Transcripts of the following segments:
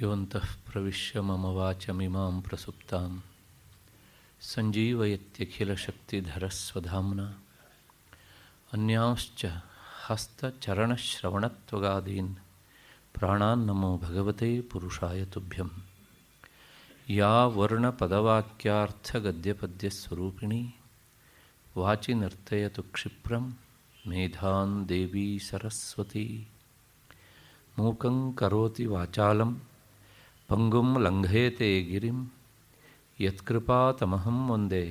ಯೋಂತಃ ಪ್ರವಿಶ್ಯ ಮಮ ವಾಚಮಿಮಾಂ ಪ್ರಸುಪ್ತಾಂ ಸಂಜೀವಯತ್ಯಖಿಲಶಕ್ತಿಧರಸ್ವಧಾಮ್ನಾ ಅನ್ಯಾಂಶ್ಚ ಹಸ್ತಚರಣಶ್ರವಣತ್ವಗಾದೀನ್ ಪ್ರಾಣಾನ್ನಮೋ ಭಗವತೆ ಪುರುಷಾಯ ತುಭ್ಯಂ ಯಾ ವರ್ಣಪದವಾಕ್ಯಾರ್ಥಗದ್ಯಪದ್ಯಸ್ವರೂಪಿಣೀ ವಾಚಿ ನರ್ತಯತು ಕ್ಷಿಪ್ರಂ ಮೇಧಾನ್ ದೇವಿ ಸರಸ್ವತಿ ಮೂಕಂ ಕರೋತಿ ವಾಚಾಲಂ ಪಂಗುಂ ಲಂಘಯತೆ ಗಿರಿಂ ಯತ್ಕೃಪಾತಮಹಂ ವಂದೇ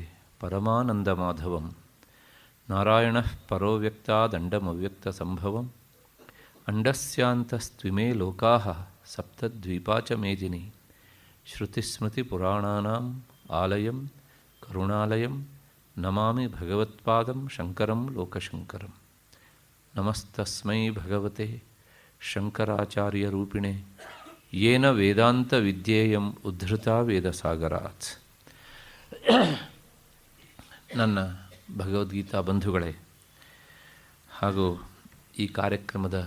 ಪರಮಾನಂದಮಾಧವಂ ನಾರಾಯಣಃ ಪರೋ ವ್ಯಕ್ತಾದಂಡಮವ್ಯಕ್ತಸಂಭವಂ ಅಂಡಸ್ಯಾಂತಸ್ತ್ವಿಮೇ ಲೋಕಾಃ ಸಪ್ತದ್ವೀಪಾ ಚ ಮೇದಿನಿ ಶ್ರುತಿಸ್ಮೃತಿಪುರಾಣಾನಾಂ ಆಲಯಂ ಕರುಣಾಲಯಂ ನಮಾಮಿ ಭಗವತ್ಪಾದಂ ಶಂಕರಂ ಲೋಕಶಂಕರಂ ನಮಸ್ತಸ್ಮೈ ಭಗವತೆ ಶಂಕರಾಚಾರ್ಯರೂಪಿಣೆ ಯೇನ ವೇದಾಂತ ವಿದ್ಯೇಯಂ ಉದ್ಧೃತಾ ವೇದಸಾಗರಾತ್. ನನ್ನ ಭಗವದ್ಗೀತಾ ಬಂಧುಗಳೇ ಹಾಗೂ ಈ ಕಾರ್ಯಕ್ರಮದ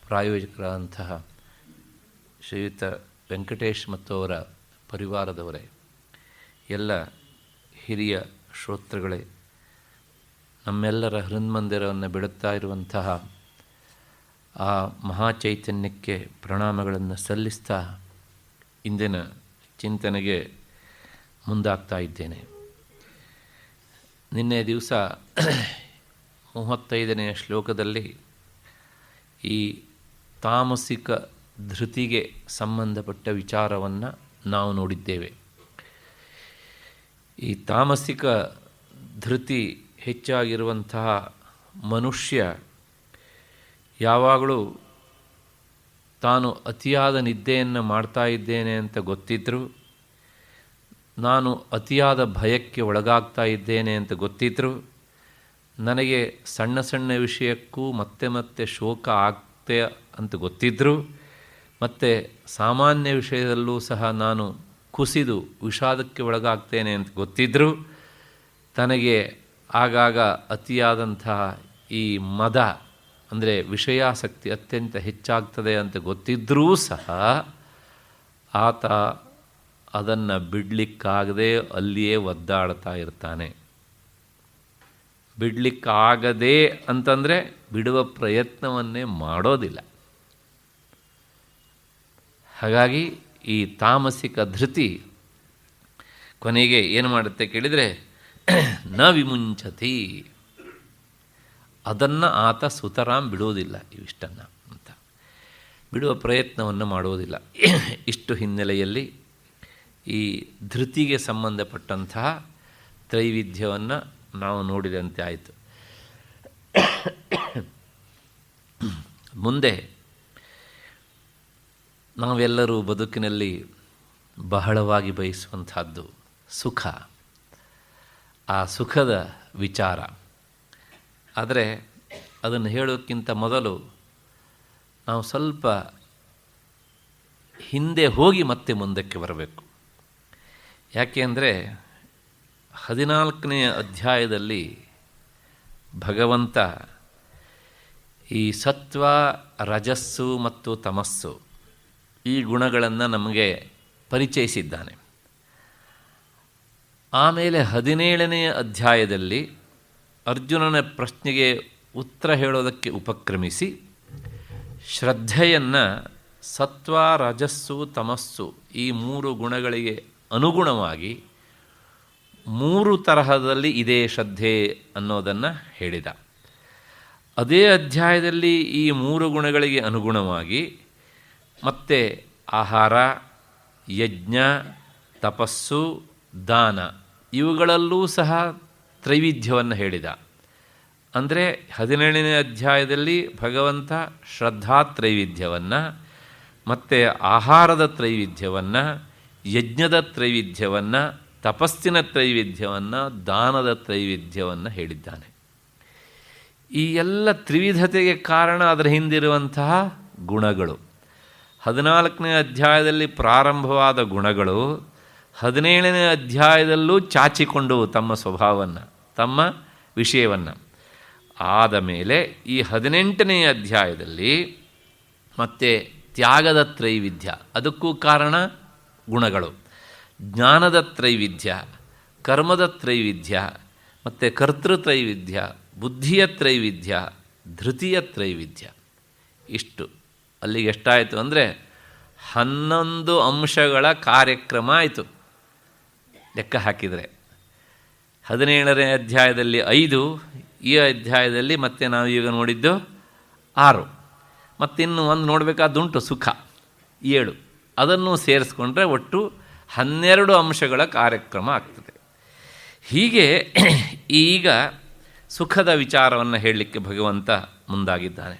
ಪ್ರಾಯೋಜಕರಾದಂತಹ ಶ್ರೀಯುತ ವೆಂಕಟೇಶ್ ಮತ್ತು ಅವರ ಪರಿವಾರದವರೇ, ಎಲ್ಲ ಹಿರಿಯ ಶ್ರೋತೃಗಳೇ, ನಮ್ಮೆಲ್ಲರ ಹೃನ್ಮಂದಿರವನ್ನು ಬಿಡುತ್ತಾ ಇರುವಂತಹ ಆ ಮಹಾಚೈತನ್ಯಕ್ಕೆ ಪ್ರಣಾಮಗಳನ್ನು ಸಲ್ಲಿಸ್ತಾ ಇಂದಿನ ಚಿಂತನೆಗೆ ಮುಂದಾಗ್ತಾ ಇದ್ದೇನೆ. ನಿನ್ನೆ ದಿವಸ 35ನೇ ಶ್ಲೋಕದಲ್ಲಿ ಈ ತಾಮಸಿಕ ಧೃತಿಗೆ ಸಂಬಂಧಪಟ್ಟ ವಿಚಾರವನ್ನು ನಾವು ನೋಡಿದ್ದೇವೆ. ಈ ತಾಮಸಿಕ ಧೃತಿ ಹೆಚ್ಚಾಗಿರುವಂತಹ ಮನುಷ್ಯ ಯಾವಾಗಲೂ ತಾನು ಅತಿಯಾದ ನಿದ್ದೆಯನ್ನು ಮಾಡ್ತಾ ಇದ್ದೇನೆ ಅಂತ ಗೊತ್ತಿದ್ದರೂ, ನಾನು ಅತಿಯಾದ ಭಯಕ್ಕೆ ಒಳಗಾಗ್ತಾ ಇದ್ದೇನೆ ಅಂತ ಗೊತ್ತಿದ್ದರೂ, ನನಗೆ ಸಣ್ಣ ಸಣ್ಣ ವಿಷಯಕ್ಕೂ ಮತ್ತೆ ಮತ್ತೆ ಶೋಕ ಆಗ್ತೆ ಅಂತ ಗೊತ್ತಿದ್ದರೂ, ಮತ್ತು ಸಾಮಾನ್ಯ ವಿಷಯದಲ್ಲೂ ಸಹ ನಾನು ಕುಸಿದು ವಿಷಾದಕ್ಕೆ ಒಳಗಾಗ್ತೇನೆ ಅಂತ ಗೊತ್ತಿದ್ದರೂ, ತನಗೆ ಆಗಾಗ ಅತಿಯಾದಂತಹ ಈ ಮದ ಅಂದರೆ ವಿಷಯಾಸಕ್ತಿ ಅತ್ಯಂತ ಹೆಚ್ಚಾಗ್ತದೆ ಅಂತ ಗೊತ್ತಿದ್ದರೂ ಸಹ ಆತ ಅದನ್ನು ಬಿಡಲಿಕ್ಕಾಗದೆ ಅಲ್ಲಿಯೇ ಒದ್ದಾಡ್ತಾ ಇರ್ತಾನೆ. ಬಿಡಲಿಕ್ಕಾಗದೆ ಅಂತಂದರೆ ಬಿಡುವ ಪ್ರಯತ್ನವನ್ನೇ ಮಾಡೋದಿಲ್ಲ. ಹಾಗಾಗಿ ಈ ತಾಮಸಿಕ ಧೃತಿ ಕೊನೆಗೆ ಏನು ಮಾಡುತ್ತೆ ಕೇಳಿದರೆ, ನ ವಿಮುಂಚತಿ, ಅದನ್ನು ಆತ ಸುತರಾಂ ಬಿಡುವುದಿಲ್ಲ, ಇವಿಷ್ಟನ್ನು ಅಂತ ಬಿಡುವ ಪ್ರಯತ್ನವನ್ನು ಮಾಡುವುದಿಲ್ಲ. ಇಷ್ಟು ಹಿನ್ನೆಲೆಯಲ್ಲಿ ಈ ಧೃತಿಗೆ ಸಂಬಂಧಪಟ್ಟಂತಹ ತ್ರೈವಿಧ್ಯವನ್ನು ನಾವು ನೋಡಿದಂತೆ ಆಯಿತು. ಮುಂದೆ ನಾವೆಲ್ಲರೂ ಬದುಕಿನಲ್ಲಿ ಬಹಳವಾಗಿ ಬಯಸುವಂಥದ್ದು ಸುಖ, ಆ ಸುಖದ ವಿಚಾರ. ಆದರೆ ಅದನ್ನು ಹೇಳೋಕ್ಕಿಂತ ಮೊದಲು ನಾವು ಸ್ವಲ್ಪ ಹಿಂದೆ ಹೋಗಿ ಮತ್ತೆ ಮುಂದಕ್ಕೆ ಬರಬೇಕು. ಯಾಕೆ ಅಂದರೆ 14ನೇ ಅಧ್ಯಾಯದಲ್ಲಿ ಭಗವಂತ ಈ ಸತ್ವ, ರಜಸ್ಸು ಮತ್ತು ತಮಸ್ಸು ಈ ಗುಣಗಳನ್ನು ನಮಗೆ ಪರಿಚಯಿಸಿದ್ದಾನೆ. ಆಮೇಲೆ 17ನೇ ಅಧ್ಯಾಯದಲ್ಲಿ ಅರ್ಜುನನ ಪ್ರಶ್ನೆಗೆ ಉತ್ತರ ಹೇಳೋದಕ್ಕೆ ಉಪಕ್ರಮಿಸಿ ಶ್ರದ್ಧೆಯನ್ನು ಸತ್ವ, ರಜಸ್ಸು, ತಮಸ್ಸು ಈ 3 ಗುಣಗಳಿಗೆ ಅನುಗುಣವಾಗಿ 3 ತರಹದಲ್ಲಿ ಇದೇ ಶ್ರದ್ಧೆ ಅನ್ನೋದನ್ನು ಹೇಳಿದ. ಅದೇ ಅಧ್ಯಾಯದಲ್ಲಿ ಈ 3 ಗುಣಗಳಿಗೆ ಅನುಗುಣವಾಗಿ ಮತ್ತೆ ಆಹಾರ, ಯಜ್ಞ, ತಪಸ್ಸು, ದಾನ ಇವುಗಳಲ್ಲೂ ಸಹ ತ್ರೈವಿಧ್ಯವನ್ನು ಹೇಳಿದ. ಅಂದರೆ 17ನೇ ಅಧ್ಯಾಯದಲ್ಲಿ ಭಗವಂತ ಶ್ರದ್ಧಾ ತ್ರೈವಿಧ್ಯವನ್ನು, ಮತ್ತು ಆಹಾರದ ತ್ರೈವಿಧ್ಯವನ್ನು, ಯಜ್ಞದ ತ್ರೈವಿಧ್ಯವನ್ನು, ತಪಸ್ಸಿನ ತ್ರೈವಿಧ್ಯವನ್ನು, ದಾನದ ತ್ರೈವಿಧ್ಯವನ್ನು ಹೇಳಿದ್ದಾನೆ. ಈ ಎಲ್ಲ ತ್ರಿವಿಧತೆಗೆ ಕಾರಣ ಅದರ ಹಿಂದಿರುವಂತಹ ಗುಣಗಳು. 14ನೇ ಅಧ್ಯಾಯದಲ್ಲಿ ಪ್ರಾರಂಭವಾದ ಗುಣಗಳು 17ನೇ ಅಧ್ಯಾಯದಲ್ಲೂ ಚಾಚಿಕೊಂಡವು ತಮ್ಮ ಸ್ವಭಾವವನ್ನು, ತಮ್ಮ ವಿಷಯವನ್ನು. ಆದ ಮೇಲೆ ಈ 18ನೇ ಅಧ್ಯಾಯದಲ್ಲಿ ಮತ್ತೆ ತ್ಯಾಗದ ತ್ರೈವಿಧ್ಯ, ಅದಕ್ಕೂ ಕಾರಣ ಗುಣಗಳು. ಜ್ಞಾನದ ತ್ರೈವಿಧ್ಯ, ಕರ್ಮದ ತ್ರೈವಿಧ್ಯ, ಮತ್ತು ಕರ್ತೃತ್ರೈವಿಧ್ಯ, ಬುದ್ಧಿಯ ತ್ರೈವಿಧ್ಯ, ಧೃತಿಯ ತ್ರೈವಿಧ್ಯ. ಇಷ್ಟು ಅಲ್ಲಿಗೆ ಎಷ್ಟಾಯಿತು ಅಂದರೆ 11 ಅಂಶಗಳ ಕಾರ್ಯಕ್ರಮ ಆಯಿತು ಲೆಕ್ಕ ಹಾಕಿದರೆ. 17ನೇ ಅಧ್ಯಾಯದಲ್ಲಿ 5, ಈ ಅಧ್ಯಾಯದಲ್ಲಿ ಮತ್ತೆ ನಾವು ಈಗ ನೋಡಿದ್ದು 6, ಮತ್ತಿನ್ನು ಒಂದು ನೋಡಬೇಕಾದುಂಟು ಸುಖ 7. ಅದನ್ನು ಸೇರಿಸ್ಕೊಂಡ್ರೆ ಒಟ್ಟು 12 ಅಂಶಗಳ ಕಾರ್ಯಕ್ರಮ ಆಗ್ತದೆ. ಹೀಗೆ ಈಗ ಸುಖದ ವಿಚಾರವನ್ನು ಹೇಳಲಿಕ್ಕೆ ಭಗವಂತ ಮುಂದಾಗಿದ್ದಾನೆ.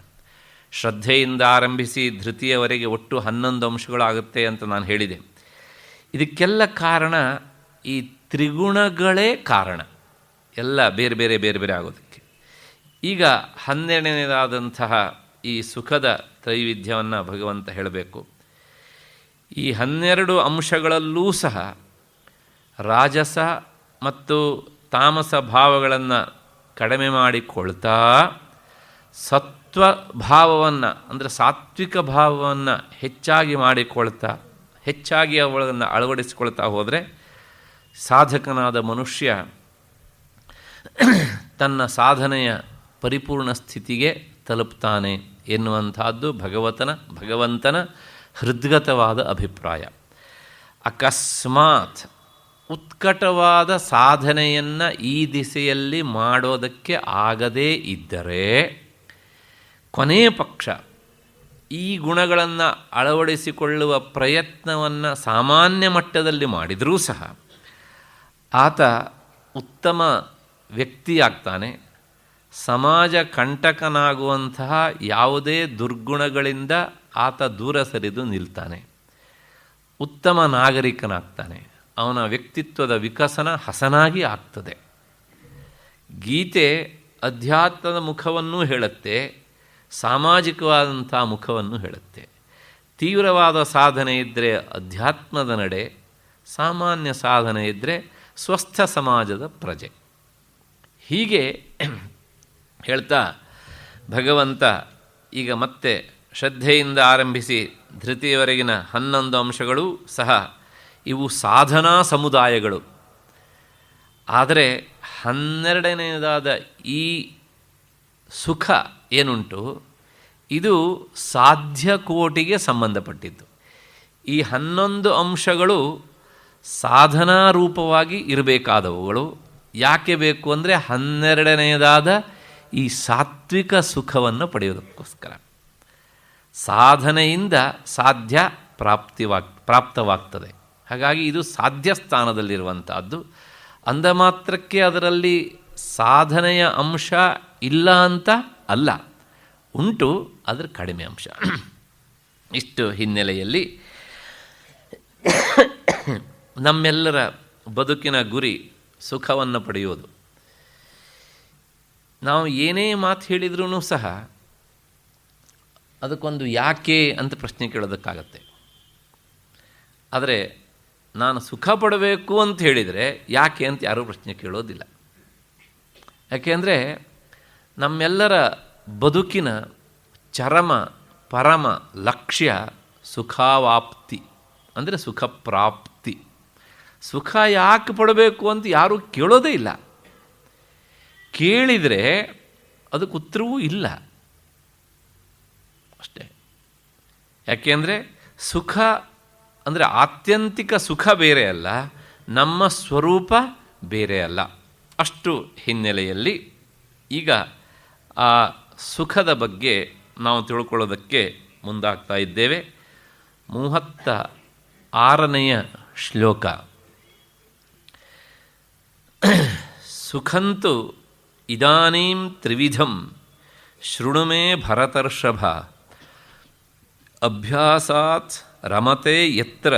ಶ್ರದ್ಧೆಯಿಂದ ಆರಂಭಿಸಿ ಧೃತಿಯವರೆಗೆ ಒಟ್ಟು 11 ಅಂಶಗಳಾಗುತ್ತೆ ಅಂತ ನಾನು ಹೇಳಿದೆ. ಇದಕ್ಕೆಲ್ಲ ಕಾರಣ ಈ ತ್ರಿಗುಣಗಳೇ ಕಾರಣ, ಎಲ್ಲ ಬೇರೆ ಬೇರೆ ಬೇರೆ ಬೇರೆ ಆಗೋದಕ್ಕೆ. ಈಗ 12ನೇದಾದಂತಹ ಈ ಸುಖದ ತ್ರೈವಿಧ್ಯವನ್ನು ಭಗವಂತ ಹೇಳಬೇಕು. ಈ 12 ಅಂಶಗಳಲ್ಲೂ ಸಹ ರಾಜಸ ಮತ್ತು ತಾಮಸ ಭಾವಗಳನ್ನು ಕಡಿಮೆ ಮಾಡಿಕೊಳ್ತಾ ಸತ್ವ ಭಾವವನ್ನು ಅಂದರೆ ಸಾತ್ವಿಕ ಭಾವವನ್ನು ಹೆಚ್ಚಾಗಿ ಮಾಡಿಕೊಳ್ತಾ ಹೆಚ್ಚಾಗಿ ಅವುಗಳನ್ನು ಅಳವಡಿಸಿಕೊಳ್ತಾ ಹೋದರೆ ಸಾಧಕನಾದ ಮನುಷ್ಯ ತನ್ನ ಸಾಧನೆಯ ಪರಿಪೂರ್ಣ ಸ್ಥಿತಿಗೆ ತಲುಪ್ತಾನೆ ಎನ್ನುವಂಥದ್ದು ಭಗವಂತನ ಹೃದ್ಗತವಾದ ಅಭಿಪ್ರಾಯ. ಅಕಸ್ಮಾತ್ ಉತ್ಕಟವಾದ ಸಾಧನೆಯನ್ನು ಈ ದಿಸೆಯಲ್ಲಿ ಮಾಡೋದಕ್ಕೆ ಆಗದೇ ಇದ್ದರೆ ಕೊನೆಯ ಪಕ್ಷ ಈ ಗುಣಗಳನ್ನು ಅಳವಡಿಸಿಕೊಳ್ಳುವ ಪ್ರಯತ್ನವನ್ನು ಸಾಮಾನ್ಯ ಮಟ್ಟದಲ್ಲಿ ಮಾಡಿದರೂ ಸಹ ಆತ ಉತ್ತಮ ವ್ಯಕ್ತಿಯಾಗ್ತಾನೆ. ಸಮಾಜ ಕಂಟಕನಾಗುವಂತಹ ಯಾವುದೇ ದುರ್ಗುಣಗಳಿಂದ ಆತ ದೂರ ಸರಿದು ನಿಲ್ತಾನೆ, ಉತ್ತಮ ನಾಗರಿಕನಾಗ್ತಾನೆ, ಅವನ ವ್ಯಕ್ತಿತ್ವದ ವಿಕಸನ ಹಸನಾಗಿ ಆಗ್ತದೆ. ಗೀತೆ ಅಧ್ಯಾತ್ಮದ ಮುಖವನ್ನೂ ಹೇಳುತ್ತೆ, ಸಾಮಾಜಿಕವಾದಂಥ ಮುಖವನ್ನು ಹೇಳುತ್ತೆ. ತೀವ್ರವಾದ ಸಾಧನೆ ಇದ್ದರೆ ಅಧ್ಯಾತ್ಮದ ನಡೆ, ಸಾಮಾನ್ಯ ಸಾಧನೆ ಇದ್ದರೆ ಸ್ವಸ್ಥ ಸಮಾಜದ ಪ್ರಜೆ. ಹೀಗೆ ಹೇಳ್ತಾ ಭಗವಂತ ಈಗ ಮತ್ತೆ ಶ್ರದ್ಧೆಯಿಂದ ಆರಂಭಿಸಿ ಧೃತಿಯವರೆಗಿನ 11 ಅಂಶಗಳು ಸಹ ಇವು ಸಾಧನಾ ಸಮುದಾಯಗಳು. ಆದರೆ 12ನೇದಾದ ಈ ಸುಖ ಏನುಂಟು ಇದು ಸಾಧ್ಯ ಕೋಟಿಗೆ ಸಂಬಂಧಪಟ್ಟಿದ್ದು. ಈ 11 ಅಂಶಗಳು ಸಾಧನಾ ರೂಪವಾಗಿ ಇರಬೇಕಾದವುಗಳು. ಯಾಕೆ ಬೇಕು ಅಂದರೆ 12ನೇದಾದ ಈ ಸಾತ್ವಿಕ ಸುಖವನ್ನು ಪಡೆಯೋದಕ್ಕೋಸ್ಕರ. ಸಾಧನೆಯಿಂದ ಸಾಧ್ಯ ಪ್ರಾಪ್ತವಾಗ್ತದೆ. ಹಾಗಾಗಿ ಇದು ಸಾಧ್ಯ ಸ್ಥಾನದಲ್ಲಿರುವಂಥದ್ದು. ಅಂದ ಮಾತ್ರಕ್ಕೆ ಅದರಲ್ಲಿ ಸಾಧನೆಯ ಅಂಶ ಇಲ್ಲ ಅಂತ ಅಲ್ಲ, ಉಂಟು, ಅದರ ಕಡಿಮೆ ಅಂಶ. ಇಷ್ಟು ಹಿನ್ನೆಲೆಯಲ್ಲಿ ನಮ್ಮೆಲ್ಲರ ಬದುಕಿನ ಗುರಿ ಸುಖವನ್ನು ಪಡೆಯೋದು. ನಾವು ಏನೇ ಮಾತು ಹೇಳಿದ್ರೂ ಸಹ ಅದಕ್ಕೊಂದು ಯಾಕೆ ಅಂತ ಪ್ರಶ್ನೆ ಕೇಳೋದಕ್ಕಾಗತ್ತೆ. ಆದರೆ ನಾನು ಸುಖ ಪಡಬೇಕು ಅಂತ ಹೇಳಿದರೆ ಯಾಕೆ ಅಂತ ಯಾರೂ ಪ್ರಶ್ನೆ ಕೇಳೋದಿಲ್ಲ. ಯಾಕೆಂದರೆ ನಮ್ಮೆಲ್ಲರ ಬದುಕಿನ ಚರಮ ಪರಮ ಲಕ್ಷ್ಯ ಸುಖಾವಾಪ್ತಿ, ಅಂದರೆ ಸುಖ ಪ್ರಾಪ್ತಿ. ಸುಖ ಯಾಕೆ ಪಡಬೇಕು ಅಂತ ಯಾರೂ ಕೇಳೋದೇ ಇಲ್ಲ. ಕೇಳಿದರೆ ಅದಕ್ಕೆ ಉತ್ತರವೂ ಇಲ್ಲ ಅಷ್ಟೇ. ಯಾಕೆಂದರೆ ಸುಖ ಅಂದರೆ ಆತ್ಯಂತಿಕ ಸುಖ ಬೇರೆ ಅಲ್ಲ, ನಮ್ಮ ಸ್ವರೂಪ ಬೇರೆ ಅಲ್ಲ. ಅಷ್ಟು ಹಿನ್ನೆಲೆಯಲ್ಲಿ ಈಗ ಆ ಸುಖದ ಬಗ್ಗೆ ನಾವು ತಿಳ್ಕೊಳ್ಳೋದಕ್ಕೆ ಮುಂದಾಗ್ತಾ ಇದ್ದೇವೆ. 36ನೆಯ ಶ್ಲೋಕ. ಸುಖಂತು ಇದಾನೀಂ ತ್ರಿವಿಧಂ ಶೃಣು ಮೇ ಭರತರ್ಷಭ ಅಭ್ಯಾಸಾತ್ ರಮತೆ ಯತ್ರ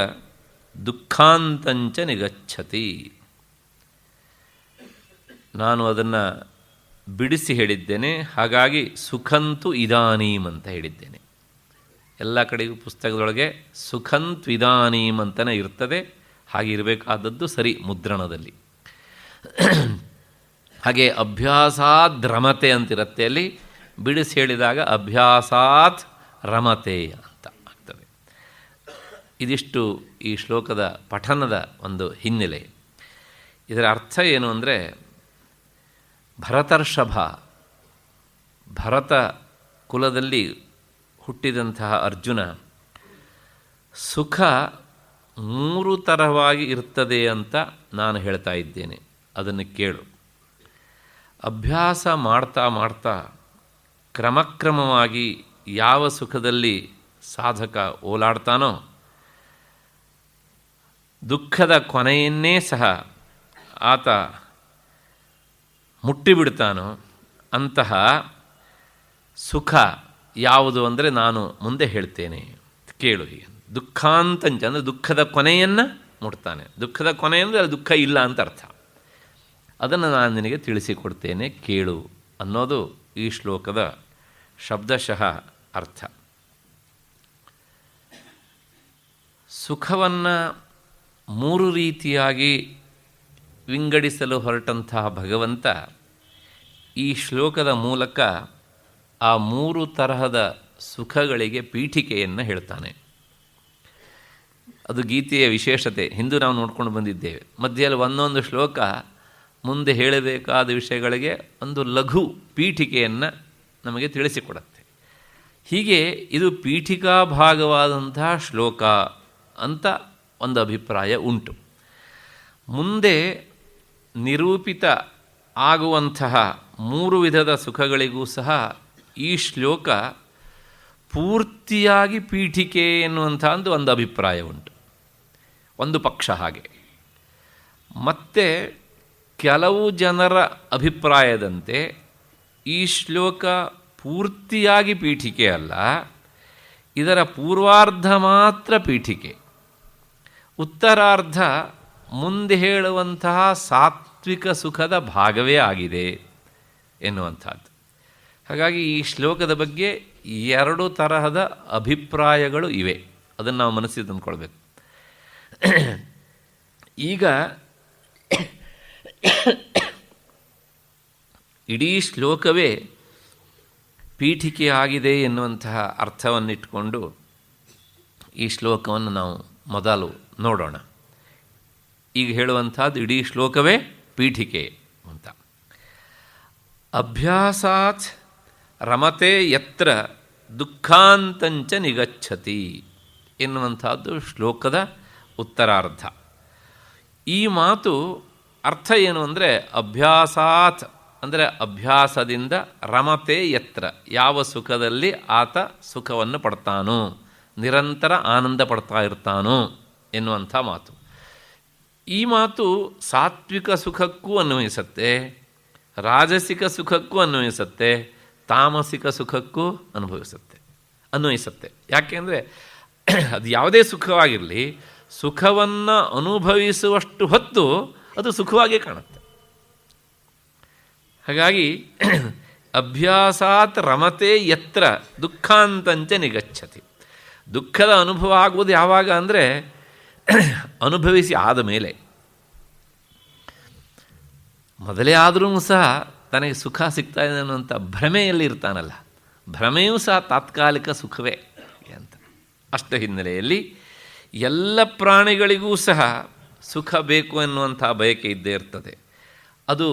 ದುಃಖಾಂತಂಚ ನಿಗಚ್ಚತಿ. ನಾನು ಅದನ್ನು ಬಿಡಿಸಿ ಹೇಳಿದ್ದೇನೆ, ಹಾಗಾಗಿ ಸುಖಂತು ಇದಾನೀಂ ಅಂತ ಹೇಳಿದ್ದೇನೆ. ಎಲ್ಲ ಕಡೆಗೂ ಪುಸ್ತಕದೊಳಗೆ ಸುಖಂತು ಇದಾನೀಂ ಅಂತಲೇ ಇರ್ತದೆ. ಹಾಗೆ ಇರಬೇಕಾದದ್ದು ಸರಿ ಮುದ್ರಣದಲ್ಲಿ. ಹಾಗೆ ಅಭ್ಯಾಸಾತ್ ರಮತೆ ಅಂತಿರುತ್ತೆ, ಅಲ್ಲಿ ಬಿಡಿಸಿ ಹೇಳಿದಾಗ ಅಭ್ಯಾಸಾತ್ ರಮತೆ ಅಂತ ಆಗ್ತದೆ. ಇದಿಷ್ಟು ಈ ಶ್ಲೋಕದ ಪಠನದ ಒಂದು ಹಿನ್ನೆಲೆ. ಇದರ ಅರ್ಥ ಏನು ಅಂದರೆ, ಭರತರ್ಷಭ, ಭರತ ಕುಲದಲ್ಲಿ ಹುಟ್ಟಿದಂತಹ ಅರ್ಜುನ, ಸುಖ 3 ತರವಾಗಿ ಇರ್ತದೆ ಅಂತ ನಾನು ಹೇಳ್ತಾ ಇದ್ದೇನೆ. ಅದನ್ನು ಕೇಳು. ಅಭ್ಯಾಸ ಮಾಡ್ತಾ ಮಾಡ್ತಾ ಕ್ರಮಕ್ರಮವಾಗಿ ಯಾವ ಸುಖದಲ್ಲಿ ಸಾಧಕ ಓಲಾಡ್ತಾನೋ, ದುಃಖದ ಕೊನೆಯನ್ನೇ ಸಹ ಆತ ಮುಟ್ಟಿಬಿಡ್ತಾನೋ, ಅಂತಹ ಸುಖ ಯಾವುದು ಅಂದರೆ ನಾನು ಮುಂದೆ ಹೇಳ್ತೇನೆ, ಕೇಳು. ದುಃಖಾಂತಂಚ ಅಂದರೆ ದುಃಖದ ಕೊನೆಯನ್ನು ಮುಟ್ತಾನೆ. ದುಃಖದ ಕೊನೆ ಅಂದರೆ ಅದು ದುಃಖ ಇಲ್ಲ ಅಂತ ಅರ್ಥ. ಅದನ್ನು ನಾನು ನಿನಗೆ ತಿಳಿಸಿಕೊಡ್ತೇನೆ, ಕೇಳು ಅನ್ನೋದು ಈ ಶ್ಲೋಕದ ಶಬ್ದಶಃ ಅರ್ಥ. ಸುಖವನ್ನು 3 ರೀತಿಯಾಗಿ ವಿಂಗಡಿಸಲು ಹೊರಟಂತಹ ಭಗವಂತ ಈ ಶ್ಲೋಕದ ಮೂಲಕ ಆ 3 ತರಹದ ಸುಖಗಳಿಗೆ ಪೀಠಿಕೆಯನ್ನು ಹೇಳ್ತಾನೆ. ಅದು ಗೀತೆಯ ವಿಶೇಷತೆ. ಹಿಂದೂ ನಾವು ನೋಡ್ಕೊಂಡು ಬಂದಿದ್ದೇವೆ. ಮಧ್ಯದಲ್ಲಿ ಒಂದೊಂದು ಶ್ಲೋಕ ಮುಂದೆ ಹೇಳಬೇಕಾದ ವಿಷಯಗಳಿಗೆ ಒಂದು ಲಘು ಪೀಠಿಕೆಯನ್ನು ನಮಗೆ ತಿಳಿಸಿಕೊಡುತ್ತೆ. ಹೀಗೆ ಇದು ಪೀಠಿಕಾ ಭಾಗವಾದಂತಹ ಶ್ಲೋಕ ಅಂತ ಒಂದು ಅಭಿಪ್ರಾಯ ಉಂಟು. ಮುಂದೆ ನಿರೂಪಿತ ಆಗುವಂತಹ 3 ವಿಧದ ಸುಖಗಳಿಗೂ ಸಹ ಈ ಶ್ಲೋಕ ಪೂರ್ತಿಯಾಗಿ ಪೀಠಿಕೆ ಎನ್ನುವಂಥ ಒಂದು ಅಭಿಪ್ರಾಯ ಉಂಟು, ಒಂದು ಪಕ್ಷ ಹಾಗೆ. ಮತ್ತು ಕೆಲವು ಜನರ ಅಭಿಪ್ರಾಯದಂತೆ ಈ ಶ್ಲೋಕ ಪೂರ್ತಿಯಾಗಿ ಪೀಠಿಕೆ ಅಲ್ಲ, ಇದರ ಪೂರ್ವಾರ್ಧ ಮಾತ್ರ ಪೀಠಿಕೆ, ಉತ್ತರಾರ್ಧ ಮುಂದೆ ಹೇಳುವಂತಹ ಸಾತ್ವಿಕ ಸುಖದ ಭಾಗವೇ ಆಗಿದೆ ಎನ್ನುವಂಥದ್ದು. ಹಾಗಾಗಿ ಈ ಶ್ಲೋಕದ ಬಗ್ಗೆ 2 ತರಹದ ಅಭಿಪ್ರಾಯಗಳು ಇವೆ. ಅದನ್ನು ನಾವು ಮನಸ್ಸಿಗೆ ತಂದುಕೊಳ್ಬೇಕು. ಈಗ ಇಡೀ ಶ್ಲೋಕವೇ ಪೀಠಿಕೆ ಆಗಿದೆ ಎನ್ನುವಂತಹ ಅರ್ಥವನ್ನಿಟ್ಟುಕೊಂಡು ಈ ಶ್ಲೋಕವನ್ನು ನಾವು ಮೊದಲು ನೋಡೋಣ. ಈಗ ಹೇಳುವಂಥದ್ದು ಇಡೀ ಶ್ಲೋಕವೇ ಪೀಠಿಕೆ ಅಂತ. ಅಭ್ಯಾಸಾತ್ ರಮತೆ ಯತ್ರ ದುಃಖಾಂತಂಚ ನಿಗಚ್ಚತಿ ಎನ್ನುವಂಥದ್ದು ಶ್ಲೋಕದ ಉತ್ತರಾರ್ಧ. ಈ ಮಾತು ಅರ್ಥ ಏನು ಅಂದರೆ, ಅಭ್ಯಾಸಾತ್ ಅಂದರೆ ಅಭ್ಯಾಸದಿಂದ, ರಮತೆ ಯತ್ರ ಯಾವ ಸುಖದಲ್ಲಿ ಆತ ಸುಖವನ್ನು ಪಡ್ತಾನೋ, ನಿರಂತರ ಆನಂದ ಪಡ್ತಾ ಇರ್ತಾನೋ ಎನ್ನುವಂಥ ಮಾತು. ಈ ಮಾತು ಸಾತ್ವಿಕ ಸುಖಕ್ಕೂ ಅನ್ವಯಿಸುತ್ತೆ, ರಾಜಸಿಕ ಸುಖಕ್ಕೂ ಅನ್ವಯಿಸುತ್ತೆ, ತಾಮಸಿಕ ಸುಖಕ್ಕೂ ಅನ್ವಯಿಸುತ್ತೆ. ಯಾಕೆಂದರೆ ಅದು ಯಾವುದೇ ಸುಖವಾಗಿರಲಿ, ಸುಖವನ್ನು ಅನುಭವಿಸುವಷ್ಟು ಹೊತ್ತು ಅದು ಸುಖವಾಗೇ ಕಾಣುತ್ತೆ. ಹಾಗಾಗಿ ಅಭ್ಯಾಸಾತ್ ರಮತೆ ಯತ್ರ ದುಃಖಾಂತಂಚ ನಿಗಚ್ಚತಿ. ದುಃಖದ ಅನುಭವ ಆಗುವುದು ಯಾವಾಗ ಅಂದರೆ ಅನುಭವಿಸಿ ಆದ ಮೇಲೆ. ಮೊದಲೇ ಆದರೂ ಸಹ ತನಗೆ ಸುಖ ಸಿಗ್ತಾ ಇದೆ ಅನ್ನುವಂಥ ಭ್ರಮೆಯಲ್ಲಿ ಇರ್ತಾನಲ್ಲ, ಭ್ರಮೆಯೂ ಸಹ ತಾತ್ಕಾಲಿಕ ಸುಖವೇ ಅಂತ. ಅಷ್ಟ ಹಿನ್ನೆಲೆಯಲ್ಲಿ ಎಲ್ಲ ಪ್ರಾಣಿಗಳಿಗೂ ಸಹ ಸುಖ ಬೇಕು ಎನ್ನುವಂಥ ಬಯಕೆ ಇದ್ದೇ ಇರ್ತದೆ. ಅದು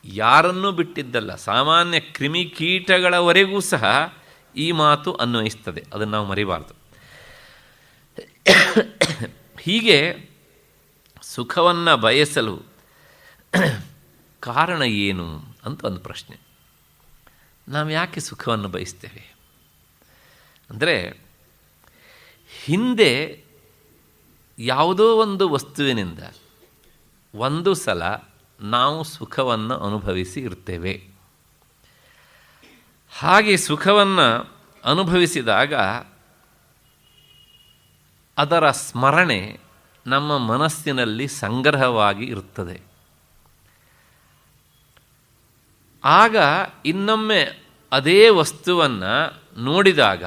ಯಾರನ್ನೂ ಬಿಟ್ಟಿದ್ದಲ್ಲ, ಸಾಮಾನ್ಯ ಕ್ರಿಮಿಕೀಟಗಳವರೆಗೂ ಸಹ ಈ ಮಾತು ಅನ್ವಯಿಸ್ತದೆ. ಅದನ್ನು ನಾವು ಮರಿಬಾರ್ದು. ಹೀಗೆ ಸುಖವನ್ನು ಬಯಸಲು ಕಾರಣ ಏನು ಅಂತ ಒಂದು ಪ್ರಶ್ನೆ. ನಾವು ಯಾಕೆ ಸುಖವನ್ನು ಬಯಸ್ತೇವೆ ಅಂದರೆ, ಹಿಂದೆ ಯಾವುದೋ ಒಂದು ವಸ್ತುವಿನಿಂದ ಒಂದು ಸಲ ನಾವು ಸುಖವನ್ನು ಅನುಭವಿಸಿ ಇರ್ತೇವೆ. ಹಾಗೆ ಸುಖವನ್ನು ಅನುಭವಿಸಿದಾಗ ಅದರ ಸ್ಮರಣೆ ನಮ್ಮ ಮನಸ್ಸಿನಲ್ಲಿ ಸಂಗ್ರಹವಾಗಿ ಇರುತ್ತದೆ. ಆಗ ಇನ್ನೊಮ್ಮೆ ಅದೇ ವಸ್ತುವನ್ನು ನೋಡಿದಾಗ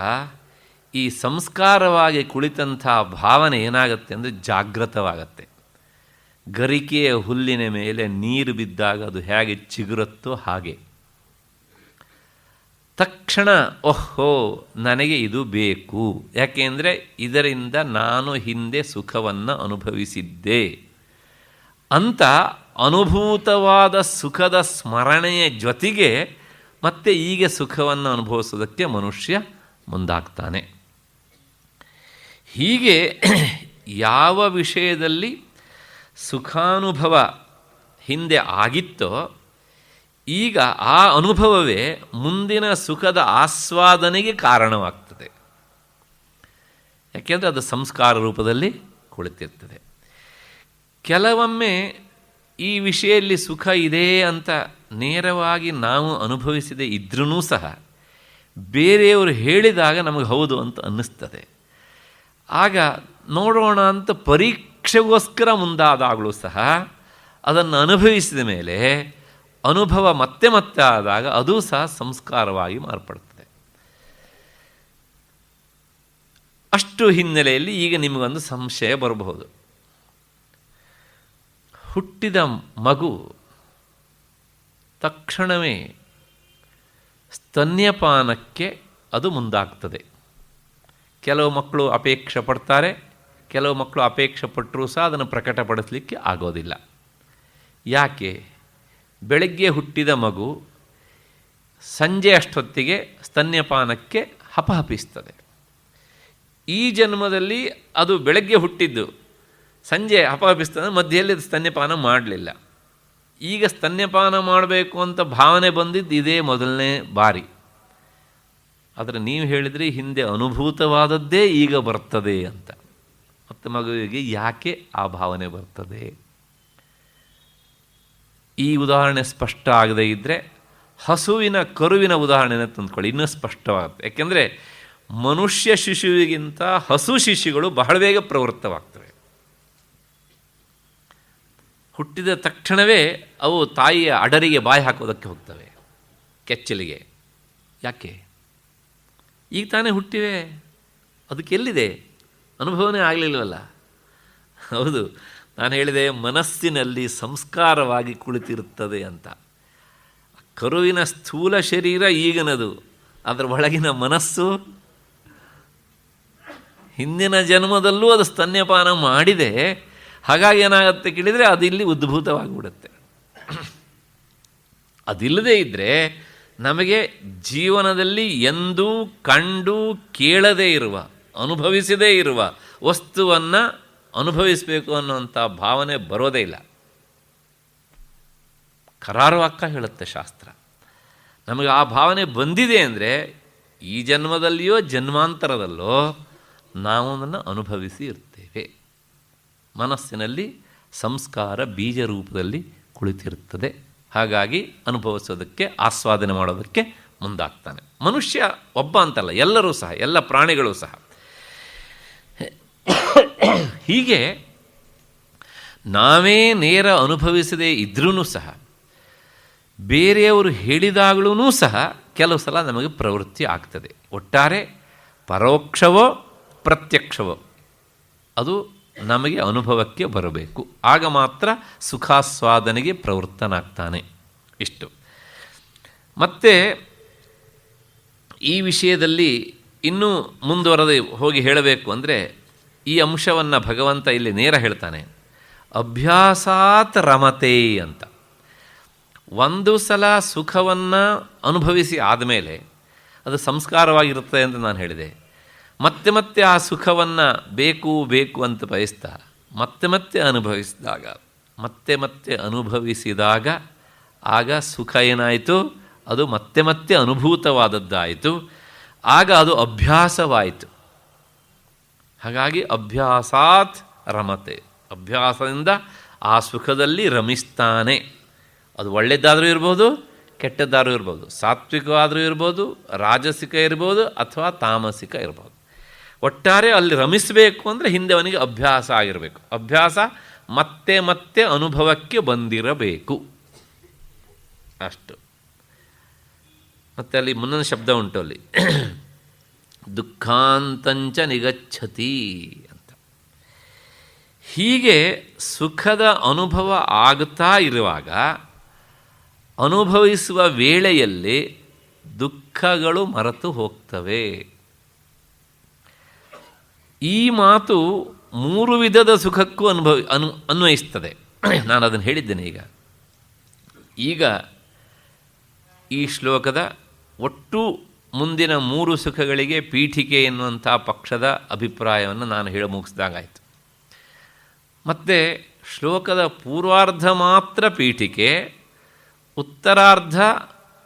ಈ ಸಂಸ್ಕಾರವಾಗಿ ಕುಳಿತಂಥ ಭಾವನೆ ಏನಾಗುತ್ತೆ ಅಂದರೆ ಜಾಗೃತವಾಗತ್ತೆ. ಗರಿಕೆಯ ಹುಲ್ಲಿನ ಮೇಲೆ ನೀರು ಬಿದ್ದಾಗ ಅದು ಹೇಗೆ ಚಿಗುರುತ್ತೋ ಹಾಗೆ ತಕ್ಷಣ ಓಹೋ ನನಗೆ ಇದು ಬೇಕು, ಯಾಕೆಂದರೆ ಇದರಿಂದ ನಾನು ಹಿಂದೆ ಸುಖವನ್ನು ಅನುಭವಿಸಿದ್ದೆ ಅಂತ ಅನುಭೂತವಾದ ಸುಖದ ಸ್ಮರಣೆಯ ಜೊತೆಗೆ ಮತ್ತೆ ಈಗ ಸುಖವನ್ನು ಅನುಭವಿಸೋದಕ್ಕೆ ಮನುಷ್ಯ ಮುಂದಾಗ್ತಾನೆ. ಹೀಗೆ ಯಾವ ವಿಷಯದಲ್ಲಿ ಸುಖಾನುಭವ ಹಿಂದೆ ಆಗಿತ್ತೋ ಈಗ ಆ ಅನುಭವವೇ ಮುಂದಿನ ಸುಖದ ಆಸ್ವಾದನೆಗೆ ಕಾರಣವಾಗ್ತದೆ. ಯಾಕೆಂದರೆ ಅದು ಸಂಸ್ಕಾರ ರೂಪದಲ್ಲಿ ಕುಳಿತಿರ್ತದೆ. ಕೆಲವೊಮ್ಮೆ ಈ ವಿಷಯದಲ್ಲಿ ಸುಖ ಇದೆ ಅಂತ ನೇರವಾಗಿ ನಾವು ಅನುಭವಿಸದೇ ಇದ್ರೂ ಸಹ ಬೇರೆಯವರು ಹೇಳಿದಾಗ ನಮಗೆ ಹೌದು ಅಂತ ಅನ್ನಿಸ್ತದೆ. ಆಗ ನೋಡೋಣ ಅಂತ ಪರೀಕ್ಷೆಗೋಸ್ಕರ ಮುಂದಾದಾಗಲೂ ಸಹ ಅದನ್ನು ಅನುಭವಿಸಿದ ಮೇಲೆ ಅನುಭವ ಮತ್ತೆ ಮತ್ತೆ ಆದಾಗ ಅದೂ ಸಹ ಸಂಸ್ಕಾರವಾಗಿ ಮಾರ್ಪಡ್ತದೆ. ಅಷ್ಟು ಹಿನ್ನೆಲೆಯಲ್ಲಿ ಈಗ ನಿಮಗೊಂದು ಸಂಶಯ ಬರಬಹುದು. ಹುಟ್ಟಿದ ಮಗು ತಕ್ಷಣವೇ ಸ್ತನ್ಯಪಾನಕ್ಕೆ ಅದು ಮುಂದಾಗ್ತದೆ. ಕೆಲವು ಮಕ್ಕಳು ಅಪೇಕ್ಷೆ ಪಡ್ತಾರೆ, ಕೆಲವು ಮಕ್ಕಳು ಅಪೇಕ್ಷೆ ಪಟ್ಟರೂ ಸಹ ಅದನ್ನು ಪ್ರಕಟಪಡಿಸಲಿಕ್ಕೆ ಆಗೋದಿಲ್ಲ. ಯಾಕೆ? ಬೆಳಗ್ಗೆ ಹುಟ್ಟಿದ ಮಗು ಸಂಜೆ ಅಷ್ಟೊತ್ತಿಗೆ ಸ್ತನ್ಯಪಾನಕ್ಕೆ ಹಪಹಪಿಸ್ತದೆ. ಈ ಜನ್ಮದಲ್ಲಿ ಅದು ಬೆಳಗ್ಗೆ ಹುಟ್ಟಿದ್ದು ಸಂಜೆ ಹಪಹಪಿಸ್ತದೆ, ಮಧ್ಯೆಯಲ್ಲಿ ಸ್ತನ್ಯಪಾನ ಮಾಡಲಿಲ್ಲ. ಈಗ ಸ್ತನ್ಯಪಾನ ಮಾಡಬೇಕು ಅಂತ ಭಾವನೆ ಬಂದಿದ್ದು ಇದೇ ಮೊದಲನೇ ಬಾರಿ. ಆದರೆ ನೀವು ಹೇಳಿದ್ರಿ ಹಿಂದೆ ಅನುಭೂತವಾದದ್ದೇ ಈಗ ಬರ್ತದೆ ಅಂತ. ಮತ್ತು ಮಗುವಿಗೆ ಯಾಕೆ ಆ ಭಾವನೆ ಬರ್ತದೆ? ಈ ಉದಾಹರಣೆ ಸ್ಪಷ್ಟ ಆಗದೇ ಇದ್ದರೆ ಹಸುವಿನ ಕರುವಿನ ಉದಾಹರಣೆನ ತಂದುಕೊಳ್ಳಿ, ಇನ್ನೂ ಸ್ಪಷ್ಟವಾಗುತ್ತೆ. ಯಾಕೆಂದರೆ ಮನುಷ್ಯ ಶಿಶುವಿಗಿಂತ ಹಸು ಶಿಶುಗಳು ಬಹಳ ಬೇಗ ಪ್ರವೃತ್ತವಾಗ್ತವೆ. ಹುಟ್ಟಿದ ತಕ್ಷಣವೇ ಅವು ತಾಯಿಯ ಅಡರಿಗೆ ಬಾಯಿ ಹಾಕೋದಕ್ಕೆ ಹೋಗ್ತವೆ, ಕೆಚ್ಚಲಿಗೆ. ಯಾಕೆ? ಈಗ ತಾನೇ ಹುಟ್ಟಿವೆ, ಅದಕ್ಕೆ ಎಲ್ಲಿದೆ ಅನುಭವನೇ ಆಗಲಿಲ್ವಲ್ಲ. ಹೌದು, ನಾನು ಹೇಳಿದೆ ಮನಸ್ಸಿನಲ್ಲಿ ಸಂಸ್ಕಾರವಾಗಿ ಕುಳಿತಿರುತ್ತದೆ ಅಂತ. ಕರುವಿನ ಸ್ಥೂಲ ಶರೀರ ಈಗಿನದು, ಅದರ ಒಳಗಿನ ಮನಸ್ಸು ಹಿಂದಿನ ಜನ್ಮದಲ್ಲೂ ಅದು ಸ್ತನ್ಯಪಾನ ಮಾಡಿದೆ. ಹಾಗಾಗಿ ಏನಾಗುತ್ತೆ ಕೇಳಿದರೆ ಅದು ಇಲ್ಲಿ ಉದ್ಭೂತವಾಗಿಬಿಡುತ್ತೆ. ಅದಿಲ್ಲದೇ ಇದ್ದರೆ ನಮಗೆ ಜೀವನದಲ್ಲಿ ಎಂದೂ ಕಂಡು ಕೇಳದೇ ಇರುವ, ಅನುಭವಿಸದೇ ಇರುವ ವಸ್ತುವನ್ನು ಅನುಭವಿಸಬೇಕು ಅನ್ನುವಂಥ ಭಾವನೆ ಬರೋದೇ ಇಲ್ಲ. ಕರಾರುವಾಕ್ಕ ಹೇಳುತ್ತೆ ಶಾಸ್ತ್ರ. ನಮಗೆ ಆ ಭಾವನೆ ಬಂದಿದೆ ಅಂದರೆ ಈ ಜನ್ಮದಲ್ಲಿಯೋ ಜನ್ಮಾಂತರದಲ್ಲೋ ನಾವು ಅದನ್ನು ಅನುಭವಿಸಿ ಇರ್ತೇವೆ. ಮನಸ್ಸಿನಲ್ಲಿ ಸಂಸ್ಕಾರ ಬೀಜ ರೂಪದಲ್ಲಿ ಕುಳಿತಿರುತ್ತದೆ. ಹಾಗಾಗಿ ಅನುಭವಿಸೋದಕ್ಕೆ, ಆಸ್ವಾದನೆ ಮಾಡೋದಕ್ಕೆ ಮುಂದಾಗ್ತಾನೆ. ಮನುಷ್ಯ ಒಬ್ಬ ಅಂತಲ್ಲ, ಎಲ್ಲರೂ ಸಹ, ಎಲ್ಲ ಪ್ರಾಣಿಗಳು ಸಹ. ಹೀಗೆ ನಾವೇ ನೇರ ಅನುಭವಿಸದೇ ಇದ್ರೂ ಸಹ ಬೇರೆಯವರು ಹೇಳಿದಾಗಲೂ ಸಹ ಕೆಲವು ಸಲ ನಮಗೆ ಪ್ರವೃತ್ತಿ ಆಗ್ತದೆ. ಒಟ್ಟಾರೆ ಪರೋಕ್ಷವೋ ಪ್ರತ್ಯಕ್ಷವೋ ಅದು ನಮಗೆ ಅನುಭವಕ್ಕೆ ಬರಬೇಕು. ಆಗ ಮಾತ್ರ ಸುಖಾಸ್ವಾದನೆಗೆ ಪ್ರವೃತ್ತನಾಗ್ತಾನೆ. ಇಷ್ಟು. ಮತ್ತು ಈ ವಿಷಯದಲ್ಲಿ ಇನ್ನೂ ಮುಂದುವರೆದು ಹೋಗಿ ಹೇಳಬೇಕು ಅಂದರೆ ಈ ಅಂಶವನ್ನು ಭಗವಂತ ಇಲ್ಲಿ ನೇರ ಹೇಳ್ತಾನೆ. ಅಭ್ಯಾಸಾತ್ ರಮತೆ ಅಂತ. ಒಂದು ಸಲ ಸುಖವನ್ನು ಅನುಭವಿಸಿ ಆದಮೇಲೆ ಅದು ಸಂಸ್ಕಾರವಾಗಿರುತ್ತೆ ಅಂತ ನಾನು ಹೇಳಿದೆ. ಮತ್ತೆ ಮತ್ತೆ ಆ ಸುಖವನ್ನು ಬೇಕು ಬೇಕು ಅಂತ ಬಯಸ್ತಾ ಮತ್ತೆ ಮತ್ತೆ ಅನುಭವಿಸಿದಾಗ ಆಗ ಸುಖ ಏನಾಯಿತು? ಅದು ಮತ್ತೆ ಮತ್ತೆ ಅನುಭೂತವಾದದ್ದಾಯಿತು. ಆಗ ಅದು ಅಭ್ಯಾಸವಾಯಿತು. ಹಾಗಾಗಿ ಅಭ್ಯಾಸಾತ್ ರಮತೆ, ಅಭ್ಯಾಸದಿಂದ ಆ ಸುಖದಲ್ಲಿ ರಮಿಸ್ತಾನೆ. ಅದು ಒಳ್ಳೆಯದಾದರೂ ಇರ್ಬೋದು, ಕೆಟ್ಟದ್ದಾದರೂ ಇರ್ಬೋದು, ಸಾತ್ವಿಕವಾದರೂ ಇರ್ಬೋದು, ರಾಜಸಿಕ ಇರ್ಬೋದು, ಅಥವಾ ತಾಮಸಿಕ ಇರ್ಬೋದು. ಒಟ್ಟಾರೆ ಅಲ್ಲಿ ರಮಿಸಬೇಕು ಅಂದರೆ ಹಿಂದೆ ಅವನಿಗೆ ಅಭ್ಯಾಸ ಆಗಿರಬೇಕು. ಅಭ್ಯಾಸ ಮತ್ತೆ ಮತ್ತೆ ಅನುಭವಕ್ಕೆ ಬಂದಿರಬೇಕು. ಅಷ್ಟು. ಮತ್ತು ಅಲ್ಲಿ ಮುನ್ನೊಂದು ಶಬ್ದ ಉಂಟು ಅಲ್ಲಿ, ದುಃಖಾಂತಂಚ ನಿಗಚ್ಚತಿ ಅಂತ. ಹೀಗೆ ಸುಖದ ಅನುಭವ ಆಗುತ್ತಾ ಇರುವಾಗ ಅನುಭವಿಸುವ ವೇಳೆಯಲ್ಲಿ ದುಃಖಗಳು ಮರೆತು ಹೋಗ್ತವೆ. ಈ ಮಾತು 3 ವಿಧದ ಸುಖಕ್ಕೂ ಅನ್ವಯಿಸ್ತದೆ. ನಾನು ಅದನ್ನು ಹೇಳಿದ್ದೇನೆ. ಈಗ ಈ ಶ್ಲೋಕದ ಒಟ್ಟು ಮುಂದಿನ 3 ಸುಖಗಳಿಗೆ ಪೀಠಿಕೆ ಎನ್ನುವಂಥ ಪಕ್ಷದ ಅಭಿಪ್ರಾಯವನ್ನು ನಾನು ಹೇಳಿ ಮುಗಿಸಿದಾಗಾಯಿತು. ಮತ್ತು ಶ್ಲೋಕದ ಪೂರ್ವಾರ್ಧ ಮಾತ್ರ ಪೀಠಿಕೆ, ಉತ್ತರಾರ್ಧ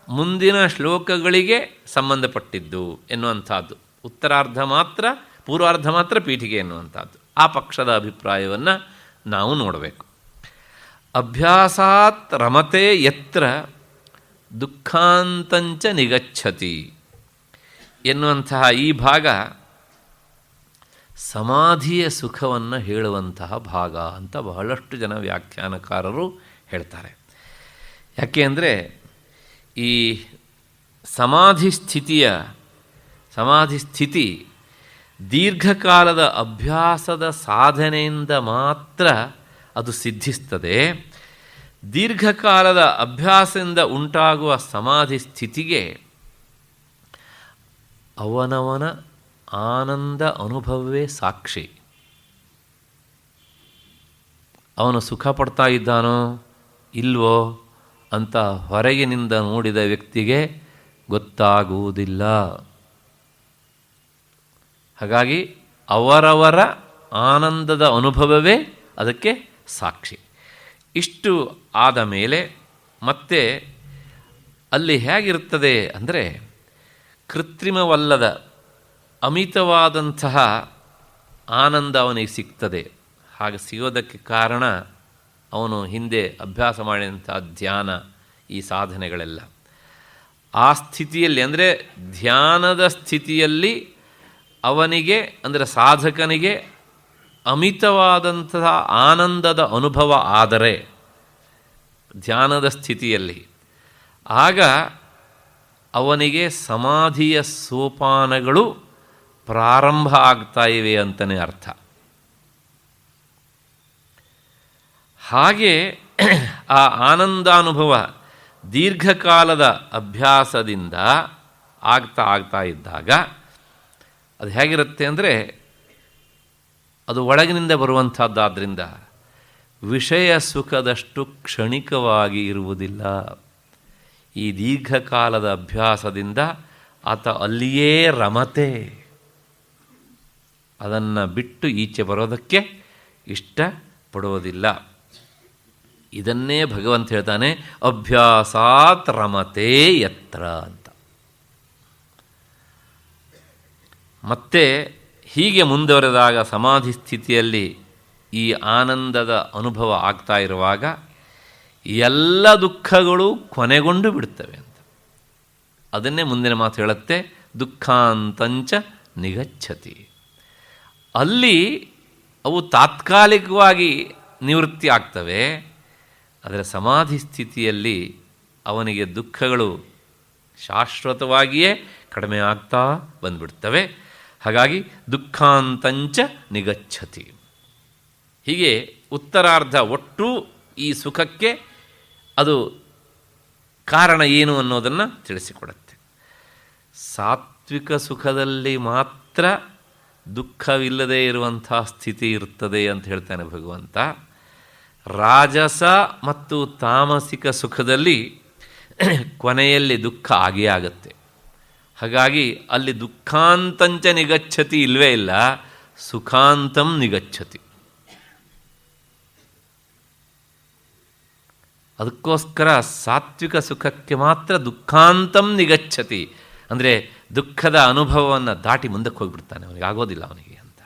ಮುಂದಿನ ಶ್ಲೋಕಗಳಿಗೆ ಸಂಬಂಧಪಟ್ಟಿದ್ದು ಎನ್ನುವಂಥದ್ದು. ಉತ್ತರಾರ್ಧ ಮಾತ್ರ, ಪೂರ್ವಾರ್ಧ ಮಾತ್ರ ಪೀಠಿಕೆ ಎನ್ನುವಂಥದ್ದು. ಆ ಪಕ್ಷದ ಅಭಿಪ್ರಾಯವನ್ನು ನಾವು ನೋಡಬೇಕು. ಅಭ್ಯಾಸಾತ್ ರಮತೆ ಯತ್ರ ದುಃಖಾಂತಂಚ ನಿಗಚ್ಚತಿ ಎನ್ನುವಂತಹ ಈ ಭಾಗ ಸಮಾಧಿಯ ಸುಖವನ್ನು ಹೇಳುವಂತಹ ಭಾಗ ಅಂತ ಬಹಳಷ್ಟು ಜನ ವ್ಯಾಖ್ಯಾನಕಾರರು ಹೇಳ್ತಾರೆ. ಯಾಕೆ ಅಂದರೆ ಈ ಸಮಾಧಿ ಸ್ಥಿತಿ ದೀರ್ಘಕಾಲದ ಅಭ್ಯಾಸದ ಸಾಧನೆಯಿಂದ ಮಾತ್ರ ಅದು ಸಿದ್ಧಿಸ್ತದೆ. ದೀರ್ಘಕಾಲದ ಅಭ್ಯಾಸದಿಂದ ಉಂಟಾಗುವ ಸಮಾಧಿ ಸ್ಥಿತಿಗೆ ಅವನವನ ಆನಂದ ಅನುಭವವೇ ಸಾಕ್ಷಿ. ಅವನು ಸುಖ ಪಡ್ತಾ ಇದ್ದಾನೋ ಇಲ್ವೋ ಅಂತ ಹೊರಗಿನಿಂದ ನೋಡಿದ ವ್ಯಕ್ತಿಗೆ ಗೊತ್ತಾಗುವುದಿಲ್ಲ. ಹಾಗಾಗಿ ಅವರವರ ಆನಂದದ ಅನುಭವವೇ ಅದಕ್ಕೆ ಸಾಕ್ಷಿ. ಇಷ್ಟು ಆದ ಮೇಲೆ ಮತ್ತೆ ಅಲ್ಲಿ ಹೇಗಿರುತ್ತದೆ ಅಂದರೆ, ಕೃತ್ರಿಮವಲ್ಲದ ಅಮಿತವಾದಂತಹ ಆನಂದ ಅವನಿಗೆ ಸಿಗ್ತದೆ. ಹಾಗೆ ಸಿಗೋದಕ್ಕೆ ಕಾರಣ ಅವನು ಹಿಂದೆ ಅಭ್ಯಾಸ ಮಾಡಿದಂಥ ಧ್ಯಾನ, ಈ ಸಾಧನೆಗಳೆಲ್ಲ. ಆ ಸ್ಥಿತಿಯಲ್ಲಿ ಅಂದರೆ ಧ್ಯಾನದ ಸ್ಥಿತಿಯಲ್ಲಿ ಅವನಿಗೆ ಅಂದರೆ ಸಾಧಕನಿಗೆ ಅಮಿತವಾದಂತಹ ಆನಂದದ ಅನುಭವ ಆದರೆ ಧ್ಯಾನದ ಸ್ಥಿತಿಯಲ್ಲಿ, ಆಗ ಅವನಿಗೆ ಸಮಾಧಿಯ ಸೋಪಾನಗಳು ಪ್ರಾರಂಭ ಆಗ್ತಾ ಇವೆ ಅಂತಲೇ ಅರ್ಥ. ಹಾಗೆ ಆ ಆನಂದಾನುಭವ ದೀರ್ಘಕಾಲದ ಅಭ್ಯಾಸದಿಂದ ಆಗ್ತಾ ಇದ್ದಾಗ ಅದು ಹೇಗಿರುತ್ತೆ ಅಂದರೆ, ಅದು ಒಳಗಿನಿಂದ ಬರುವಂಥದ್ದಾದ್ದರಿಂದ ವಿಷಯ ಸುಖದಷ್ಟು ಕ್ಷಣಿಕವಾಗಿ ಇರುವುದಿಲ್ಲ. ಈ ದೀರ್ಘಕಾಲದ ಅಭ್ಯಾಸದಿಂದ ಆತ ಅಲ್ಲಿಯೇ ರಮತೆ, ಅದನ್ನು ಬಿಟ್ಟು ಈಚೆ ಬರೋದಕ್ಕೆ ಇಷ್ಟಪಡುವುದಿಲ್ಲ. ಇದನ್ನೇ ಭಗವಂತ ಹೇಳ್ತಾನೆ, ಅಭ್ಯಾಸಾತ್ ರಮತೆ ಯತ್ರ ಅಂತ. ಮತ್ತೆ ಹೀಗೆ ಮುಂದುವರೆದಾಗ ಸಮಾಧಿ ಸ್ಥಿತಿಯಲ್ಲಿ ಈ ಆನಂದದ ಅನುಭವ ಆಗ್ತಾ ಇರುವಾಗ ಎಲ್ಲ ದುಃಖಗಳು ಕೊನೆಗೊಂಡು ಬಿಡುತ್ತವೆ ಅಂತ. ಅದನ್ನೇ ಮುಂದಿನ ಮಾತು ಹೇಳುತ್ತೆ, ದುಃಖಾಂತಂಚ ನಿಗಚ್ಚತಿ. ಅಲ್ಲಿ ಅವು ತಾತ್ಕಾಲಿಕವಾಗಿ ನಿವೃತ್ತಿ ಆಗ್ತವೆ, ಆದರೆ ಸಮಾಧಿ ಸ್ಥಿತಿಯಲ್ಲಿ ಅವನಿಗೆ ದುಃಖಗಳು ಶಾಶ್ವತವಾಗಿಯೇ ಕಡಿಮೆ ಆಗ್ತಾ ಬಂದುಬಿಡ್ತವೆ. ಹಾಗಾಗಿ ದುಃಖಾಂತಂಚ ನಿಗಚ್ಚತಿ. ಹೀಗೆ ಉತ್ತರಾರ್ಧ ಒಟ್ಟು ಈ ಸುಖಕ್ಕೆ ಅದು ಕಾರಣ ಏನು ಅನ್ನೋದನ್ನು ತಿಳಿಸಿಕೊಡುತ್ತೆ. ಸಾತ್ವಿಕ ಸುಖದಲ್ಲಿ ಮಾತ್ರ ದುಃಖವಿಲ್ಲದೆ ಇರುವಂಥ ಸ್ಥಿತಿ ಇರ್ತದೆ ಅಂತ ಹೇಳ್ತಾನೆ ಭಗವಂತ. ರಾಜಸ ಮತ್ತು ತಾಮಸಿಕ ಸುಖದಲ್ಲಿ ಕೊನೆಯಲ್ಲಿ ದುಃಖ ಆಗೇ ಆಗುತ್ತೆ. ಹಾಗಾಗಿ ಅಲ್ಲಿ ದುಃಖಾಂತಂಚ ನಿಗಚ್ಚತಿ ಇಲ್ಲವೇ ಇಲ್ಲ, ಸುಖಾಂತಂ ನಿಗಚ್ಚತಿ. ಅದಕ್ಕೋಸ್ಕರ ಸಾತ್ವಿಕ ಸುಖಕ್ಕೆ ಮಾತ್ರ ದುಃಖಾಂತಂ ನಿಗಚ್ಚತಿ ಅಂದರೆ ದುಃಖದ ಅನುಭವವನ್ನು ದಾಟಿ ಮುಂದಕ್ಕೆ ಹೋಗಿಬಿಡ್ತಾನೆ, ಅವನಿಗೆ ಆಗೋದಿಲ್ಲ ಅವನಿಗೆ ಅಂತ.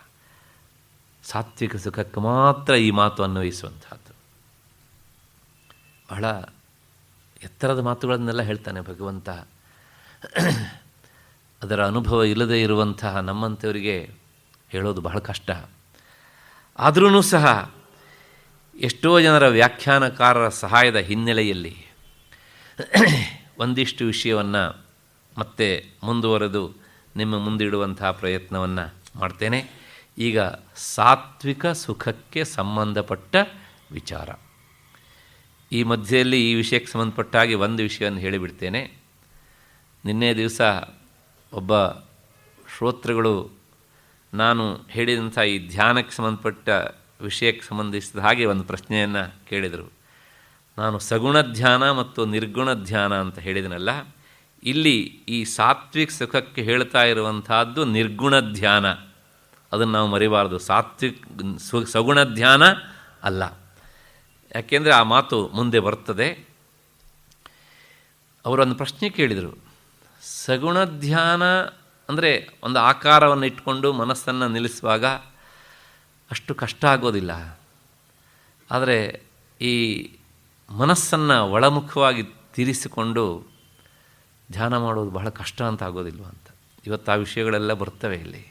ಸಾತ್ವಿಕ ಸುಖಕ್ಕೆ ಮಾತ್ರ ಈ ಮಾತು ಅನ್ವಯಿಸುವಂಥದ್ದು. ಬಹಳ ಎತ್ತರದ ಮಾತುಗಳನ್ನೆಲ್ಲ ಹೇಳ್ತಾನೆ ಭಗವಂತ. ಅದರ ಅನುಭವ ಇಲ್ಲದೆ ಇರುವಂತಹ ನಮ್ಮಂಥವರಿಗೆ ಹೇಳೋದು ಬಹಳ ಕಷ್ಟ. ಆದ್ರೂ ಸಹ ಎಷ್ಟೋ ಜನರ ವ್ಯಾಖ್ಯಾನಕಾರರ ಸಹಾಯದ ಹಿನ್ನೆಲೆಯಲ್ಲಿ ಒಂದಿಷ್ಟು ವಿಷಯವನ್ನು ಮತ್ತೆ ಮುಂದುವರೆದು ನಿಮ್ಮ ಮುಂದಿಡುವಂತಹ ಪ್ರಯತ್ನವನ್ನು ಮಾಡ್ತೇನೆ. ಈಗ ಸಾತ್ವಿಕ ಸುಖಕ್ಕೆ ಸಂಬಂಧಪಟ್ಟ ವಿಚಾರ. ಈ ಮಧ್ಯೆಯಲ್ಲಿ ಈ ವಿಷಯಕ್ಕೆ ಸಂಬಂಧಪಟ್ಟಾಗಿ ಒಂದು ವಿಷಯವನ್ನು ಹೇಳಿಬಿಡ್ತೇನೆ. ನಿನ್ನೆ ದಿವಸ ಒಬ್ಬ ಶ್ರೋತೃಗಳು ನಾನು ಹೇಳಿದಂಥ ಈ ಧ್ಯಾನಕ್ಕೆ ಸಂಬಂಧಪಟ್ಟ ವಿಷಯಕ್ಕೆ ಸಂಬಂಧಿಸಿದ ಹಾಗೆ ಒಂದು ಪ್ರಶ್ನೆಯನ್ನು ಕೇಳಿದರು. ನಾನು ಸಗುಣ ಧ್ಯಾನ ಮತ್ತು ನಿರ್ಗುಣ ಧ್ಯಾನ ಅಂತ ಹೇಳಿದನಲ್ಲ, ಇಲ್ಲಿ ಈ ಸಾತ್ವಿಕ ಸುಖಕ್ಕೆ ಹೇಳ್ತಾ ಇರುವಂತಹದ್ದು ನಿರ್ಗುಣ ಧ್ಯಾನ. ಅದನ್ನು ನಾವು ಮರಿಬಾರ್ದು. ಸಗುಣ ಧ್ಯಾನ ಅಲ್ಲ. ಯಾಕೆಂದರೆ ಆ ಮಾತು ಮುಂದೆ ಬರ್ತದೆ. ಅವರೊಂದು ಪ್ರಶ್ನೆ ಕೇಳಿದರು. ಸಗುಣ ಧ್ಯಾನ ಅಂದರೆ ಒಂದು ಆಕಾರವನ್ನು ಇಟ್ಕೊಂಡು ಮನಸ್ಸನ್ನು ನಿಲ್ಲಿಸುವಾಗ ಅಷ್ಟು ಕಷ್ಟ ಆಗೋದಿಲ್ಲ. ಆದರೆ ಈ ಮನಸ್ಸನ್ನು ಒಳಮುಖವಾಗಿ ತಿರಿಸಿಕೊಂಡು ಧ್ಯಾನ ಮಾಡೋದು ಬಹಳ ಕಷ್ಟ ಅಂತ ಆಗೋದಿಲ್ವ ಅಂತ. ಇವತ್ತು ಆ ವಿಷಯಗಳೆಲ್ಲ ಬರ್ತವೆ ಇಲ್ಲಿ.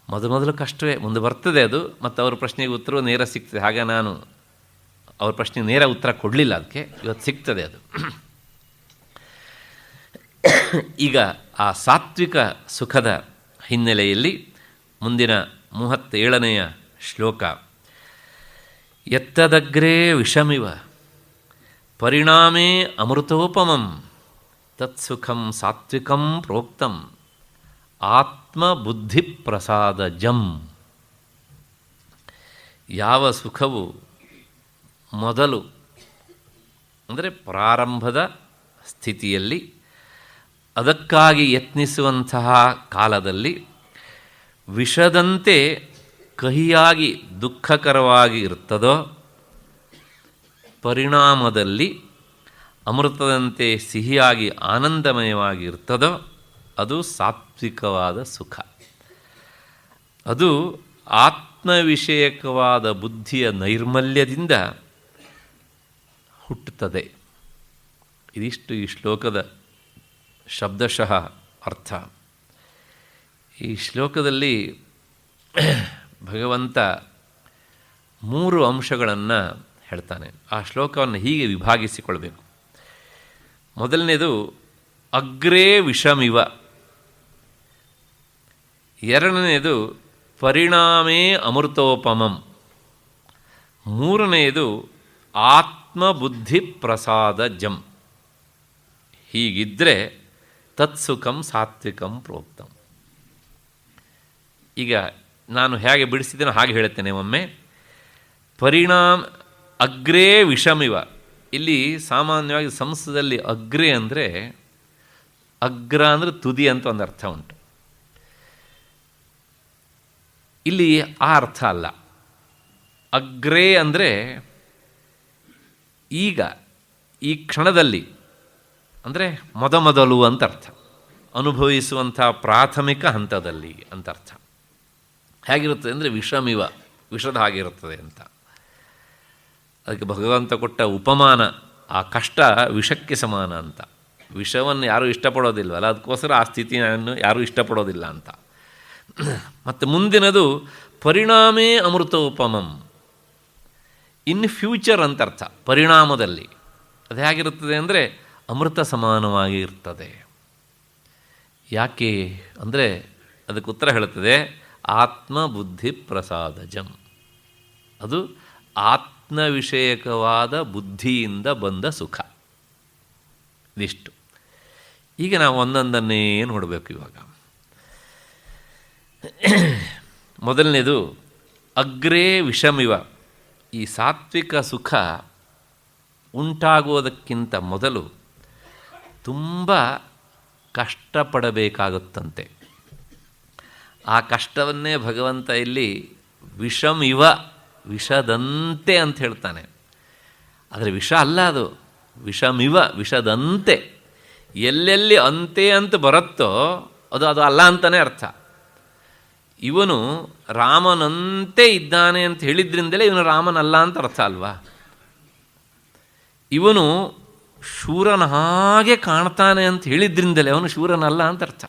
ಮೊದಲು ಕಷ್ಟವೇ, ಮುಂದೆ ಬರ್ತದೆ ಅದು. ಮತ್ತು ಅವ್ರ ಪ್ರಶ್ನೆಗೆ ಉತ್ತರ ನೇರ ಸಿಗ್ತದೆ. ಹಾಗೆ ನಾನು ಅವ್ರ ಪ್ರಶ್ನೆಗೆ ನೇರ ಉತ್ತರ ಕೊಡಲಿಲ್ಲ, ಅದಕ್ಕೆ ಇವತ್ತು ಸಿಗ್ತದೆ ಅದು. ಈಗ ಆ ಸಾತ್ವಿಕ ಸುಖದ ಹಿನ್ನೆಲೆಯಲ್ಲಿ ಮುಂದಿನ 37ನೆಯ ಶ್ಲೋಕ. ಎತ್ತದಗ್ರೇ ವಿಷಮಿವ ಪರಿಣಾಮೇ ಅಮೃತೋಪಮಂ ತತ್ಸುಖಂ ಸಾತ್ವಿಕಂ ಪ್ರೋಕ್ತಂ ಆತ್ಮಬುದ್ಧಿಪ್ರಸಾದಜಂ. ಯಾವ ಸುಖವು ಮೊದಲು ಅಂದರೆ ಪ್ರಾರಂಭದ ಸ್ಥಿತಿಯಲ್ಲಿ ಅದಕ್ಕಾಗಿ ಯತ್ನಿಸುವಂತಹ ಕಾಲದಲ್ಲಿ ವಿಷದಂತೆ ಕಹಿಯಾಗಿ ದುಃಖಕರವಾಗಿ ಇರ್ತದೋ, ಪರಿಣಾಮದಲ್ಲಿ ಅಮೃತದಂತೆ ಸಿಹಿಯಾಗಿ ಆನಂದಮಯವಾಗಿ ಇರ್ತದೋ, ಅದು ಸಾತ್ವಿಕವಾದ ಸುಖ. ಅದು ಆತ್ಮವಿಷಯಕವಾದ ಬುದ್ಧಿಯ ನೈರ್ಮಲ್ಯದಿಂದ ಹುಟ್ಟುತ್ತದೆ. ಇದಿಷ್ಟು ಈ ಶ್ಲೋಕದ ಶಬ್ದಶಃ ಅರ್ಥ. ಈ ಶ್ಲೋಕದಲ್ಲಿ ಭಗವಂತ 3 ಅಂಶಗಳನ್ನು ಹೇಳ್ತಾನೆ. ಆ ಶ್ಲೋಕವನ್ನು ಹೀಗೆ ವಿಭಾಗಿಸಿಕೊಳ್ಬೇಕು. ಮೊದಲನೇದು ಅಗ್ರೇ ವಿಷಮಿವ, ಎರಡನೆಯದು ಪರಿಣಾಮೇ ಅಮೃತೋಪಮಂ, ಮೂರನೆಯದು ಆತ್ಮಬುದ್ಧಿ ಪ್ರಸಾದಜಂ. ಹೀಗಿದ್ದರೆ ತತ್ಸುಖಂ ಸಾತ್ವಿಕಂ ಪ್ರೋಕ್ತಂ. ಈಗ ನಾನು ಹೇಗೆ ಬಿಡಿಸಿದ್ದೇನೋ ಹಾಗೆ ಹೇಳುತ್ತೇನೆ ಒಮ್ಮೆ. ಅಗ್ರೇ ವಿಷಮಿವ. ಇಲ್ಲಿ ಸಾಮಾನ್ಯವಾಗಿ ಸಂಸ್ಕೃತದಲ್ಲಿ ಅಗ್ರೇ ಅಂದರೆ ಅಗ್ರ ಅಂದರೆ ತುದಿ ಅಂತ ಒಂದು ಅರ್ಥ ಉಂಟು. ಇಲ್ಲಿ ಆ ಅರ್ಥ ಅಲ್ಲ. ಅಗ್ರೇ ಅಂದರೆ ಈಗ, ಈ ಕ್ಷಣದಲ್ಲಿ, ಅಂದರೆ ಮೊದಲು ಅಂತ ಅರ್ಥ. ಅನುಭವಿಸುವಂಥ ಪ್ರಾಥಮಿಕ ಹಂತದಲ್ಲಿ ಅಂತ ಅರ್ಥ. ಹೇಗಿರುತ್ತದೆ ಅಂದರೆ ವಿಷಮಿವ, ವಿಷದ ಹಾಗಿರುತ್ತದೆ ಅಂತ. ಅದಕ್ಕೆ ಭಗವಂತ ಕೊಟ್ಟ ಉಪಮಾನ, ಆ ಕಷ್ಟ ವಿಷಕ್ಕೆ ಸಮಾನ ಅಂತ. ವಿಷವನ್ನು ಯಾರೂ ಇಷ್ಟಪಡೋದಿಲ್ವಲ್ಲ, ಅದಕ್ಕೋಸ್ಕರ ಆ ಸ್ಥಿತಿಯನ್ನು ಯಾರೂ ಇಷ್ಟಪಡೋದಿಲ್ಲ ಅಂತ. ಮತ್ತು ಮುಂದಿನದು ಪರಿಣಾಮೇ ಅಮೃತೋಪಮಂ, ಇನ್ ಫ್ಯೂಚರ್ ಅಂತ ಅರ್ಥ. ಪರಿಣಾಮದಲ್ಲಿ ಅದು ಹೇಗಿರುತ್ತದೆ ಅಂದರೆ ಅಮೃತ ಸಮಾನವಾಗಿ ಇರ್ತದೆ. ಯಾಕೆ ಅಂದರೆ ಅದಕ್ಕೆ ಉತ್ತರ ಹೇಳುತ್ತದೆ ಆತ್ಮಬುದ್ಧಿ ಪ್ರಸಾದಜಂ. ಅದು ಆತ್ಮವಿಷಯಕವಾದ ಬುದ್ಧಿಯಿಂದ ಬಂದ ಸುಖ. ಇದಿಷ್ಟು. ಈಗ ನಾವು ಒಂದೊಂದನ್ನೇ ನೋಡಬೇಕು. ಇವಾಗ ಮೊದಲನೇದು ಅಗ್ರೇ ವಿಷಮಿವ. ಈ ಸಾತ್ವಿಕ ಸುಖ ಉಂಟಾಗುವುದಕ್ಕಿಂತ ಮೊದಲು ತುಂಬ ಕಷ್ಟಪಡಬೇಕಾಗುತ್ತಂತೆ. ಆ ಕಷ್ಟವನ್ನೇ ಭಗವಂತ ಇಲ್ಲಿ ವಿಷಮಿವ, ವಿಷದಂತೆ ಅಂತ ಹೇಳ್ತಾನೆ. ಆದರೆ ವಿಷ ಅಲ್ಲ ಅದು, ವಿಷಮಿವ, ವಿಷದಂತೆ. ಎಲ್ಲೆಲ್ಲಿ ಅಂತೆ ಅಂತ ಬರುತ್ತೋ ಅದು ಅಲ್ಲ ಅಂತಲೇ ಅರ್ಥ. ಇವನು ರಾಮನಂತೆ ಇದ್ದಾನೆ ಅಂತ ಹೇಳಿದ್ರಿಂದಲೇ ಇವನು ರಾಮನಲ್ಲ ಅಂತ ಅರ್ಥ ಅಲ್ವಾ. ಇವನು ಶೂರನ ಹಾಗೆ ಕಾಣ್ತಾನೆ ಅಂತ ಹೇಳಿದ್ರಿಂದಲೇ ಅವನು ಶೂರನಲ್ಲ ಅಂತ ಅರ್ಥ.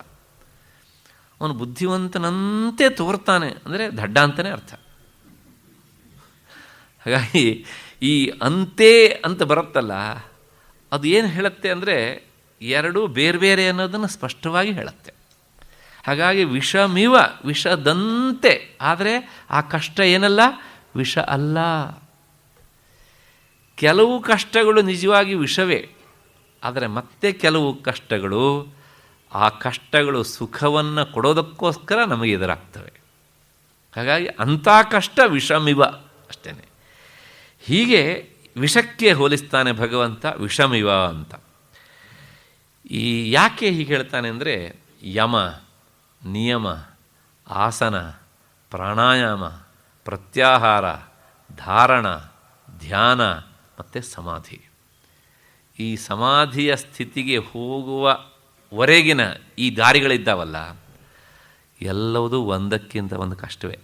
ಅವನು ಬುದ್ಧಿವಂತನಂತೆ ತೋರ್ತಾನೆ ಅಂದರೆ ದಡ್ಡ ಅಂತಲೇ ಅರ್ಥ. ಹಾಗಾಗಿ ಈ ಅಂತೆ ಅಂತ ಬರುತ್ತಲ್ಲ, ಅದು ಏನು ಹೇಳುತ್ತೆ ಅಂದರೆ ಎರಡೂ ಬೇರೆ ಬೇರೆ ಅನ್ನೋದನ್ನು ಸ್ಪಷ್ಟವಾಗಿ ಹೇಳುತ್ತೆ. ಹಾಗಾಗಿ ವಿಷಮಿವ, ವಿಷದಂತೆ. ಆದರೆ ಆ ಕಷ್ಟ ಏನಲ್ಲ, ವಿಷ ಅಲ್ಲ. ಕೆಲವು ಕಷ್ಟಗಳು ನಿಜವಾಗಿ ವಿಷವೇ, ಆದರೆ ಮತ್ತೆ ಕೆಲವು ಕಷ್ಟಗಳು, ಆ ಕಷ್ಟಗಳು ಸುಖವನ್ನು ಕೊಡೋದಕ್ಕೋಸ್ಕರ ನಮಗೆ ಎದುರಾಗ್ತವೆ. ಹಾಗಾಗಿ ಅಂಥ ಕಷ್ಟ ವಿಷಮಿವ ಅಷ್ಟೇ. ಹೀಗೆ ವಿಷಕ್ಕೆ ಹೋಲಿಸ್ತಾನೆ ಭಗವಂತ, ವಿಷಮಿವ ಅಂತ. ಈ ಯಾಕೆ ಹೀಗೆ ಹೇಳ್ತಾನೆ ಅಂದರೆ, ಯಮ, ನಿಯಮ, ಆಸನ, ಪ್ರಾಣಾಯಾಮ, ಪ್ರತ್ಯಾಹಾರ, ಧಾರಣ, ಧ್ಯಾನ ಮತ್ತು ಸಮಾಧಿ, ಈ ಸಮಾಧಿಯ ಸ್ಥಿತಿಗೆ ಹೋಗುವವರೆಗಿನ ಈ ದಾರಿಗಳಿದ್ದಾವಲ್ಲ, ಎಲ್ಲವೂ ಒಂದಕ್ಕಿಂತ ಒಂದು ಕಷ್ಟವೇ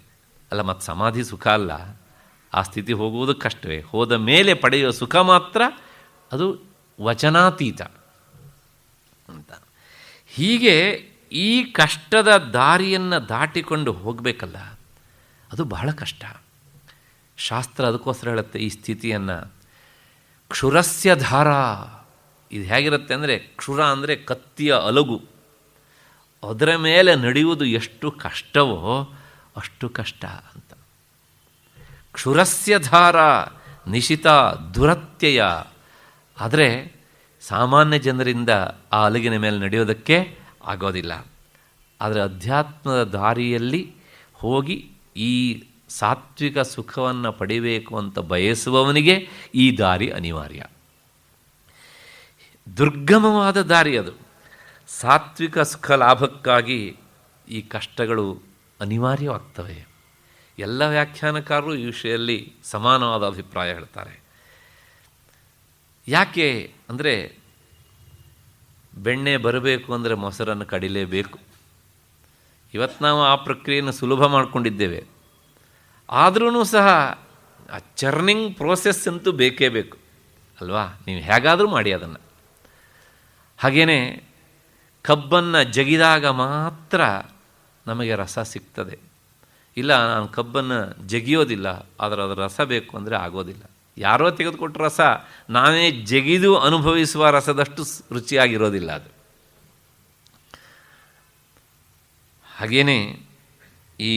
ಅಲ್ಲ. ಮತ್ತು ಸಮಾಧಿ ಸುಖ ಅಲ್ಲ, ಆ ಸ್ಥಿತಿ ಹೋಗುವುದು ಕಷ್ಟವೇ. ಹೋದ ಮೇಲೆ ಪಡೆಯುವ ಸುಖ ಮಾತ್ರ ಅದು ವಚನಾತೀತ ಅಂತ. ಹೀಗೆ ಈ ಕಷ್ಟದ ದಾರಿಯನ್ನು ದಾಟಿಕೊಂಡು ಹೋಗಬೇಕಲ್ಲ, ಅದು ಬಹಳ ಕಷ್ಟ. ಶಾಸ್ತ್ರ ಅದಕ್ಕೋಸ್ಕರ ಹೇಳುತ್ತೆ ಈ ಸ್ಥಿತಿಯನ್ನು ಕ್ಷುರಸ್ಯ ಧಾರ. ಇದು ಹೇಗಿರುತ್ತೆ ಅಂದರೆ, ಕ್ಷುರ ಅಂದರೆ ಕತ್ತಿಯ ಅಲಗು, ಅದರ ಮೇಲೆ ನಡೆಯುವುದು ಎಷ್ಟು ಕಷ್ಟವೋ ಅಷ್ಟು ಕಷ್ಟ ಅಂತ. ಕ್ಷುರಸ್ಯ ಧಾರ ನಿಶಿತ ದುರತ್ಯಯ. ಆದರೆ ಸಾಮಾನ್ಯ ಜನರಿಂದ ಆ ಅಲಗಿನ ಮೇಲೆ ನಡೆಯೋದಕ್ಕೆ ಆಗೋದಿಲ್ಲ. ಆದರೆ ಅಧ್ಯಾತ್ಮದ ದಾರಿಯಲ್ಲಿ ಹೋಗಿ ಈ ಸಾತ್ವಿಕ ಸುಖವನ್ನು ಪಡಿಬೇಕು ಅಂತ ಬಯಸುವವನಿಗೆ ಈ ದಾರಿ ಅನಿವಾರ್ಯ. ದುರ್ಗಮವಾದ ದಾರಿ ಅದು. ಸಾತ್ವಿಕ ಸುಖ ಲಾಭಕ್ಕಾಗಿ ಈ ಕಷ್ಟಗಳು ಅನಿವಾರ್ಯವಾಗ್ತವೆ. ಎಲ್ಲ ವ್ಯಾಖ್ಯಾನಕಾರರು ಈ ವಿಷಯದಲ್ಲಿ ಸಮಾನವಾದ ಅಭಿಪ್ರಾಯ ಹೇಳ್ತಾರೆ. ಯಾಕೆ ಅಂದರೆ, ಬೆಣ್ಣೆ ಬರಬೇಕು ಅಂದರೆ ಮೊಸರನ್ನು ಕಡಿಲೇಬೇಕು. ಇವತ್ತು ನಾವು ಆ ಪ್ರಕ್ರಿಯೆಯನ್ನು ಸುಲಭ ಮಾಡಿಕೊಂಡಿದ್ದೇವೆ. ಆದ್ರೂ ಸಹ ಆ ಚರ್ನಿಂಗ್ ಪ್ರೋಸೆಸ್ ಅಂತೂ ಬೇಕೇ ಬೇಕು ಅಲ್ವಾ? ನೀವು ಹೇಗಾದರೂ ಮಾಡಿ ಅದನ್ನು. ಹಾಗೆಯೇ ಕಬ್ಬನ್ನು ಜಗಿದಾಗ ಮಾತ್ರ ನಮಗೆ ರಸ ಸಿಗ್ತದೆ. ಇಲ್ಲ, ನಾನು ಕಬ್ಬನ್ನು ಜಗಿಯೋದಿಲ್ಲ, ಆದರೆ ಅದರ ರಸ ಬೇಕು ಅಂದರೆ ಆಗೋದಿಲ್ಲ. ಯಾರೋ ತೆಗೆದುಕೊಟ್ಟ ರಸ ನಾವೇ ಜಗಿದು ಅನುಭವಿಸುವ ರಸದಷ್ಟು ರುಚಿಯಾಗಿರೋದಿಲ್ಲ ಅದು. ಹಾಗೆಯೇ ಈ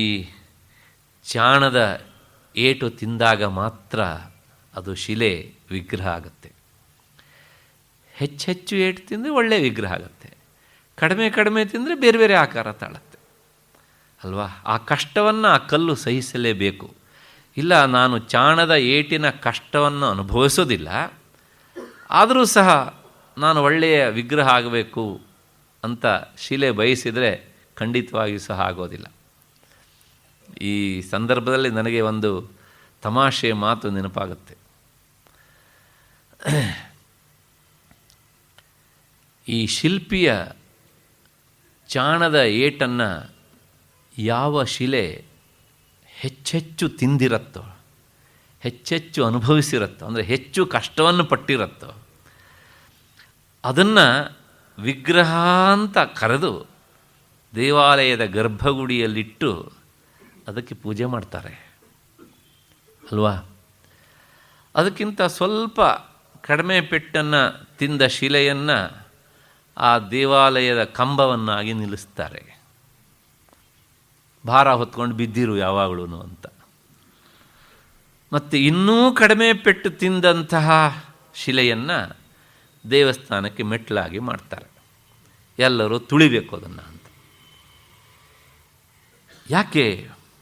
ಚಾಣದ ಏಟು ತಿಂದಾಗ ಮಾತ್ರ ಅದು ಶಿಲೆ ವಿಗ್ರಹ ಆಗುತ್ತೆ. ಹೆಚ್ಚೆಚ್ಚು ಏಟು ತಿಂದರೆ ಒಳ್ಳೆಯ ವಿಗ್ರಹ ಆಗುತ್ತೆ. ಕಡಿಮೆ ಕಡಿಮೆ ತಿಂದರೆ ಬೇರೆ ಬೇರೆ ಆಕಾರ ತಾಳುತ್ತೆ ಅಲ್ವಾ? ಆ ಕಷ್ಟವನ್ನು ಆ ಕಲ್ಲು ಸಹಿಸಲೇಬೇಕು. ಇಲ್ಲ, ನಾನು ಚಾಣದ ಏಟಿನ ಕಷ್ಟವನ್ನು ಅನುಭವಿಸೋದಿಲ್ಲ, ಆದರೂ ಸಹ ನಾನು ಒಳ್ಳೆಯ ವಿಗ್ರಹ ಆಗಬೇಕು ಅಂತ ಶಿಲೆ ಬಯಸಿದರೆ ಖಂಡಿತವಾಗಿಯೂ ಸಹ ಆಗೋದಿಲ್ಲ. ಈ ಸಂದರ್ಭದಲ್ಲಿ ನನಗೆ ಒಂದು ತಮಾಷೆಯ ಮಾತು ನೆನಪಾಗುತ್ತೆ. ಈ ಶಿಲ್ಪಿಯ ಚಾಣದ ಏಟನ್ನು ಯಾವ ಶಿಲೆ ಹೆಚ್ಚೆಚ್ಚು ತಿಂದಿರತ್ತೋ, ಹೆಚ್ಚೆಚ್ಚು ಅನುಭವಿಸಿರತ್ತೋ, ಅಂದರೆ ಹೆಚ್ಚು ಕಷ್ಟವನ್ನು ಪಟ್ಟಿರತ್ತೋ, ಅದನ್ನು ವಿಗ್ರಹ ಅಂತ ಕರೆದು ದೇವಾಲಯದ ಗರ್ಭಗುಡಿಯಲ್ಲಿಟ್ಟು ಅದಕ್ಕೆ ಪೂಜೆ ಮಾಡ್ತಾರೆ ಅಲ್ವಾ? ಅದಕ್ಕಿಂತ ಸ್ವಲ್ಪ ಕಡಿಮೆ ಪೆಟ್ಟನ್ನು ತಿಂದ ಶಿಲೆಯನ್ನು ಆ ದೇವಾಲಯದ ಕಂಬವನ್ನಾಗಿ ನಿಲ್ಲಿಸ್ತಾರೆ. ಭಾರ ಹೊತ್ಕೊಂಡು ಬಿದ್ದಿರು ಯಾವಾಗಲೂ ಅಂತ. ಮತ್ತು ಇನ್ನೂ ಕಡಿಮೆ ಪೆಟ್ಟು ತಿಂದಂತಹ ಶಿಲೆಯನ್ನು ದೇವಸ್ಥಾನಕ್ಕೆ ಮೆಟ್ಟಲಾಗಿ ಮಾಡ್ತಾರೆ. ಎಲ್ಲರೂ ತುಳಿಬೇಕು ಅದನ್ನು ಅಂತ. ಯಾಕೆ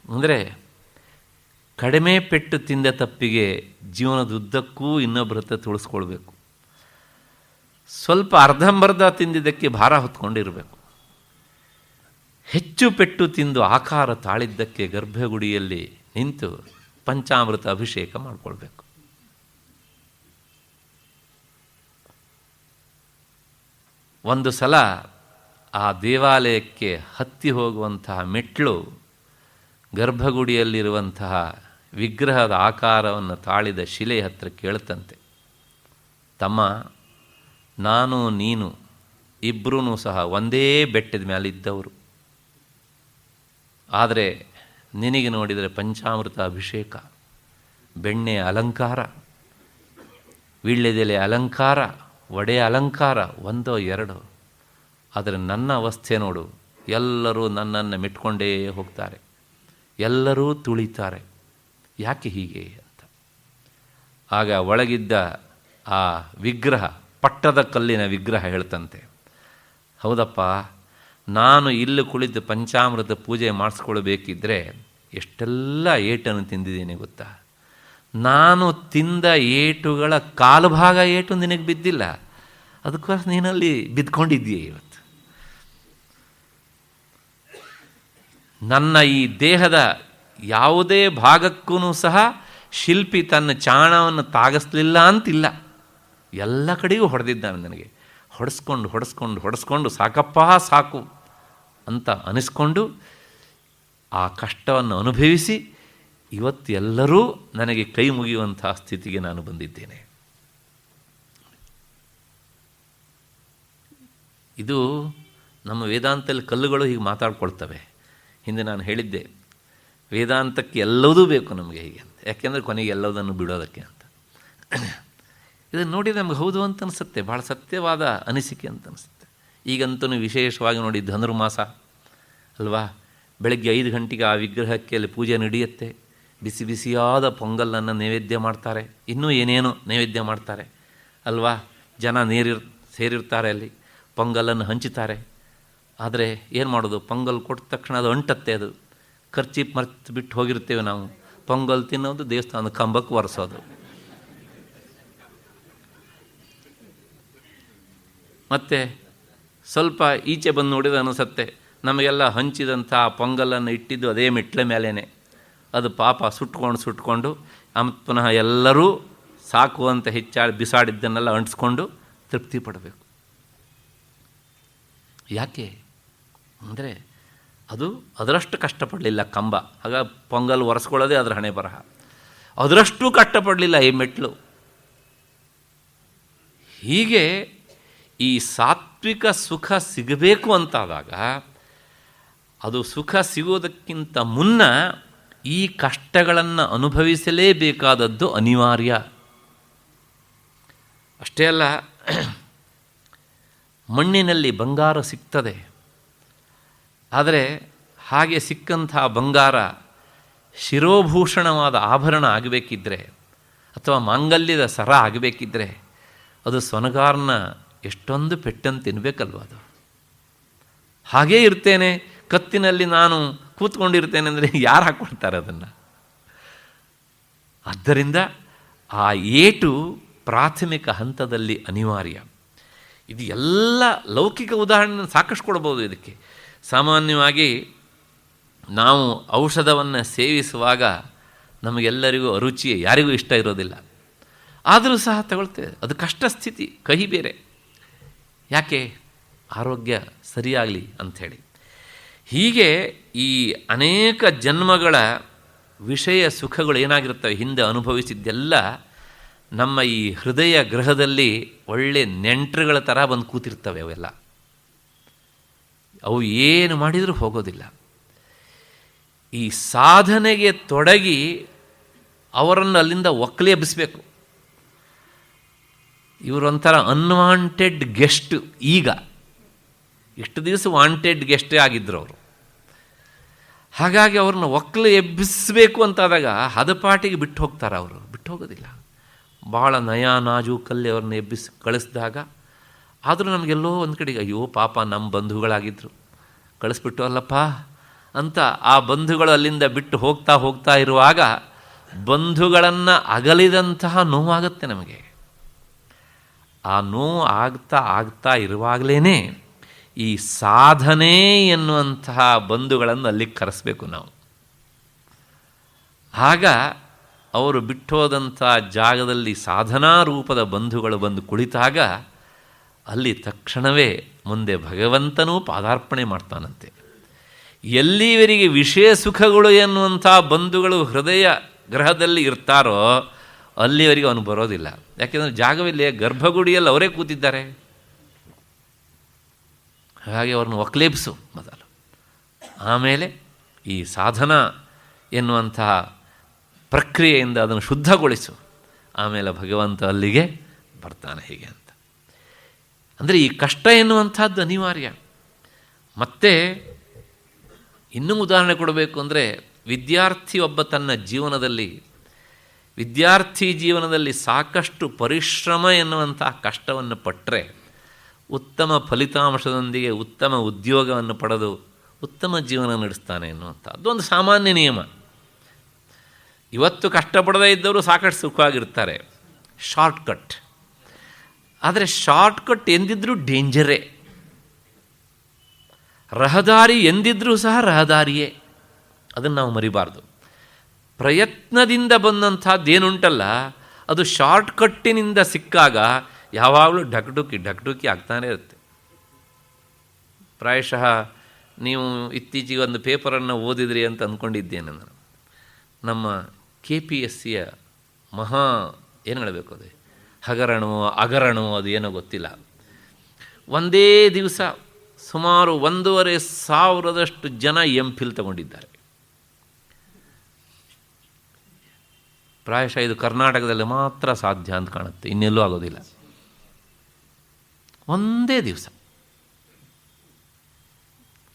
ಅಂದರೆ, ಕಡಿಮೆ ಪೆಟ್ಟು ತಿಂದ ತಪ್ಪಿಗೆ ಜೀವನದುದ್ದಕ್ಕೂ ಇನ್ನೊಬ್ಬರ ಹತ್ರ ತುಳಿಸ್ಕೊಳ್ಬೇಕು. ಸ್ವಲ್ಪ ಅರ್ಧಂಬರ್ಧ ತಿಂದಿದ್ದಕ್ಕೆ ಭಾರ ಹೊತ್ಕೊಂಡಿರಬೇಕು. ಹೆಚ್ಚು ಪೆಟ್ಟು ತಿಂದು ಆಕಾರ ತಾಳಿದ್ದಕ್ಕೆ ಗರ್ಭಗುಡಿಯಲ್ಲಿ ನಿಂತು ಪಂಚಾಮೃತ ಅಭಿಷೇಕ ಮಾಡಿಕೊಳ್ಬೇಕು. ಒಂದು ಸಲ ಆ ದೇವಾಲಯಕ್ಕೆ ಹತ್ತಿ ಹೋಗುವಂತಹ ಮೆಟ್ಲು ಗರ್ಭಗುಡಿಯಲ್ಲಿರುವಂತಹ ವಿಗ್ರಹದ ಆಕಾರವನ್ನು ತಾಳಿದ ಶಿಲೆ ಹತ್ತಿರ ಕೇಳ್ತಂತೆ, ತಮ್ಮ, ನಾನು ನೀನು ಇಬ್ಬರೂ ಸಹ ಒಂದೇ ಬೆಟ್ಟದ ಮೇಲಿದ್ದವರು, ಆದರೆ ನಿನಗೆ ನೋಡಿದರೆ ಪಂಚಾಮೃತ ಅಭಿಷೇಕ, ಬೆಣ್ಣೆಯ ಅಲಂಕಾರ, ವೀಳ್ಯದೆಲೆ ಅಲಂಕಾರ, ಒಡೆಯ ಅಲಂಕಾರ ಒಂದೋ ಎರಡೋ, ಆದರೆ ನನ್ನ ಅವಸ್ಥೆ ನೋಡು, ಎಲ್ಲರೂ ನನ್ನನ್ನು ಮೆಟ್ಕೊಂಡೇ ಹೋಗ್ತಾರೆ, ಎಲ್ಲರೂ ತುಳಿತಾರೆ, ಯಾಕೆ ಹೀಗೆ ಅಂತ. ಆಗ ಒಳಗಿದ್ದ ಆ ವಿಗ್ರಹ ಪಟ್ಟದ ಕಲ್ಲಿನ ವಿಗ್ರಹ ಹೇಳ್ತಂತೆ, ಹೌದಪ್ಪ, ನಾನು ಇಲ್ಲಿ ಕುಳಿತು ಪಂಚಾಮೃತ ಪೂಜೆ ಮಾಡಿಸ್ಕೊಳ್ಬೇಕಿದ್ರೆ ಎಷ್ಟೆಲ್ಲ ಏಟನ್ನು ತಿಂದಿದ್ದೀನಿ ಗೊತ್ತಾ? ನಾನು ತಿಂದ ಏಟುಗಳ ಕಾಲು ಭಾಗ ಏಟು ನಿನಗೆ ಬಿದ್ದಿಲ್ಲ, ಅದಕ್ಕೋಸ್ಕರ ನೀನಲ್ಲಿ ಬಿದ್ದುಕೊಂಡಿದ್ದೀಯ ಇವತ್ತು. ನನ್ನ ಈ ದೇಹದ ಯಾವುದೇ ಭಾಗಕ್ಕೂ ಸಹ ಶಿಲ್ಪಿ ತನ್ನ ಚಾಣವನ್ನು ತಾಗಿಸ್ಲಿಲ್ಲ ಅಂತಿಲ್ಲ, ಎಲ್ಲ ಕಡೆಗೂ ಹೊಡೆದಿದ್ದಾನೆ ನನಗೆ. ಹೊಡೆಸ್ಕೊಂಡು ಸಾಕಪ್ಪ ಸಾಕು ಅಂತ ಅನಿಸ್ಕೊಂಡು ಆ ಕಷ್ಟವನ್ನು ಅನುಭವಿಸಿ ಇವತ್ತು ಎಲ್ಲರೂ ನನಗೆ ಕೈ ಮುಗಿಯುವಂತಹ ಸ್ಥಿತಿಗೆ ನಾನು ಬಂದಿದ್ದೇನೆ. ಇದು ನಮ್ಮ ವೇದಾಂತದಲ್ಲಿ ಕಲ್ಲುಗಳು ಹೀಗೆ ಮಾತಾಡ್ಕೊಳ್ತವೆ. ಹಿಂದೆ ನಾನು ಹೇಳಿದ್ದೆ, ವೇದಾಂತಕ್ಕೆ ಎಲ್ಲವೂ ಬೇಕು ನಮಗೆ ಹೀಗೆ ಅಂತ, ಯಾಕೆಂದರೆ ಕೊನೆಗೆ ಎಲ್ಲದನ್ನು ಬಿಡೋದಕ್ಕೆ ಅಂತ. ಇದನ್ನು ನೋಡಿ ನಮ್ಗೆ ಹೌದು ಅಂತ ಅನಿಸುತ್ತೆ, ಭಾಳ ಸತ್ಯವಾದ ಅನಿಸಿಕೆ ಅಂತ ಅನಿಸುತ್ತೆ. ಈಗಂತೂ ವಿಶೇಷವಾಗಿ ನೋಡಿ ಧನುರ್ಮಾಸ ಅಲ್ವಾ, ಬೆಳಗ್ಗೆ 5 ಗಂಟೆಗೆ ಆ ವಿಗ್ರಹಕ್ಕೆ ಅಲ್ಲಿ ಪೂಜೆ ನಡೆಯುತ್ತೆ. ಬಿಸಿ ಬಿಸಿಯಾದ ಪೊಂಗಲನ್ನು ನೈವೇದ್ಯ ಮಾಡ್ತಾರೆ, ಇನ್ನೂ ಏನೇನೋ ನೈವೇದ್ಯ ಮಾಡ್ತಾರೆ ಅಲ್ವಾ. ಜನ ಸೇರಿರ್ತಾರೆ, ಅಲ್ಲಿ ಪೊಂಗಲನ್ನು ಹಂಚುತ್ತಾರೆ. ಆದರೆ ಏನು ಮಾಡೋದು, ಪೊಂಗಲ್ ಕೊಟ್ಟ ತಕ್ಷಣ ಅದು ಅಂಟತ್ತೆ, ಅದು ಖರ್ಚಿ ಮರ್ತು ಬಿಟ್ಟು ಹೋಗಿರ್ತೇವೆ ನಾವು. ಪೊಂಗಲ್ ತಿನ್ನೋದು, ದೇವಸ್ಥಾನದ ಕಂಬಕ್ಕೆ ಒರೆಸೋದು. ಮತ್ತು ಸ್ವಲ್ಪ ಈಚೆ ಬಂದು ನೋಡಿದ್ರೆ ಅನಿಸುತ್ತೆ, ನಮಗೆಲ್ಲ ಹಂಚಿದಂಥ ಪೊಂಗಲನ್ನು ಇಟ್ಟಿದ್ದು ಅದೇ ಮೆಟ್ಲೆ ಮೇಲೇ, ಅದು ಪಾಪ ಸುಟ್ಕೊಂಡು ಪುನಃ ಎಲ್ಲರೂ ಸಾಕು ಅಂತ ಬಿಸಾಡಿದ್ದನ್ನೆಲ್ಲ ಅಂಟಿಸ್ಕೊಂಡು ತೃಪ್ತಿ ಪಡಬೇಕು. ಯಾಕೆ ಅಂದರೆ ಅದು ಅದರಷ್ಟು ಕಷ್ಟಪಡಲಿಲ್ಲ ಕಂಬ, ಆಗ ಪೊಂಗಲ್ ಒರೆಸ್ಕೊಳ್ಳೋದೇ ಅದರ ಹಣೆ ಬರಹ. ಅದರಷ್ಟು ಕಷ್ಟಪಡಲಿಲ್ಲ ಈ ಮೆಟ್ಲು. ಹೀಗೆ ಈ ಸಾತ್ವಿಕ ಸುಖ ಸಿಗಬೇಕು ಅಂತಾದಾಗ ಅದು ಸುಖ ಸಿಗೋದಕ್ಕಿಂತ ಮುನ್ನ ಈ ಕಷ್ಟಗಳನ್ನು ಅನುಭವಿಸಲೇಬೇಕಾದದ್ದು ಅನಿವಾರ್ಯ. ಅಷ್ಟೇ ಅಲ್ಲ, ಮಣ್ಣಿನಲ್ಲಿ ಬಂಗಾರ ಸಿಗ್ತದೆ, ಆದರೆ ಹಾಗೆ ಸಿಕ್ಕಂಥ ಬಂಗಾರ ಶಿರೋಭೂಷಣವಾದ ಆಭರಣ ಆಗಬೇಕಿದ್ರೆ ಅಥವಾ ಮಾಂಗಲ್ಯದ ಸರ ಆಗಬೇಕಿದ್ರೆ ಅದು ಸೊನಗಾರನ ಎಷ್ಟೊಂದು ಪೆಟ್ಟನ್ನು ತಿನ್ನಬೇಕಲ್ವ. ಅದು ಹಾಗೇ ಇರ್ತೇನೆ, ಕತ್ತಿನಲ್ಲಿ ನಾನು ಕೂತ್ಕೊಂಡಿರ್ತೇನೆ ಅಂದರೆ ಯಾರು ಹಾಕ್ಕೊಳ್ತಾರೆ ಅದನ್ನು? ಆದ್ದರಿಂದ ಆ ಏಟು ಪ್ರಾಥಮಿಕ ಹಂತದಲ್ಲಿ ಅನಿವಾರ್ಯ. ಇದು ಎಲ್ಲ ಲೌಕಿಕ ಉದಾಹರಣೆ ಸಾಕಷ್ಟು ಕೊಡ್ಬೋದು ಇದಕ್ಕೆ. ಸಾಮಾನ್ಯವಾಗಿ ನಾವು ಔಷಧವನ್ನು ಸೇವಿಸುವಾಗ ನಮಗೆಲ್ಲರಿಗೂ ಅರುಚಿ ಯಾರಿಗೂ ಇಷ್ಟ ಇರೋದಿಲ್ಲ, ಆದರೂ ಸಹ ತಗೊಳ್ತೇವೆ. ಅದು ಕಷ್ಟ ಸ್ಥಿತಿ, ಕಹಿ ಬೇರೆ. ಯಾಕೆ? ಆರೋಗ್ಯ ಸರಿಯಾಗಲಿ ಅಂಥೇಳಿ. ಹೀಗೆ ಈ ಅನೇಕ ಜನ್ಮಗಳ ವಿಷಯ ಸುಖಗಳು ಏನಾಗಿರ್ತವೆ ಹಿಂದೆ ಅನುಭವಿಸಿದ್ದೆಲ್ಲ ನಮ್ಮ ಈ ಹೃದಯ ಗ್ರಹದಲ್ಲಿ ಒಳ್ಳೆ ನೆಂಟರುಗಳ ಥರ ಬಂದು ಕೂತಿರ್ತವೆ. ಅವೆಲ್ಲ ಅವು ಏನು ಮಾಡಿದರೂ ಹೋಗೋದಿಲ್ಲ. ಈ ಸಾಧನೆಗೆ ತೊಡಗಿ ಅವರನ್ನು ಅಲ್ಲಿಂದ ಒಕ್ಕಲಿ ಎಬ್ಬಿಸಬೇಕು. ಇವರೊಂಥರ unwanted guest. ಈಗ ಇಷ್ಟು ದಿವಸ ವಾಂಟೆಡ್ ಗೆಸ್ಟೇ ಆಗಿದ್ದರು ಅವರು. ಹಾಗಾಗಿ ಅವ್ರನ್ನ ಒಕ್ಕಲು ಎಬ್ಬಿಸಬೇಕು ಅಂತಾದಾಗ ಹದಪಾಟಿಗೆ ಬಿಟ್ಟು ಹೋಗ್ತಾರೆ. ಅವರು ಬಿಟ್ಟು ಹೋಗೋದಿಲ್ಲ. ಭಾಳ ನಯ ನಾಜೂಕಲ್ಲಿ ಅವ್ರನ್ನ ಎಬ್ಬಿಸಿ ಕಳಿಸಿದಾಗ ಆದರೂ ನಮಗೆಲ್ಲೋ ಒಂದು ಕಡೆಗೆ ಅಯ್ಯೋ ಪಾಪ ನಮ್ಮ ಬಂಧುಗಳಾಗಿದ್ದರು, ಕಳಿಸ್ಬಿಟ್ಟು ಅಲ್ಲಪ್ಪ ಅಂತ ಆ ಬಂಧುಗಳು ಅಲ್ಲಿಂದ ಬಿಟ್ಟು ಹೋಗ್ತಾ ಇರುವಾಗ ಬಂಧುಗಳನ್ನು ಅಗಲಿದಂತಹ ನೋವಾಗುತ್ತೆ ನಮಗೆ. ಆ ನೋವು ಆಗ್ತಾ ಇರುವಾಗಲೇ ಈ ಸಾಧನೆ ಎನ್ನುವಂತಹ ಬಂಧುಗಳನ್ನು ಅಲ್ಲಿಗೆ ಕರೆಸಬೇಕು ನಾವು. ಆಗ ಅವರು ಬಿಟ್ಟೋದಂಥ ಜಾಗದಲ್ಲಿ ಸಾಧನಾ ರೂಪದ ಬಂಧುಗಳು ಬಂದು ಕುಳಿತಾಗ ಅಲ್ಲಿ ತಕ್ಷಣವೇ ಮುಂದೆ ಭಗವಂತನೂ ಪಾದಾರ್ಪಣೆ ಮಾಡ್ತಾನಂತೆ. ಎಲ್ಲಿವರೆಗೆ ವಿಷಯ ಸುಖಗಳು ಎನ್ನುವಂಥ ಬಂಧುಗಳು ಹೃದಯ ಗ್ರಹದಲ್ಲಿ ಇರ್ತಾರೋ ಅಲ್ಲಿವರೆಗೆ ಅವನು ಬರೋದಿಲ್ಲ. ಯಾಕೆಂದರೆ ಜಾಗವಿಲ್ಲ, ಗರ್ಭಗುಡಿಯಲ್ಲಿ ಅವರೇ ಕೂತಿದ್ದಾರೆ. ಹಾಗಾಗಿ ಅವ್ರನ್ನ ಒಕ್ಲೇಪಿಸು ಮೊದಲು, ಆಮೇಲೆ ಈ ಸಾಧನಾ ಎನ್ನುವಂತಹ ಪ್ರಕ್ರಿಯೆಯಿಂದ ಅದನ್ನು ಶುದ್ಧಗೊಳಿಸು, ಆಮೇಲೆ ಭಗವಂತ ಅಲ್ಲಿಗೆ ಬರ್ತಾನೆ. ಹೀಗೆ ಅಂತ ಅಂದರೆ ಈ ಕಷ್ಟ ಎನ್ನುವಂಥದ್ದು ಅನಿವಾರ್ಯ. ಮತ್ತು ಇನ್ನೂ ಉದಾಹರಣೆ ಕೊಡಬೇಕು ಅಂದರೆ, ವಿದ್ಯಾರ್ಥಿ ಒಬ್ಬ ತನ್ನ ಜೀವನದಲ್ಲಿ ವಿದ್ಯಾರ್ಥಿ ಜೀವನದಲ್ಲಿ ಸಾಕಷ್ಟು ಪರಿಶ್ರಮ ಎನ್ನುವಂಥ ಕಷ್ಟವನ್ನು ಪಟ್ಟರೆ ಉತ್ತಮ ಫಲಿತಾಂಶದೊಂದಿಗೆ ಉತ್ತಮ ಉದ್ಯೋಗವನ್ನು ಪಡೆದು ಉತ್ತಮ ಜೀವನ ನಡೆಸ್ತಾನೆ ಎನ್ನುವಂಥ ಅದೊಂದು ಸಾಮಾನ್ಯ ನಿಯಮ. ಇವತ್ತು ಕಷ್ಟಪಡದೇ ಇದ್ದವರು ಸಾಕಷ್ಟು ಸುಖವಾಗಿರ್ತಾರೆ. ಶಾರ್ಟ್ಕಟ್. ಆದರೆ ಶಾರ್ಟ್ಕಟ್ ಎಂದಿದ್ರೂ ಡೇಂಜರೇ. ರಹದಾರಿ ಎಂದಿದ್ರೂ ಸಹ ರಹದಾರಿಯೇ. ಅದನ್ನು ನಾವು ಮರಿಬಾರ್ದು. ಪ್ರಯತ್ನದಿಂದ ಬಂದಂಥದ್ದೇನುಂಟಲ್ಲ ಅದು ಶಾರ್ಟ್ಕಟ್ಟಿನಿಂದ ಸಿಕ್ಕಾಗ ಯಾವಾಗಲೂ ಢಕ್ಢುಕಿ ಆಗ್ತಾನೇ ಇರುತ್ತೆ. ಪ್ರಾಯಶಃ ನೀವು ಇತ್ತೀಚೆಗೆ ಒಂದು ಪೇಪರನ್ನು ಓದಿದ್ರಿ ಅಂತ ಅಂದ್ಕೊಂಡಿದ್ದೇನೆ ನಾನು. ನಮ್ಮ KPSCಯ ಏನು ಹೇಳಬೇಕು ಅದು ಹಗರಣವೋ ಅಗರಣವೋ ಅದು ಏನೋ ಗೊತ್ತಿಲ್ಲ. ಒಂದೇ ದಿವಸ ಸುಮಾರು 1,500 ಜನ MPhil ತಗೊಂಡಿದ್ದಾರೆ. ಪ್ರಾಯಶಃ ಇದು ಕರ್ನಾಟಕದಲ್ಲಿ ಮಾತ್ರ ಸಾಧ್ಯ ಅಂತ ಕಾಣುತ್ತೆ, ಇನ್ನೆಲ್ಲೂ ಆಗೋದಿಲ್ಲ. ಒಂದೇ ದಿವಸ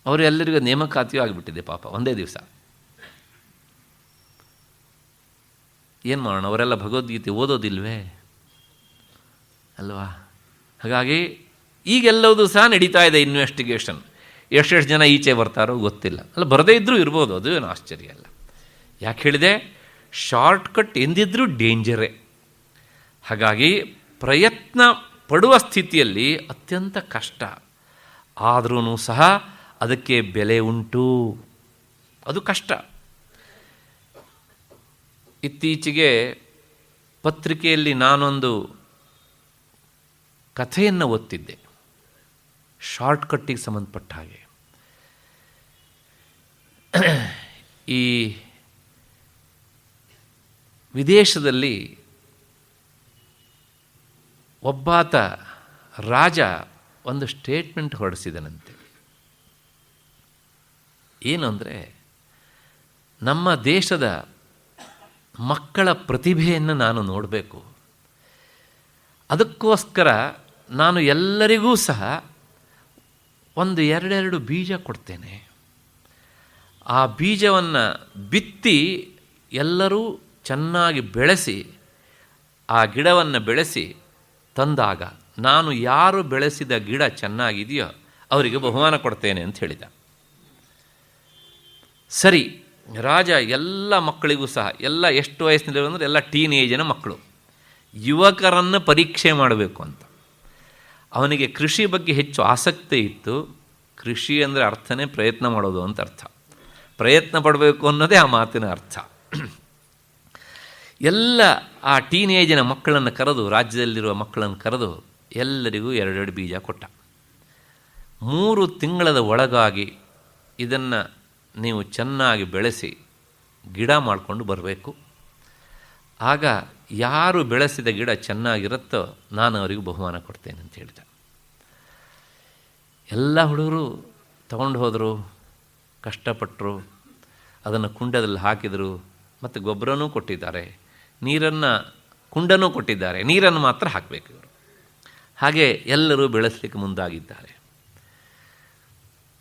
ಅವರು ಎಲ್ಲರಿಗೂ ನೇಮಕಾತಿಯೂ ಆಗಿಬಿಟ್ಟಿದೆ ಪಾಪ. ಒಂದೇ ದಿವಸ ಏನು ಮಾಡೋಣ, ಅವರೆಲ್ಲ ಭಗವದ್ಗೀತೆ ಓದೋದಿಲ್ವೇ ಅಲ್ವಾ? ಹಾಗಾಗಿ ಈಗೆಲ್ಲವೂ ಸಹ ನಡೀತಾ ಇದೆ ಇನ್ವೆಸ್ಟಿಗೇಷನ್. ಎಷ್ಟೆಷ್ಟು ಜನ ಈಚೆ ಬರ್ತಾರೋ ಗೊತ್ತಿಲ್ಲ. ಅಲ್ಲ, ಬರದೇ ಇದ್ದರೂ ಇರ್ಬೋದು, ಅದು ಏನು ಆಶ್ಚರ್ಯ ಅಲ್ಲ. ಯಾಕೆ ಹೇಳಿದೆ? ಶಾರ್ಟ್ಕಟ್ ಎಂದಿದ್ರೂ ಡೇಂಜರೇ. ಹಾಗಾಗಿ ಪ್ರಯತ್ನ ಪಡುವ ಸ್ಥಿತಿಯಲ್ಲಿ ಅತ್ಯಂತ ಕಷ್ಟ. ಆದ್ರೂ ಸಹ ಅದಕ್ಕೆ ಬೆಲೆ ಉಂಟು. ಅದು ಕಷ್ಟ. ಇತ್ತೀಚೆಗೆ ಪತ್ರಿಕೆಯಲ್ಲಿ ನಾನೊಂದು ಕಥೆಯನ್ನು ಓದ್ತಿದ್ದೆ, ಶಾರ್ಟ್ಕಟ್ಟಿಗೆ ಸಂಬಂಧಪಟ್ಟ ಹಾಗೆ. ಈ ವಿದೇಶದಲ್ಲಿ ಒಬ್ಬಾತ ರಾಜ ಒಂದು ಸ್ಟೇಟ್ಮೆಂಟ್ ಹೊರಡಿಸಿದನಂತೆ. ಏನು ಅಂದರೆ, ನಮ್ಮ ದೇಶದ ಮಕ್ಕಳ ಪ್ರತಿಭೆಯನ್ನು ನಾನು ನೋಡಬೇಕು. ಅದಕ್ಕೋಸ್ಕರ ನಾನು ಎಲ್ಲರಿಗೂ ಸಹ 2 ಬೀಜ ಕೊಡ್ತೇನೆ. ಆ ಬೀಜವನ್ನು ಬಿತ್ತಿ ಎಲ್ಲರೂ ಚೆನ್ನಾಗಿ ಬೆಳೆಸಿ, ಆ ಗಿಡವನ್ನು ಬೆಳೆಸಿ ತಂದಾಗ ನಾನು ಯಾರು ಬೆಳೆಸಿದ ಗಿಡ ಚೆನ್ನಾಗಿದೆಯೋ ಅವರಿಗೆ ಬಹುಮಾನ ಕೊಡ್ತೇನೆ ಅಂತ ಹೇಳಿದ. ಸರಿ, ರಾಜ ಎಲ್ಲ ಮಕ್ಕಳಿಗೂ ಸಹ, ಎಲ್ಲ ಎಷ್ಟು ವಯಸ್ಸಿನಲ್ಲಿ ಅಂದರೆ ಎಲ್ಲ ಟೀನೇಜಿನ ಮಕ್ಕಳು, ಯುವಕರನ್ನು ಪರೀಕ್ಷೆ ಮಾಡಬೇಕು ಅಂತ. ಅವನಿಗೆ ಕೃಷಿ ಬಗ್ಗೆ ಹೆಚ್ಚು ಆಸಕ್ತಿ ಇತ್ತು. ಕೃಷಿ ಅಂದರೆ ಅರ್ಥನೇ ಪ್ರಯತ್ನ ಮಾಡೋದು ಅಂತ ಅರ್ಥ. ಪ್ರಯತ್ನ ಪಡಬೇಕು ಅನ್ನೋದೇ ಆ ಮಾತಿನ ಅರ್ಥ. ಎಲ್ಲ ಆ ಟೀನೇಜಿನ ಮಕ್ಕಳನ್ನು ಕರೆದು, ರಾಜ್ಯದಲ್ಲಿರುವ ಮಕ್ಕಳನ್ನು ಕರೆದು ಎಲ್ಲರಿಗೂ 2 ಬೀಜ ಕೊಟ್ಟ. 3 ತಿಂಗಳ ಒಳಗಾಗಿ ಇದನ್ನು ನೀವು ಚೆನ್ನಾಗಿ ಬೆಳೆಸಿ ಗಿಡ ಮಾಡಿಕೊಂಡು ಬರಬೇಕು. ಆಗ ಯಾರು ಬೆಳೆಸಿದ ಗಿಡ ಚೆನ್ನಾಗಿರುತ್ತೋ ನಾನು ಅವರಿಗೂ ಬಹುಮಾನ ಕೊಡ್ತೇನೆ ಅಂತ ಹೇಳಿದ. ಎಲ್ಲ ಹುಡುಗರು ತಗೊಂಡು ಹೋದರು, ಕಷ್ಟಪಟ್ಟರು, ಅದನ್ನು ಕುಂಡದಲ್ಲಿ ಹಾಕಿದರು, ಮತ್ತು ಗೊಬ್ಬರನೂ ಕೊಟ್ಟಿದ್ದಾರೆ, ಕುಂಡನೂ ಕೊಟ್ಟಿದ್ದಾರೆ, ನೀರನ್ನು ಮಾತ್ರ ಹಾಕಬೇಕು ಇವರು. ಹಾಗೆ ಎಲ್ಲರೂ ಬೆಳೆಸಲಿಕ್ಕೆ ಮುಂದಾಗಿದ್ದಾರೆ.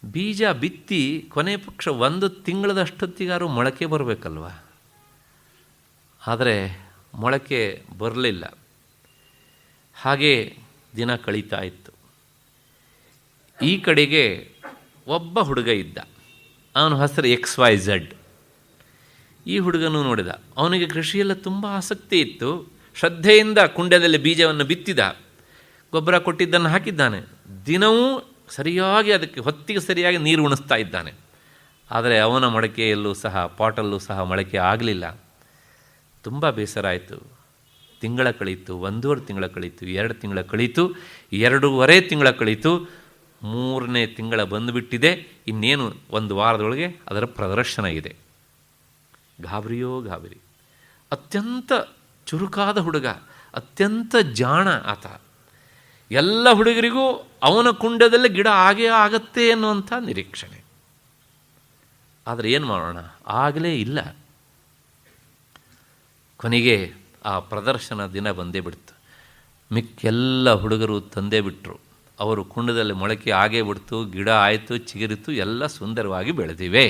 ಬೀಜ ಬಿತ್ತಿ ಕೊನೆ ಪಕ್ಷ 1 ತಿಂಗಳದಷ್ಟೊತ್ತಿಗಾರು ಮೊಳಕೆ ಬರಬೇಕಲ್ವ. ಆದರೆ ಮೊಳಕೆ ಬರಲಿಲ್ಲ. ಹಾಗೆ ದಿನ ಕಳೀತಾ ಇತ್ತು. ಈ ಕಡೆಗೆ ಒಬ್ಬ ಹುಡುಗ ಇದ್ದ, ಅವನ ಹೆಸರು XYZ. ಈ ಹುಡುಗನೂ ನೋಡಿದ, ಅವನಿಗೆ ಕೃಷಿಯೆಲ್ಲ ತುಂಬ ಆಸಕ್ತಿ ಇತ್ತು. ಶ್ರದ್ಧೆಯಿಂದ ಕುಂಡದಲ್ಲಿ ಬೀಜವನ್ನು ಬಿತ್ತಿದ, ಗೊಬ್ಬರ ಕೊಟ್ಟಿದ್ದನ್ನು ಹಾಕಿದ್ದಾನೆ. ದಿನವೂ ಸರಿಯಾಗಿ ಅದಕ್ಕೆ ಹೊತ್ತಿಗೆ ಸರಿಯಾಗಿ ನೀರು ಉಣಿಸ್ತಾ ಇದ್ದಾನೆ. ಆದರೆ ಅವನ ಮೊಳಕೆಯಲ್ಲೂ ಸಹ, ಪಾಟಲ್ಲೂ ಸಹ ಮೊಳಕೆ ಆಗಲಿಲ್ಲ. ತುಂಬ ಬೇಸರ ಆಯಿತು. ತಿಂಗಳ ಕಳೀತು, 1.5 ತಿಂಗಳ ಕಳೀತು, 2 ತಿಂಗಳ ಕಳೀತು, 2.5 ತಿಂಗಳ ಕಳೀತು, 3ನೇ ತಿಂಗಳ ಬಂದುಬಿಟ್ಟಿದೆ. ಇನ್ನೇನು 1 ವಾರದೊಳಗೆ ಅದರ ಪ್ರದರ್ಶನ ಇದೆ. ಗಾಬರಿಯೋ ಗಾಬರಿ. ಅತ್ಯಂತ ಚುರುಕಾದ ಹುಡುಗ, ಅತ್ಯಂತ ಜಾಣ ಆತ. ಎಲ್ಲ ಹುಡುಗರಿಗೂ ಅವನ ಕುಂಡದಲ್ಲಿ ಗಿಡ ಆಗೇ ಆಗತ್ತೆ ಅನ್ನುವಂಥ ನಿರೀಕ್ಷಣೆ. ಆದರೆ ಏನು ಮಾಡೋಣ, ಆಗಲೇ ಇಲ್ಲ. ಕೊನೆಗೆ ಆ ಪ್ರದರ್ಶನ ದಿನ ಬಂದೇ ಬಿಡ್ತು. ಮಿಕ್ಕೆಲ್ಲ ಹುಡುಗರು ತಂದೇ ಬಿಟ್ಟರು. ಅವರು ಕುಂಡದಲ್ಲಿ ಮೊಳಕೆ ಆಗೇ ಬಿಡ್ತು, ಗಿಡ ಆಯಿತು, ಚಿಗುರಿತು, ಎಲ್ಲ ಸುಂದರವಾಗಿ ಬೆಳೆದಿವೆ.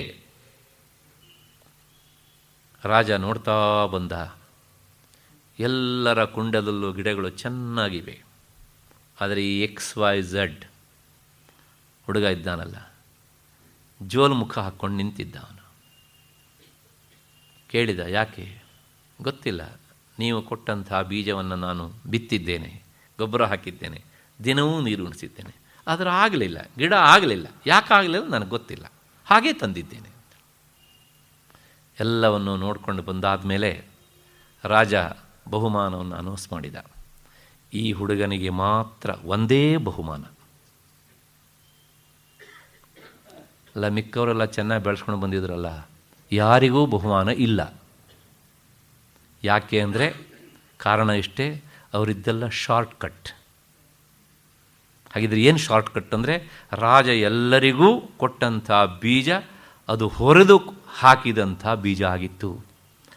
ರಾಜ ನೋಡ್ತಾ ಬಂದ. ಎಲ್ಲರ ಕುಂಡದಲ್ಲೂ ಗಿಡಗಳು ಚೆನ್ನಾಗಿವೆ. ಆದರೆ ಈ XYZ ಹುಡುಗ ಇದ್ದಾನಲ್ಲ, ಜೋಲು ಮುಖ ಹಾಕ್ಕೊಂಡು ನಿಂತಿದ್ದ. ಅವನು ಕೇಳಿದ, ಯಾಕೆ? ಗೊತ್ತಿಲ್ಲ, ನೀವು ಕೊಟ್ಟಂಥ ಬೀಜವನ್ನು ನಾನು ಬಿತ್ತಿದ್ದೇನೆ, ಗೊಬ್ಬರ ಹಾಕಿದ್ದೇನೆ, ದಿನವೂ ನೀರು ಉಣಿಸಿದ್ದೇನೆ, ಆದರೆ ಆಗಲಿಲ್ಲ, ಗಿಡ ಆಗಲಿಲ್ಲ. ಯಾಕಾಗಲಿಲ್ಲ ನನಗೆ ಗೊತ್ತಿಲ್ಲ, ಹಾಗೇ ತಂದಿದ್ದೇನೆ. ಎಲ್ಲವನ್ನು ನೋಡಿಕೊಂಡು ಬಂದಾದ ಮೇಲೆ ರಾಜ ಬಹುಮಾನವನ್ನು ಅನೌನ್ಸ್ ಮಾಡಿದ. ಈ ಹುಡುಗನಿಗೆ ಮಾತ್ರ ಒಂದೇ ಬಹುಮಾನ. ಅಲ್ಲ, ಮಿಕ್ಕವರೆಲ್ಲ ಚೆನ್ನಾಗಿ ಬೆಳೆಸ್ಕೊಂಡು ಬಂದಿದ್ರಲ್ಲ, ಯಾರಿಗೂ ಬಹುಮಾನ ಇಲ್ಲ. ಯಾಕೆ ಅಂದರೆ ಕಾರಣ ಇಷ್ಟೇ, ಅವರಿದ್ದೆಲ್ಲ ಶಾರ್ಟ್ ಕಟ್. ಹಾಗಿದ್ರೆ ಏನು ಶಾರ್ಟ್ ಕಟ್ ಅಂದರೆ, ರಾಜ ಎಲ್ಲರಿಗೂ ಕೊಟ್ಟಂಥ ಬೀಜ ಅದು ಹೊರೆದು ಹಾಕಿದಂಥ ಬೀಜ ಆಗಿತ್ತು.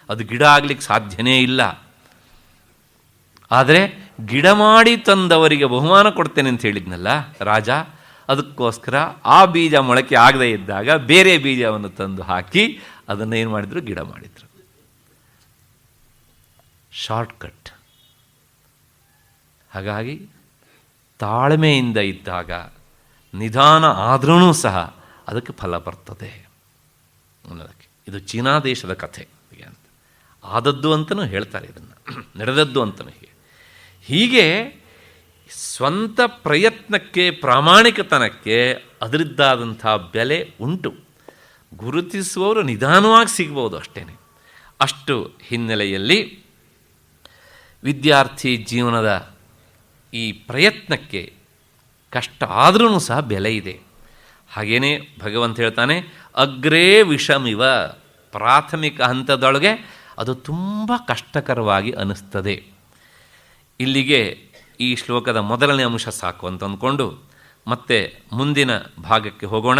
ಅದು ಗಿಡ ಆಗಲಿಕ್ಕೆ ಸಾಧ್ಯನೇ ಇಲ್ಲ. ಆದರೆ ಗಿಡ ಮಾಡಿ ತಂದವರಿಗೆ ಬಹುಮಾನ ಕೊಡ್ತೇನೆ ಅಂತ ಹೇಳಿದ್ನಲ್ಲ ರಾಜ, ಅದಕ್ಕೋಸ್ಕರ ಆ ಬೀಜ ಮೊಳಕೆ ಆಗದೇ ಇದ್ದಾಗ ಬೇರೆ ಬೀಜವನ್ನು ತಂದು ಹಾಕಿ ಅದನ್ನು ಏನು ಮಾಡಿದರು, ಗಿಡ ಮಾಡಿದರು. Short cut. ಹಾಗಾಗಿ ತಾಳ್ಮೆಯಿಂದ ಇದ್ದಾಗ, ನಿಧಾನ ಆದ್ರೂ ಸಹ ಅದಕ್ಕೆ ಫಲ ಬರ್ತದೆ ಅನ್ನೋದಕ್ಕೆ. ಇದು ಚೀನಾ ದೇಶದ ಕಥೆ ಅಂತ, ಆದದ್ದು ಅಂತಲೂ ಹೇಳ್ತಾರೆ, ಇದನ್ನು ನಡೆದದ್ದು ಅಂತಲೂ. ಹೀಗೆ ಸ್ವಂತ ಪ್ರಯತ್ನಕ್ಕೆ, ಪ್ರಾಮಾಣಿಕತನಕ್ಕೆ ಅದರದ್ದಾದಂಥ ಬೆಲೆ ಉಂಟು. ಗುರುತಿಸುವವರು ನಿಧಾನವಾಗಿ ಸಿಗ್ಬೋದು ಅಷ್ಟೇ. ಅಷ್ಟು ಹಿನ್ನೆಲೆಯಲ್ಲಿ ವಿದ್ಯಾರ್ಥಿ ಜೀವನದ ಈ ಪ್ರಯತ್ನಕ್ಕೆ ಕಷ್ಟ ಆದ್ರೂ ಸಹ ಬೆಲೆ ಇದೆ. ಹಾಗೆಯೇ ಭಗವಂತ ಹೇಳ್ತಾನೆ, ಅಗ್ರೇ ವಿಷಮಿವ. ಪ್ರಾಥಮಿಕ ಹಂತದೊಳಗೆ ಅದು ತುಂಬ ಕಷ್ಟಕರವಾಗಿ ಅನ್ನಿಸ್ತದೆ. ಇಲ್ಲಿಗೆ ಈ ಶ್ಲೋಕದ ಮೊದಲನೇ ಅಂಶ ಸಾಕು ಅಂತ ಅಂದ್ಕೊಂಡು ಮತ್ತೆ ಮುಂದಿನ ಭಾಗಕ್ಕೆ ಹೋಗೋಣ.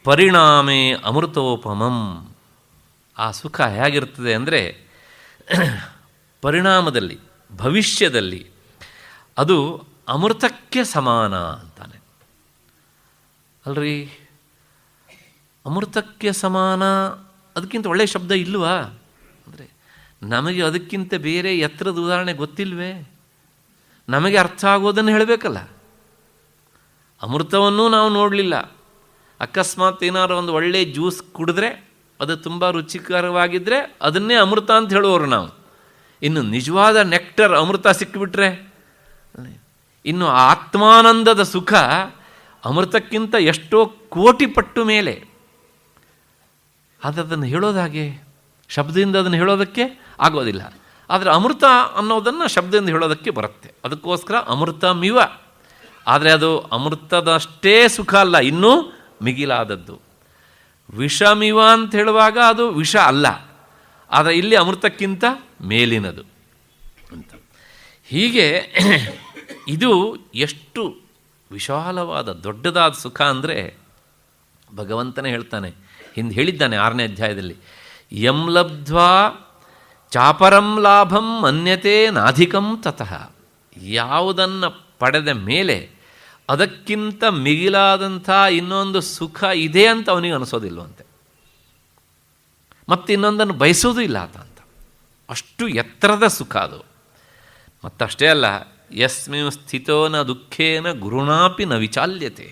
ಪರಿಣಾಮೇ ಅಮೃತೋಪಮಂ. ಆ ಸುಖ ಹೇಗಿರ್ತದೆ ಅಂದರೆ, ಪರಿಣಾಮದಲ್ಲಿ, ಭವಿಷ್ಯದಲ್ಲಿ ಅದು ಅಮೃತಕ್ಕೆ ಸಮಾನ ಅಂತಾನೆ. ಅಲ್ರಿ, ಅಮೃತಕ್ಕೆ ಸಮಾನ, ಅದಕ್ಕಿಂತ ಒಳ್ಳೆಯ ಶಬ್ದ ಇಲ್ವಾ? ಅಂದರೆ ನಮಗೆ ಅದಕ್ಕಿಂತ ಬೇರೆ ಎತ್ತರದ ಉದಾಹರಣೆ ಗೊತ್ತಿಲ್ವೇ? ನಮಗೆ ಅರ್ಥ ಆಗೋದನ್ನು ಹೇಳಬೇಕಲ್ಲ. ಅಮೃತವನ್ನೂ ನಾವು ನೋಡಲಿಲ್ಲ. ಅಕಸ್ಮಾತ್ ಏನಾದ್ರು ಒಂದು ಒಳ್ಳೆಯ ಜ್ಯೂಸ್ ಕುಡಿದ್ರೆ, ಅದು ತುಂಬ ರುಚಿಕರವಾಗಿದ್ದರೆ ಅದನ್ನೇ ಅಮೃತ ಅಂತ ಹೇಳುವವರು ನಾವು. ಇನ್ನು ನಿಜವಾದ ನೆಕ್ಟರ್ ಅಮೃತ ಸಿಕ್ಕಿಬಿಟ್ರೆ, ಇನ್ನು ಆತ್ಮಾನಂದದ ಸುಖ ಅಮೃತಕ್ಕಿಂತ ಎಷ್ಟೋ ಕೋಟಿ ಪಟ್ಟು ಮೇಲೆ. ಆದರೆ ಅದನ್ನು ಹೇಳೋದಾಗೆ, ಶಬ್ದದಿಂದ ಅದನ್ನು ಹೇಳೋದಕ್ಕೆ ಆಗೋದಿಲ್ಲ. ಆದರೆ ಅಮೃತ ಅನ್ನೋದನ್ನು ಶಬ್ದದಿಂದ ಹೇಳೋದಕ್ಕೆ ಬರುತ್ತೆ. ಅದಕ್ಕೋಸ್ಕರ ಅಮೃತಮಿವ. ಆದರೆ ಅದು ಅಮೃತದಷ್ಟೇ ಸುಖ ಅಲ್ಲ, ಇನ್ನೂ ಮಿಗಿಲಾದದ್ದು. ವಿಷಮಿವ ಅಂತ ಹೇಳುವಾಗ ಅದು ವಿಷ ಅಲ್ಲ, ಆದರೆ ಇಲ್ಲಿ ಅಮೃತಕ್ಕಿಂತ ಮೇಲಿನದು ಅಂತ. ಹೀಗೆ ಇದು ಎಷ್ಟು ವಿಶಾಲವಾದ ದೊಡ್ಡದಾದ ಸುಖ ಅಂದರೆ, ಭಗವಂತನೇ ಹೇಳ್ತಾನೆ, ಹಿಂದೆ ಹೇಳಿದ್ದಾನೆ 6ನೇ ಅಧ್ಯಾಯದಲ್ಲಿ, ಯಂ ಲಬ್ಧ್ವಾ ಚಾಪರಂ ಲಾಭಂ ಮನ್ಯತೆ ನಾಧಿಕಂ ತತಃ. ಯಾವುದನ್ನು ಪಡೆದ ಮೇಲೆ ಅದಕ್ಕಿಂತ ಮಿಗಿಲಾದಂಥ ಇನ್ನೊಂದು ಸುಖ ಇದೆ ಅಂತ ಅವನಿಗೆ ಅನಿಸೋದಿಲ್ವಂತೆ, ಮತ್ತು ಇನ್ನೊಂದನ್ನು ಬಯಸೋದು ಇಲ್ಲ ಅಂತ. ಅಷ್ಟು ಎತ್ತರದ ಸುಖ ಅದು. ಮತ್ತಷ್ಟೇ ಅಲ್ಲ, ಯಸ್ಮಿನ್ ಸ್ಥಿತೋ ನ ದುಃಖೇನ ಗುರುಣಾಪಿ ನ ವಿಚಾಲ್ಯತೆ.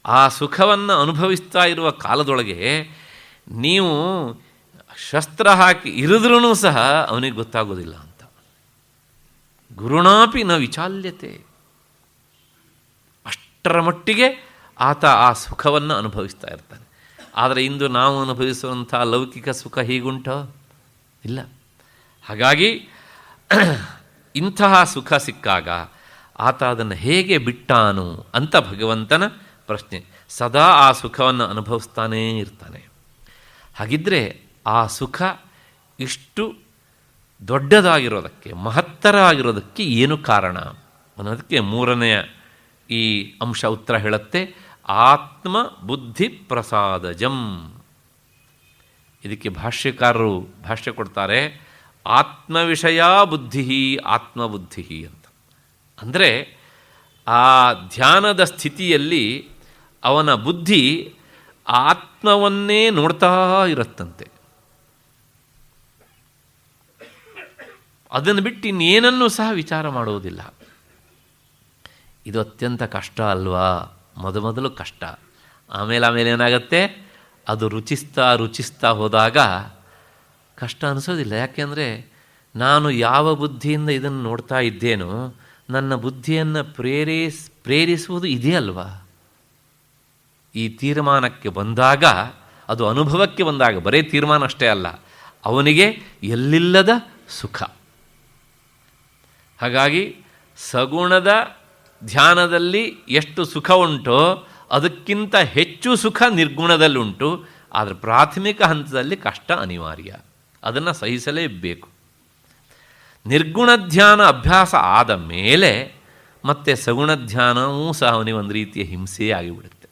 ಆ ಸುಖವನ್ನು ಅನುಭವಿಸ್ತಾ ಇರುವ ಕಾಲದೊಳಗೆ ನೀವು ಶಸ್ತ್ರ ಹಾಕಿ ಇರಿದ್ರೂ ಸಹ ಅವನಿಗೆ ಗೊತ್ತಾಗೋದಿಲ್ಲ ಅಂತ. ಗುರುಣಾಪಿ ನ ವಿಚಾಲ್ಯತೆ. ಅಷ್ಟರ ಮಟ್ಟಿಗೆ ಆತ ಆ ಸುಖವನ್ನು ಅನುಭವಿಸ್ತಾ ಇರ್ತಾನೆ. ಆದರೆ ಇಂದು ನಾವು ಅನುಭವಿಸುವಂಥ ಲೌಕಿಕ ಸುಖ ಹೀಗುಂಟೋ? ಇಲ್ಲ. ಹಾಗಾಗಿ ಇಂತಹ ಸುಖ ಸಿಕ್ಕಾಗ ಆತ ಅದನ್ನು ಹೇಗೆ ಬಿಟ್ಟಾನು ಅಂತ ಭಗವಂತನ ಪ್ರಶ್ನೆ. ಸದಾ ಆ ಸುಖವನ್ನು ಅನುಭವಿಸ್ತಾನೇ ಇರ್ತಾನೆ. ಹಾಗಿದ್ದರೆ ಆ ಸುಖ ಇಷ್ಟು ದೊಡ್ಡದಾಗಿರೋದಕ್ಕೆ, ಮಹತ್ತರ ಆಗಿರೋದಕ್ಕೆ ಏನು ಕಾರಣ ಅನ್ನೋದಕ್ಕೆ 3ನೆಯ ಈ ಅಂಶ ಉತ್ತರ ಹೇಳುತ್ತೆ. ಆತ್ಮ ಬುದ್ಧಿ ಪ್ರಸಾದಜಂ. ಇದಕ್ಕೆ ಭಾಷ್ಯಕಾರರು ಭಾಷ್ಯ ಕೊಡ್ತಾರೆ, ಆತ್ಮವಿಷಯ ಬುದ್ಧಿ ಆತ್ಮಬುದ್ಧಿ ಅಂತ. ಅಂದರೆ ಆ ಧ್ಯಾನದ ಸ್ಥಿತಿಯಲ್ಲಿ ಅವನ ಬುದ್ಧಿ ಆತ್ಮವನ್ನೇ ನೋಡ್ತಾ ಇರುತ್ತಂತೆ. ಅದನ್ನು ಬಿಟ್ಟು ಇನ್ನೇನನ್ನೂ ಸಹ ವಿಚಾರ ಮಾಡುವುದಿಲ್ಲ. ಇದು ಅತ್ಯಂತ ಕಷ್ಟ ಅಲ್ವಾ? ಮೊದಲು ಕಷ್ಟ, ಆಮೇಲೆ ಏನಾಗುತ್ತೆ, ಅದು ರುಚಿಸ್ತಾ ಹೋದಾಗ ಕಷ್ಟ ಅನಿಸೋದಿಲ್ಲ. ಯಾಕೆಂದರೆ ನಾನು ಯಾವ ಬುದ್ಧಿಯಿಂದ ಇದನ್ನು ನೋಡ್ತಾ ಇದ್ದೇನೋ ನನ್ನ ಬುದ್ಧಿಯನ್ನು ಪ್ರೇರಿಸುವುದು ಇದೇ ಅಲ್ವಾ. ಈ ತೀರ್ಮಾನಕ್ಕೆ ಬಂದಾಗ, ಅದು ಅನುಭವಕ್ಕೆ ಬಂದಾಗ, ಬರೀ ತೀರ್ಮಾನ ಅಷ್ಟೇ ಅಲ್ಲ, ಅವನಿಗೆ ಎಲ್ಲಿಲ್ಲದ ಸುಖ. ಹಾಗಾಗಿ ಸಗುಣದ ಧ್ಯಾನದಲ್ಲಿ ಎಷ್ಟು ಸುಖ ಉಂಟೋ ಅದಕ್ಕಿಂತ ಹೆಚ್ಚು ಸುಖ ನಿರ್ಗುಣದಲ್ಲುಂಟು. ಆದರೆ ಪ್ರಾಥಮಿಕ ಹಂತದಲ್ಲಿ ಕಷ್ಟ ಅನಿವಾರ್ಯ, ಅದನ್ನು ಸಹಿಸಲೇಬೇಕು. ನಿರ್ಗುಣ ಧ್ಯಾನ ಅಭ್ಯಾಸ ಆದ ಮೇಲೆ ಮತ್ತೆ ಸಗುಣ ಧ್ಯಾನವೂ ಸಹ ಅವನಿಗೆ ಒಂದು ರೀತಿಯ ಹಿಂಸೆಯೇ ಆಗಿಬಿಡುತ್ತೆ.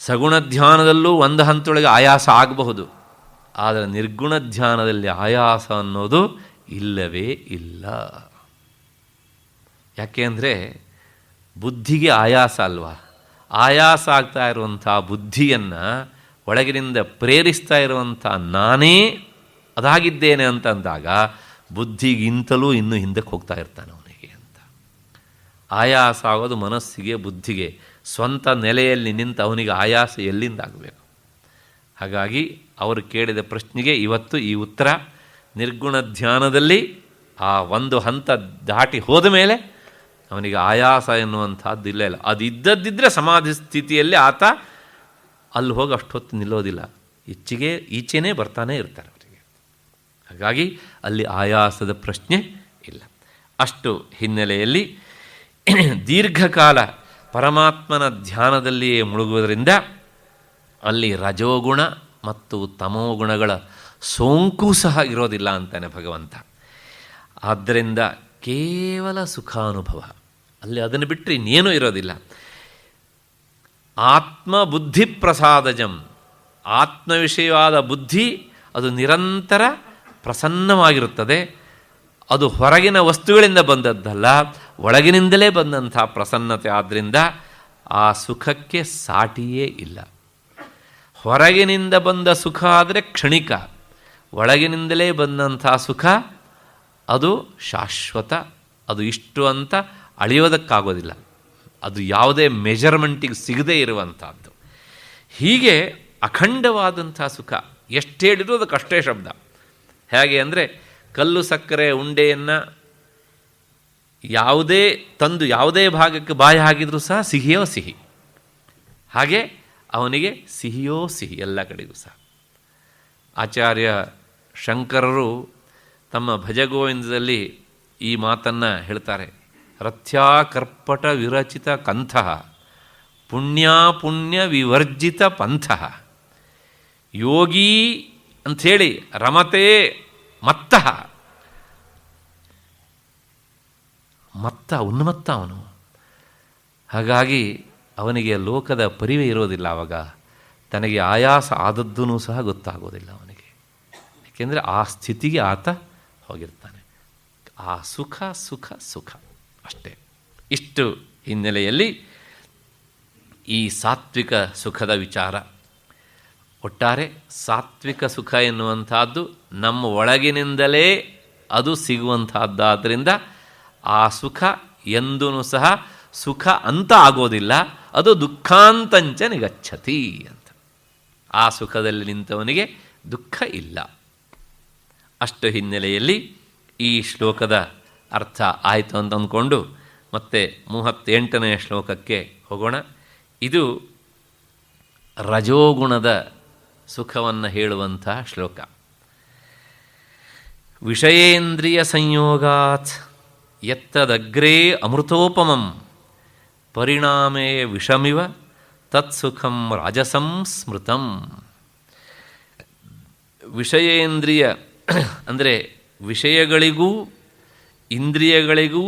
ಸಗುಣ ಧ್ಯಾನದಲ್ಲೂ ಒಂದು ಹಂತದೊಳಗೆ ಆಯಾಸ ಆಗಬಹುದು, ಆದರೆ ನಿರ್ಗುಣ ಧ್ಯಾನದಲ್ಲಿ ಆಯಾಸ ಅನ್ನೋದು ಇಲ್ಲವೇ ಇಲ್ಲ. ಯಾಕೆ ಅಂದರೆ ಬುದ್ಧಿಗೆ ಆಯಾಸ ಅಲ್ವಾ. ಆಯಾಸ ಆಗ್ತಾ ಇರುವಂಥ ಬುದ್ಧಿಯನ್ನು ಒಳಗಿನಿಂದ ಪ್ರೇರಿಸ್ತಾ ಇರುವಂಥ ನಾನೇ ಅದಾಗಿದ್ದೇನೆ ಅಂತಂದಾಗ ಬುದ್ಧಿಗಿಂತಲೂ ಇನ್ನೂ ಹಿಂದಕ್ಕೆ ಹೋಗ್ತಾ ಇರ್ತಾನೆ ಅವನಿಗೆ ಅಂತ. ಆಯಾಸ ಆಗೋದು ಮನಸ್ಸಿಗೆ, ಬುದ್ಧಿಗೆ. ಸ್ವಂತ ನೆಲೆಯಲ್ಲಿ ನಿಂತು ಅವನಿಗೆ ಆಯಾಸ ಎಲ್ಲಿಂದ ಆಗಬೇಕು? ಹಾಗಾಗಿ ಅವರು ಕೇಳಿದ ಪ್ರಶ್ನೆಗೆ ಇವತ್ತು ಈ ಉತ್ತರ. ನಿರ್ಗುಣ ಧ್ಯಾನದಲ್ಲಿ ಆ ಒಂದು ಹಂತ ದಾಟಿ ಹೋದ ಮೇಲೆ ಅವನಿಗೆ ಆಯಾಸ ಎನ್ನುವಂಥದ್ದು ಇಲ್ಲ. ಅದು ಇದ್ದದ್ದಿದ್ದರೆ ಸಮಾಧಿ ಸ್ಥಿತಿಯಲ್ಲಿ ಆತ ಅಲ್ಲಿ ಹೋಗಿ ಅಷ್ಟೊತ್ತು ನಿಲ್ಲೋದಿಲ್ಲ, ಈಚೆನೇ ಬರ್ತಾನೆ ಇರ್ತಾರೆ ಅವರಿಗೆ. ಹಾಗಾಗಿ ಅಲ್ಲಿ ಆಯಾಸದ ಪ್ರಶ್ನೆ ಇಲ್ಲ. ಅಷ್ಟು ಹಿನ್ನೆಲೆಯಲ್ಲಿ ದೀರ್ಘಕಾಲ ಪರಮಾತ್ಮನ ಧ್ಯಾನದಲ್ಲಿಯೇ ಮುಳುಗುವುದರಿಂದ ಅಲ್ಲಿ ರಜೋಗುಣ ಮತ್ತು ತಮೋಗುಣಗಳ ಸೋಂಕು ಸಹ ಇರೋದಿಲ್ಲ ಅಂತಾನೆ ಭಗವಂತ. ಆದ್ದರಿಂದ ಕೇವಲ ಸುಖಾನುಭವ ಅಲ್ಲಿ, ಅದನ್ನು ಬಿಟ್ಟರೆ ಇನ್ನೇನೂ ಇರೋದಿಲ್ಲ. ಆತ್ಮಬುದ್ಧಿ ಪ್ರಸಾದಜಂ, ಆತ್ಮವಿಷಯವಾದ ಬುದ್ಧಿ ಅದು ನಿರಂತರ ಪ್ರಸನ್ನವಾಗಿರುತ್ತದೆ. ಅದು ಹೊರಗಿನ ವಸ್ತುಗಳಿಂದ ಬಂದದ್ದಲ್ಲ, ಒಳಗಿನಿಂದಲೇ ಬಂದಂಥ ಪ್ರಸನ್ನತೆ. ಆದ್ದರಿಂದ ಆ ಸುಖಕ್ಕೆ ಸಾಟಿಯೇ ಇಲ್ಲ. ಹೊರಗಿನಿಂದ ಬಂದ ಸುಖ ಆದರೆ ಕ್ಷಣಿಕ, ಒಳಗಿನಿಂದಲೇ ಬಂದಂಥ ಸುಖ ಅದು ಶಾಶ್ವತ. ಅದು ಇಷ್ಟು ಅಂತ ಅಳೆಯೋದಕ್ಕಾಗೋದಿಲ್ಲ, ಅದು ಯಾವುದೇ ಮೆಜರ್ಮೆಂಟಿಗೆ ಸಿಗದೇ ಇರುವಂಥದ್ದು. ಹೀಗೆ ಅಖಂಡವಾದಂಥ ಸುಖ. ಎಷ್ಟು ಹೇಳಿದರೂ ಅದಕ್ಕಷ್ಟೇ ಶಬ್ದ. ಹೇಗೆ ಅಂದರೆ ಕಲ್ಲು ಸಕ್ಕರೆ ಉಂಡೆಯನ್ನು ಯಾವುದೇ ಭಾಗಕ್ಕೆ ಬಾಯಿ ಹಾಕಿದರೂ ಸಹ ಸಿಹಿಯೋ ಸಿಹಿ, ಹಾಗೆ ಅವನಿಗೆ ಸಿಹಿಯೋ ಸಿಹಿ ಎಲ್ಲ ಕಡೆಗೂ ಸಹ. ಆಚಾರ್ಯ ಶಂಕರರು ತಮ್ಮ ಭಜಗೋವಿಂದದಲ್ಲಿ ಈ ಮಾತನ್ನು ಹೇಳ್ತಾರೆ. ರಥ್ಯಾಕರ್ಪಟ ವಿರಚಿತ ಕಂಥಃ ಪುಣ್ಯ ವಿವರ್ಜಿತ ಪಂಥಃ ಯೋಗಿ ಅಂಥೇಳಿ ರಮತೆ ಮತ್ತಃ. ಉನ್ಮತ್ತ ಅವನು. ಹಾಗಾಗಿ ಅವನಿಗೆ ಲೋಕದ ಪರಿವೆ ಇರೋದಿಲ್ಲ. ಆವಾಗ ತನಗೆ ಆಯಾಸ ಆದದ್ದೂ ಸಹ ಗೊತ್ತಾಗೋದಿಲ್ಲ ಅವನಿಗೆ. ಏಕೆಂದರೆ ಆ ಸ್ಥಿತಿಗೆ ಆತ ಹೋಗಿರ್ತಾನೆ. ಆ ಸುಖ ಸುಖ ಸುಖ ಅಷ್ಟೇ. ಇಷ್ಟು ಹಿನ್ನೆಲೆಯಲ್ಲಿ ಈ ಸಾತ್ವಿಕ ಸುಖದ ವಿಚಾರ. ಒಟ್ಟಾರೆ ಸಾತ್ವಿಕ ಸುಖ ಎನ್ನುವಂಥದ್ದು ನಮ್ಮ ಒಳಗಿನಿಂದಲೇ ಅದು ಸಿಗುವಂಥದ್ದಾದ್ದರಿಂದ ಆ ಸುಖ ಎಂದೂ ಸಹ ಸುಖ ಅಂತ ಆಗೋದಿಲ್ಲ, ಅದು ದುಃಖಾಂತಂಚ ನಿಗಚ್ಚತಿ ಅಂತ. ಆ ಸುಖದಲ್ಲಿ ನಿಂತವನಿಗೆ ದುಃಖ ಇಲ್ಲ. ಅಷ್ಟು ಹಿನ್ನೆಲೆಯಲ್ಲಿ ಈ ಶ್ಲೋಕದ ಅರ್ಥ ಆಯಿತು ಅಂತ ಅಂದ್ಕೊಂಡು ಮತ್ತೆ 38ನೇ ಶ್ಲೋಕಕ್ಕೆ ಹೋಗೋಣ. ಇದು ರಜೋಗುಣದ ಸುಖವನ್ನು ಹೇಳುವಂಥ ಶ್ಲೋಕ. ವಿಷಯೇಂದ್ರಿಯ ಸಂಯೋಗಾತ್ ಯತ್ತದಗ್ರೇ ಅಮೃತೋಪಮಂ ಪರಿಣಾಮೇ ವಿಷಮಿವ ತತ್ಸುಖಂ ರಾಜಸಂ ಸ್ಮೃತಂ. ವಿಷಯೇಂದ್ರಿಯ ಅಂದರೆ ವಿಷಯಗಳಿಗೂ ಇಂದ್ರಿಯಗಳಿಗೂ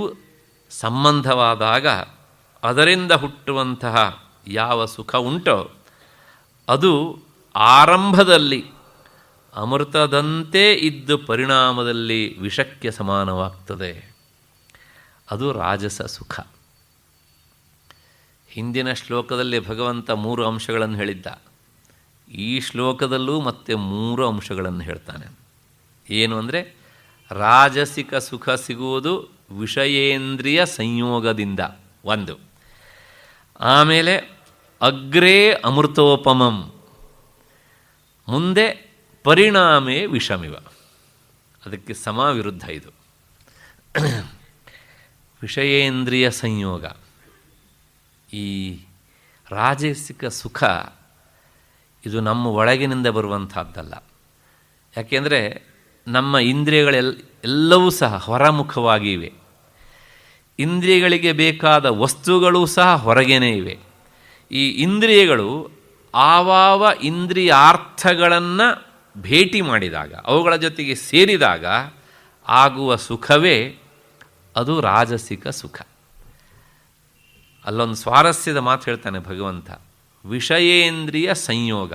ಸಂಬಂಧವಾದಾಗ ಅದರಿಂದ ಹುಟ್ಟುವಂತಹ ಯಾವ ಸುಖ ಉಂಟೋ ಅದು ಆರಂಭದಲ್ಲಿ ಅಮೃತದಂತೆ ಇದ್ದು ಪರಿಣಾಮದಲ್ಲಿ ವಿಷಕ್ಕೆ ಸಮಾನವಾಗ್ತದೆ. ಅದು ರಾಜಸ ಸುಖ. ಹಿಂದಿನ ಶ್ಲೋಕದಲ್ಲಿ ಭಗವಂತ 3 ಅಂಶಗಳನ್ನು ಹೇಳಿದ್ದ. ಈ ಶ್ಲೋಕದಲ್ಲೂ ಮತ್ತೆ 3 ಅಂಶಗಳನ್ನು ಹೇಳ್ತಾನೆ. ಏನು ಅಂದರೆ ರಾಜಸಿಕ ಸುಖ ಸಿಗುವುದು ವಿಷಯೇಂದ್ರಿಯ ಸಂಯೋಗದಿಂದ ಒಂದು. ಆಮೇಲೆ ಅಗ್ರೇ ಅಮೃತೋಪಮಂ, ಮುಂದೆ ಪರಿಣಾಮೇ ವಿಷಮಿವ, ಅದಕ್ಕೆ ಸಮವಿರುದ್ಧ ಇದು. ವಿಷಯೇಂದ್ರಿಯ ಸಂಯೋಗ, ಈ ರಾಜಸಿಕ ಸುಖ ಇದು ನಮ್ಮ ಒಳಗಿನಿಂದ ಬರುವಂಥದ್ದಲ್ಲ. ಯಾಕೆಂದರೆ ನಮ್ಮ ಇಂದ್ರಿಯಗಳೆಲ್ಲವೂ ಸಹ ಹೊರಮುಖವಾಗಿವೆ. ಇಂದ್ರಿಯಗಳಿಗೆ ಬೇಕಾದ ವಸ್ತುಗಳೂ ಸಹ ಹೊರಗೇನೇ ಇವೆ. ಈ ಇಂದ್ರಿಯಗಳು ಆವಾವ ಇಂದ್ರಿಯಾರ್ಥಗಳನ್ನು ಭೇಟಿ ಮಾಡಿದಾಗ, ಅವುಗಳ ಜೊತೆಗೆ ಸೇರಿದಾಗ ಆಗುವ ಸುಖವೇ ಅದು ರಾಜಸಿಕ ಸುಖ. ಅಲ್ಲೊಂದು ಸ್ವಾರಸ್ಯದ ಮಾತು ಹೇಳ್ತಾನೆ ಭಗವಂತ, ವಿಷಯೇಂದ್ರಿಯ ಸಂಯೋಗ.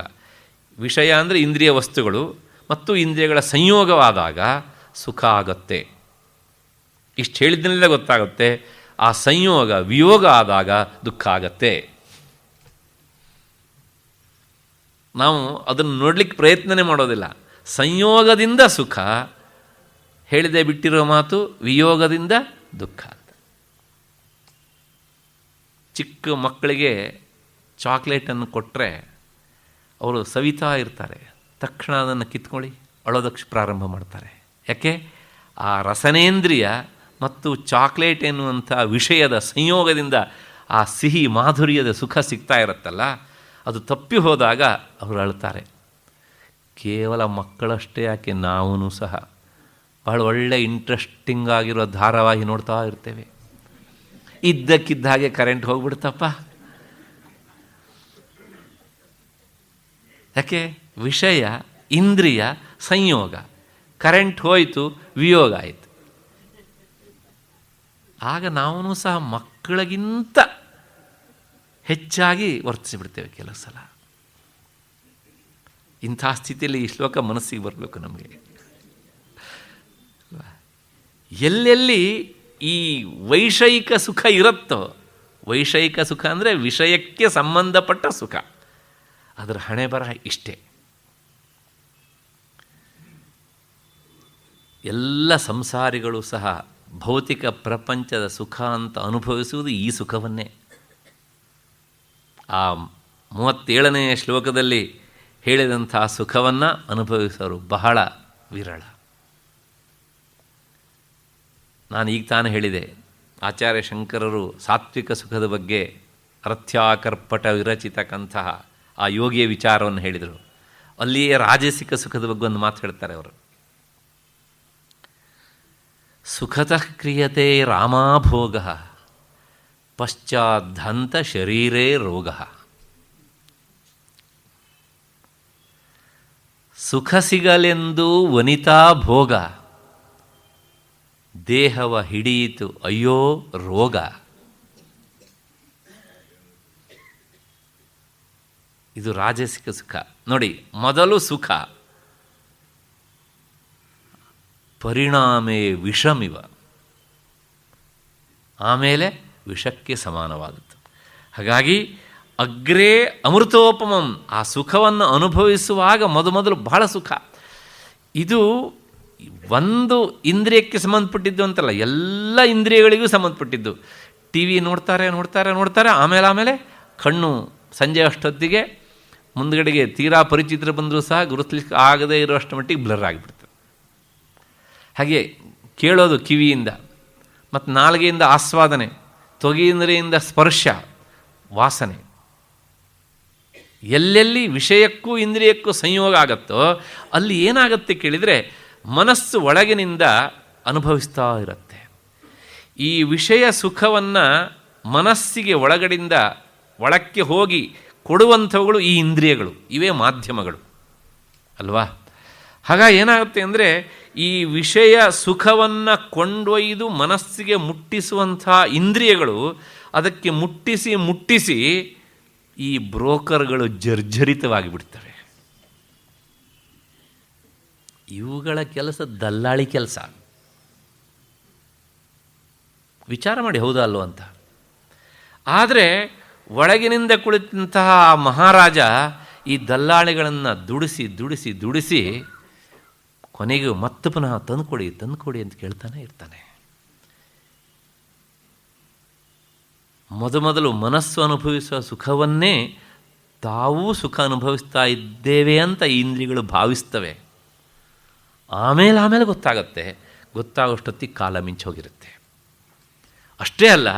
ವಿಷಯ ಅಂದರೆ ಇಂದ್ರಿಯ ವಸ್ತುಗಳು ಮತ್ತು ಇಂದ್ರಿಯಗಳ ಸಂಯೋಗವಾದಾಗ ಸುಖ ಆಗುತ್ತೆ. ಇಷ್ಟು ಹೇಳಿದ್ದನ್ನೆಲ್ಲ ಗೊತ್ತಾಗುತ್ತೆ. ಆ ಸಂಯೋಗ ವಿಯೋಗ ಆದಾಗ ದುಃಖ ಆಗತ್ತೆ. ನಾವು ಅದನ್ನು ನೋಡಲಿಕ್ಕೆ ಪ್ರಯತ್ನನೇ ಮಾಡೋದಿಲ್ಲ. ಸಂಯೋಗದಿಂದ ಸುಖ, ಹೇಳಿದೆ ಬಿಟ್ಟಿರೋ ಮಾತು ವಿಯೋಗದಿಂದ ದುಃಖ ಅಂತ. ಚಿಕ್ಕ ಮಕ್ಕಳಿಗೆ ಚಾಕ್ಲೇಟನ್ನು ಕೊಟ್ಟರೆ ಅವರು ಸವಿತಾ ಇರ್ತಾರೆ, ತಕ್ಷಣ ಅದನ್ನು ಕಿತ್ಕೊಳ್ಳಿ ಅಳೋದಕ್ಕೆ ಪ್ರಾರಂಭ ಮಾಡ್ತಾರೆ. ಯಾಕೆ? ಆ ರಸನೇಂದ್ರಿಯ ಮತ್ತು ಚಾಕ್ಲೇಟ್ ಎನ್ನುವಂಥ ವಿಷಯದ ಸಂಯೋಗದಿಂದ ಆ ಸಿಹಿ ಮಾಧುರ್ಯದ ಸುಖ ಸಿಗ್ತಾ ಇರುತ್ತಲ್ಲ, ಅದು ತಪ್ಪಿ ಹೋದಾಗ ಅವರು ಅಳ್ತಾರೆ. ಕೇವಲ ಮಕ್ಕಳಷ್ಟೇ ಯಾಕೆ, ನಾವೂ ಸಹ ಬಹಳ ಒಳ್ಳೆ ಇಂಟ್ರೆಸ್ಟಿಂಗ್ ಆಗಿರೋ ಧಾರಾವಾಹಿ ನೋಡ್ತಾ ಇರ್ತೇವೆ. ಇದ್ದಕ್ಕಿದ್ದ ಹಾಗೆ ಕರೆಂಟ್ ಹೋಗ್ಬಿಡ್ತಪ್ಪ. ಯಾಕೆ? ವಿಷಯ ಇಂದ್ರಿಯ ಸಂಯೋಗ. ಕರೆಂಟ್ ಹೋಯಿತು, ವಿಯೋಗ ಆಯಿತು. ಆಗ ನಾವೂ ಸಹ ಮಕ್ಕಳಿಗಿಂತ ಹೆಚ್ಚಾಗಿ ವರ್ತಿಸಿಬಿಡ್ತೇವೆ ಕೆಲವು ಸಲ. ಇಂಥ ಸ್ಥಿತಿಯಲ್ಲಿ ಈ ಶ್ಲೋಕ ಮನಸ್ಸಿಗೆ ಬರಬೇಕು ನಮಗೆ. ಎಲ್ಲೆಲ್ಲಿ ಈ ವೈಷಯಿಕ ಸುಖ ಇರುತ್ತೋ, ವೈಷಯಿಕ ಸುಖ ಅಂದರೆ ವಿಷಯಕ್ಕೆ ಸಂಬಂಧಪಟ್ಟ ಸುಖ, ಅದರ ಹಣೆ ಬರಹ ಇಷ್ಟೇ. ಎಲ್ಲ ಸಂಸಾರಿಗಳು ಸಹ ಭೌತಿಕ ಪ್ರಪಂಚದ ಸುಖ ಅಂತ ಅನುಭವಿಸುವುದು ಈ ಸುಖವನ್ನೇ. ಆ 37ನೇ ಶ್ಲೋಕದಲ್ಲಿ ಹೇಳಿದಂಥ ಸುಖವನ್ನು ಅನುಭವಿಸೋರು ಬಹಳ ವಿರಳ. ನಾನು ಈಗ ತಾನೇ ಹೇಳಿದೆ, ಆಚಾರ್ಯ ಶಂಕರರು ಸಾತ್ವಿಕ ಸುಖದ ಬಗ್ಗೆ ಅರ್ಥ್ಯಾಕರ್ಪಟ ವಿರಚಿತಕ್ಕಂತಹ ಆ ಯೋಗಿಯ ವಿಚಾರವನ್ನು ಹೇಳಿದರು. ಅಲ್ಲಿಯೇ ರಾಜಸಿಕ ಸುಖದ ಬಗ್ಗೆ ಒಂದು ಮಾತು ಹೇಳ್ತಾರೆ ಅವರು. ಸುಖತಃ ಕ್ರಿಯತೆ ರಾಮಾಭೋಗ ಪಶ್ಚಾದ್ಧಂತ ಶರೀರೇ ರೋಗ. ಸುಖ ಸಿಗಲೆಂದು ವನಿತಾ ಭೋಗ, ದೇಹವ ಹಿಡಿಯಿತು ಅಯ್ಯೋ ರೋಗ. ಇದು ರಾಜಸಿಕ ಸುಖ. ನೋಡಿ, ಮೊದಲು ಸುಖ, ಪರಿಣಾಮೇ ವಿಷಮಿವ, ಆಮೇಲೆ ವಿಷಕ್ಕೆ ಸಮಾನವಾದದ್ದು. ಹಾಗಾಗಿ ಅಗ್ರೇ ಅಮೃತೋಪಮಂ, ಆ ಸುಖವನ್ನು ಅನುಭವಿಸುವಾಗ ಮೊದಲು ಬಹಳ ಸುಖ. ಇದು ಒಂದು ಇಂದ್ರಿಯಕ್ಕೆ ಸಂಬಂಧಪಟ್ಟಿದ್ದು ಅಂತಲ್ಲ, ಎಲ್ಲ ಇಂದ್ರಿಯಗಳಿಗೂ ಸಂಬಂಧಪಟ್ಟಿದ್ದು. ಟಿ ವಿ ನೋಡ್ತಾರೆ, ಆಮೇಲೆ ಕಣ್ಣು ಸಂಜೆ ಅಷ್ಟೊತ್ತಿಗೆ ಮುಂದ್ಗಡೆಗೆ ತೀರಾ ಪರಿಚಿತರು ಬಂದರೂ ಸಹ ಗುರುತಿಸ್ಲಿಕ್ಕೆ ಆಗದೇ ಇರೋಷ್ಟು ಮಟ್ಟಿಗೆ ಬ್ಲರ್ ಆಗಿಬಿಡ್ತದೆ. ಹಾಗೆ ಕೇಳೋದು ಕಿವಿಯಿಂದ, ಮತ್ತು ನಾಲಿಗೆಯಿಂದ ಆಸ್ವಾದನೆ, ತೊಗಿಯಿಂದ್ರಿಯಿಂದ ಸ್ಪರ್ಶ, ವಾಸನೆ. ಎಲ್ಲೆಲ್ಲಿ ವಿಷಯಕ್ಕೂ ಇಂದ್ರಿಯಕ್ಕೂ ಸಂಯೋಗ ಆಗುತ್ತೋ ಅಲ್ಲಿ ಏನಾಗುತ್ತೆ ಕೇಳಿದರೆ ಮನಸ್ಸು ಒಳಗಿನಿಂದ ಅನುಭವಿಸ್ತಾ ಇರುತ್ತೆ. ಈ ವಿಷಯ ಸುಖವನ್ನು ಮನಸ್ಸಿಗೆ ಒಳಕ್ಕೆ ಹೋಗಿ ಕೊಡುವಂಥವುಗಳು ಈ ಇಂದ್ರಿಯಗಳು, ಇವೇ ಮಾಧ್ಯಮಗಳು ಅಲ್ವಾ. ಹಾಗಾಗಿ ಏನಾಗುತ್ತೆ ಅಂದರೆ ಈ ವಿಷಯ ಸುಖವನ್ನು ಕೊಂಡೊಯ್ದು ಮನಸ್ಸಿಗೆ ಮುಟ್ಟಿಸುವಂಥ ಇಂದ್ರಿಯಗಳು ಅದಕ್ಕೆ ಮುಟ್ಟಿಸಿ ಈ ಬ್ರೋಕರ್ಗಳು ಜರ್ಜರಿತವಾಗಿ ಬಿಡ್ತವೆ. ಇವುಗಳ ಕೆಲಸ ದಲ್ಲಾಳಿ ಕೆಲಸ. ವಿಚಾರ ಮಾಡಿ, ಹೌದಾ ಅಲ್ಲೋ ಅಂತ. ಆದರೆ ಒಳಗಿನಿಂದ ಕುಳಿತಂತಹ ಮಹಾರಾಜ ಈ ದಲ್ಲಾಳಿಗಳನ್ನು ದುಡಿಸಿ ಕೊನೆಗೂ ಮತ್ತೆ ಪುನಃ ತಂದುಕೊಡಿ ಅಂತ ಕೇಳ್ತಾನೆ ಇರ್ತಾನೆ. ಮೊದಲು ಮನಸ್ಸು ಅನುಭವಿಸುವ ಸುಖವನ್ನೇ ತಾವೂ ಸುಖ ಅನುಭವಿಸ್ತಾ ಇದ್ದೇವೆ ಅಂತ ಈ ಇಂದ್ರಿಯಗಳು ಭಾವಿಸ್ತವೆ. ಆಮೇಲೆ ಗೊತ್ತಾಗೋಷ್ಟೊತ್ತಿಗೆ ಕಾಲ ಮಿಂಚೋಗಿರುತ್ತೆ. ಅಷ್ಟೇ ಅಲ್ಲ,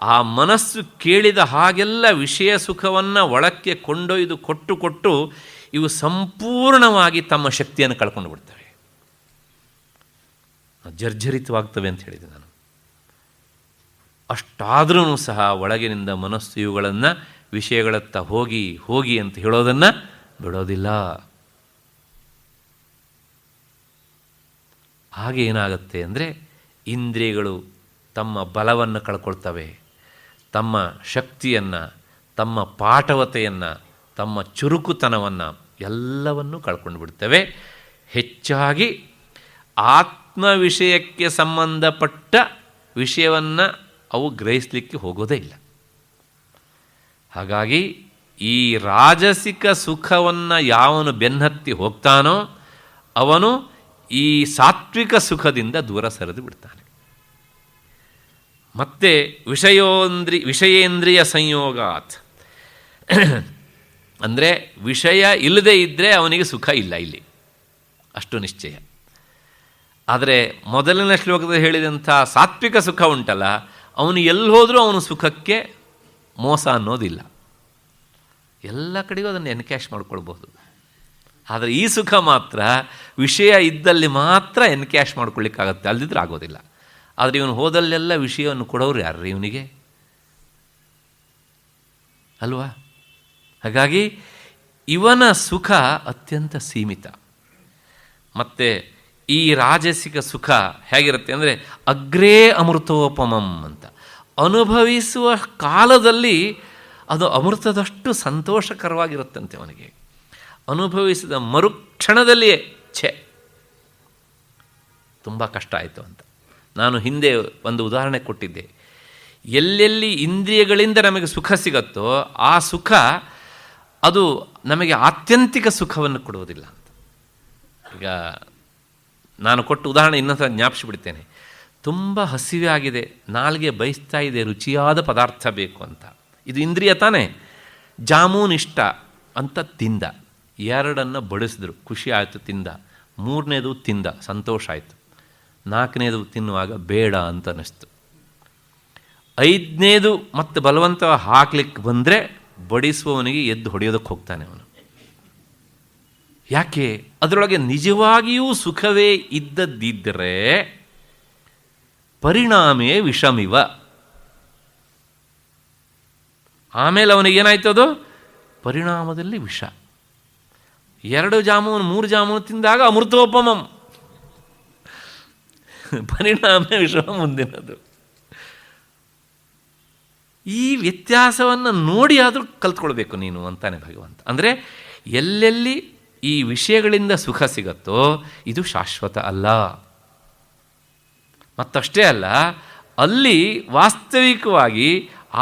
ಆ ಮನಸ್ಸು ಕೇಳಿದ ಹಾಗೆಲ್ಲ ವಿಷಯ ಸುಖವನ್ನು ಒಳಕ್ಕೆ ಕೊಂಡೊಯ್ದು ಕೊಟ್ಟು ಇವು ಸಂಪೂರ್ಣವಾಗಿ ತಮ್ಮ ಶಕ್ತಿಯನ್ನು ಕಳ್ಕೊಂಡು ಬಿಡ್ತವೆ, ಜರ್ಜರಿತವಾಗ್ತವೆ ಅಂತ ಹೇಳಿದೆ ನಾನು. ಅಷ್ಟಾದ್ರೂ ಸಹ ಒಳಗಿನಿಂದ ಮನಸ್ಸು ಇವುಗಳನ್ನು ವಿಷಯಗಳತ್ತ ಹೋಗಿ ಅಂತ ಹೇಳೋದನ್ನು ಬಿಡೋದಿಲ್ಲ. ಹಾಗೆ ಏನಾಗುತ್ತೆ ಅಂದರೆ ಇಂದ್ರಿಯಗಳು ತಮ್ಮ ಬಲವನ್ನು ಕಳ್ಕೊಳ್ತವೆ, ತಮ್ಮ ಶಕ್ತಿಯನ್ನು, ತಮ್ಮ ಪಾಠವತೆಯನ್ನು, ತಮ್ಮ ಚುರುಕುತನವನ್ನು ಎಲ್ಲವನ್ನೂ ಕಳ್ಕೊಂಡು ಬಿಡ್ತವೆ. ಹೆಚ್ಚಾಗಿ ಆತ್ಮ ವಿಷಯಕ್ಕೆ ಸಂಬಂಧಪಟ್ಟ ವಿಷಯವನ್ನು ಅವು ಗ್ರಹಿಸಲಿಕ್ಕೆ ಹೋಗೋದೇ ಇಲ್ಲ. ಹಾಗಾಗಿ ಈ ರಾಜಸಿಕ ಸುಖವನ್ನು ಯಾವನು ಬೆನ್ನತ್ತಿ ಹೋಗ್ತಾನೋ ಅವನು ಈ ಸಾತ್ವಿಕ ಸುಖದಿಂದ ದೂರ ಸರಿದು ಬಿಡ್ತಾನೆ. ಮತ್ತೆ ವಿಷಯೇಂದ್ರಿಯ ಸಂಯೋಗಾತ್ ಅಂದರೆ ವಿಷಯ ಇಲ್ಲದೆ ಇದ್ದರೆ ಅವನಿಗೆ ಸುಖ ಇಲ್ಲ ಇಲ್ಲಿ, ಅಷ್ಟು ನಿಶ್ಚಯ. ಆದರೆ ಮೊದಲನೇ ಶ್ಲೋಕದಲ್ಲಿ ಹೇಳಿದಂಥ ಸಾತ್ವಿಕ ಸುಖ ಉಂಟಲ್ಲ, ಅವನು ಎಲ್ಲಿ ಹೋದರೂ ಅವನು ಸುಖಕ್ಕೆ ಮೋಸ ಅನ್ನೋದಿಲ್ಲ. ಎಲ್ಲ ಕಡೆಗೂ ಅದನ್ನು ಎನ್ಕ್ಯಾಶ್ ಮಾಡ್ಕೊಳ್ಬೋದು. ಆದರೆ ಈ ಸುಖ ಮಾತ್ರ ವಿಷಯ ಇದ್ದಲ್ಲಿ ಮಾತ್ರ ಎನ್ಕ್ಯಾಶ್ ಮಾಡ್ಕೊಳ್ಳಿಕ್ಕಾಗತ್ತೆ, ಅಲ್ಲದಿದ್ದರೆ ಆಗೋದಿಲ್ಲ. ಆದರೆ ಇವನು ಹೋದಲ್ಲೆಲ್ಲ ವಿಷಯವನ್ನು ಕೊಡೋರು ಯಾರು ಇವನಿಗೆ ಅಲ್ವಾ? ಹಾಗಾಗಿ ಇವನ ಸುಖ ಅತ್ಯಂತ ಸೀಮಿತ. ಮತ್ತು ಈ ರಾಜಸಿಕ ಸುಖ ಹೇಗಿರುತ್ತೆ ಅಂದರೆ ಅಗ್ರೇ ಅಮೃತೋಪಮಂ ಅಂತ. ಅನುಭವಿಸುವ ಕಾಲದಲ್ಲಿ ಅದು ಅಮೃತದಷ್ಟು ಸಂತೋಷಕರವಾಗಿರುತ್ತಂತೆ ಅವನಿಗೆ. ಅನುಭವಿಸಿದ ಮರುಕ್ಷಣದಲ್ಲಿಯೇ ತುಂಬ ಕಷ್ಟ ಆಯಿತು ಅಂತ. ನಾನು ಹಿಂದೆ ಒಂದು ಉದಾಹರಣೆ ಕೊಟ್ಟಿದ್ದೆ. ಎಲ್ಲೆಲ್ಲಿ ಇಂದ್ರಿಯಗಳಿಂದ ನಮಗೆ ಸುಖ ಸಿಗುತ್ತೋ ಆ ಸುಖ ಅದು ನಮಗೆ ಆತ್ಯಂತಿಕ ಸುಖವನ್ನು ಕೊಡುವುದಿಲ್ಲ ಅಂತ. ಈಗ ನಾನು ಕೊಟ್ಟ ಉದಾಹರಣೆ ಇನ್ನೊಂದು ಜ್ಞಾಪಿಸಿಬಿಡ್ತೇನೆ. ತುಂಬ ಹಸಿವೆ ಆಗಿದೆ, ನಾಲ್ಗೆ ಬಯಸ್ತಾ ಇದೆ ರುಚಿಯಾದ ಪದಾರ್ಥ ಬೇಕು ಅಂತ. ಇದು ಇಂದ್ರಿಯ ತಾನೇ. ಜಾಮೂನ್ ಇಷ್ಟ ಅಂತ ತಿಂದ, ಎರಡನ್ನು ಬಡಿಸಿದ್ರು, ಖುಷಿ ಆಯಿತು, ತಿಂದ. ಮೂರನೇದು ತಿಂದ, ಸಂತೋಷ ಆಯಿತು. ನಾಲ್ಕನೇದು ತಿನ್ನುವಾಗ ಬೇಡ ಅಂತ ಅನ್ನಿಸ್ತು. ಐದನೇದು ಮತ್ತೆ ಬಲವಂತ ಹಾಕ್ಲಿಕ್ಕೆ ಬಂದರೆ ಬಡಿಸುವವನಿಗೆ ಎದ್ದು ಹೊಡೆಯೋದಕ್ಕೆ ಹೋಗ್ತಾನೆ ಅವನು. ಯಾಕೆ? ಅದರೊಳಗೆ ನಿಜವಾಗಿಯೂ ಸುಖವೇ ಇದ್ದದ್ದಿದ್ದರೆ ಪರಿಣಾಮೇ ವಿಷಮಿವ. ಆಮೇಲೆ ಅವನಿಗೇನಾಯ್ತು? ಅದು ಪರಿಣಾಮದಲ್ಲಿ ವಿಷ. 2 ಜಾಮೂನು 3 ಜಾಮೂನು ತಿಂದಾಗ ಅಮೃತೋಪಮಂ, ಪರಿಣಾಮ ವಿಷ ಮುಂದಿನದು. ಈ ವ್ಯತ್ಯಾಸವನ್ನು ನೋಡಿ ಆದರೂ ಕಲ್ತ್ಕೊಳ್ಬೇಕು ನೀನು ಅಂತಾನೆ ಭಗವಂತ. ಅಂದರೆ ಎಲ್ಲೆಲ್ಲಿ ಈ ವಿಷಯಗಳಿಂದ ಸುಖ ಸಿಗತ್ತೋ ಇದು ಶಾಶ್ವತ ಅಲ್ಲ. ಮತ್ತಷ್ಟೇ ಅಲ್ಲ, ಅಲ್ಲಿ ವಾಸ್ತವಿಕವಾಗಿ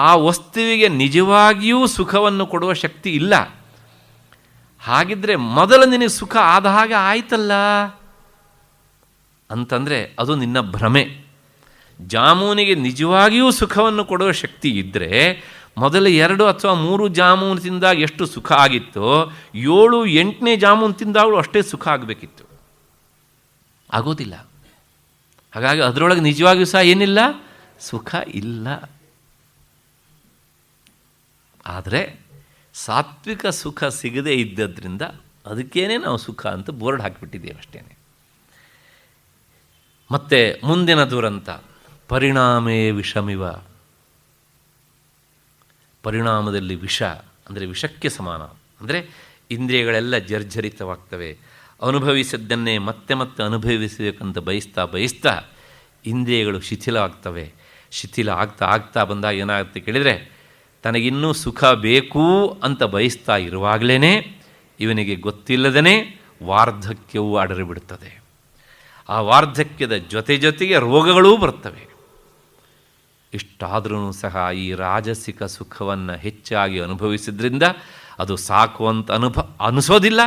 ಆ ವಸ್ತುವಿಗೆ ನಿಜವಾಗಿಯೂ ಸುಖವನ್ನು ಕೊಡುವ ಶಕ್ತಿ ಇಲ್ಲ. ಹಾಗಿದ್ರೆ ಮೊದಲು ನಿನಗೆ ಸುಖ ಆದ ಹಾಗೆ ಆಯ್ತಲ್ಲ ಅಂತಂದರೆ ಅದು ನಿನ್ನ ಭ್ರಮೆ. ಜಾಮೂನಿಗೆ ನಿಜವಾಗಿಯೂ ಸುಖವನ್ನು ಕೊಡುವ ಶಕ್ತಿ ಇದ್ದರೆ ಮೊದಲು 2 ಅಥವಾ 3 ಜಾಮೂನು ತಿಂದಾಗ ಎಷ್ಟು ಸುಖ ಆಗಿತ್ತೋ 7, 8ನೇ ಜಾಮೂನು ತಿಂದಾಗಲೂ ಅಷ್ಟೇ ಸುಖ ಆಗಬೇಕಿತ್ತು. ಆಗೋದಿಲ್ಲ. ಹಾಗಾಗಿ ಅದರೊಳಗೆ ನಿಜವಾಗಿಯೂ ಸಹ ಏನಿಲ್ಲ, ಸುಖ ಇಲ್ಲ. ಆದರೆ ಸಾತ್ವಿಕ ಸುಖ ಸಿಗದೇ ಇದ್ದದ್ರಿಂದ ಅದಕ್ಕೇನೆ ನಾವು ಸುಖ ಅಂತ ಬೋರ್ಡ್ ಹಾಕಿಬಿಟ್ಟಿದ್ದೇವೆ ಅಷ್ಟೇ. ಮತ್ತು ಮುಂದಿನ ದುರಂತ ಪರಿಣಾಮೇ ವಿಷಮಿವ. ಪರಿಣಾಮದಲ್ಲಿ ವಿಷ ಅಂದರೆ ವಿಷಕ್ಕೆ ಸಮಾನ. ಅಂದರೆ ಇಂದ್ರಿಯಗಳೆಲ್ಲ ಜರ್ಜರಿತವಾಗ್ತವೆ. ಅನುಭವಿಸಿದ್ದನ್ನೇ ಮತ್ತೆ ಮತ್ತೆ ಅನುಭವಿಸಬೇಕಂತ ಬಯಸ್ತಾ ಇಂದ್ರಿಯಗಳು ಶಿಥಿಲವಾಗ್ತವೆ. ಶಿಥಿಲ ಆಗ್ತಾ ಬಂದಾಗ ಏನಾಗುತ್ತೆ ಕೇಳಿದರೆ, ತನಗಿನ್ನೂ ಸುಖ ಬೇಕು ಅಂತ ಬಯಸ್ತಾ ಇರುವಾಗಲೇ ಇವನಿಗೆ ಗೊತ್ತಿಲ್ಲದೇ ವಾರ್ಧಕ್ಯವು ಅಡರಿಬಿಡುತ್ತದೆ. ಆ ವಾರ್ಧಕ್ಯದ ಜೊತೆಗೆ ರೋಗಗಳೂ ಬರ್ತವೆ. ಇಷ್ಟಾದ್ರೂ ಸಹ ಈ ರಾಜಸಿಕ ಸುಖವನ್ನು ಹೆಚ್ಚಾಗಿ ಅನುಭವಿಸಿದ್ರಿಂದ ಅದು ಸಾಕು ಅಂತ ಅನಿಸೋದಿಲ್ಲ.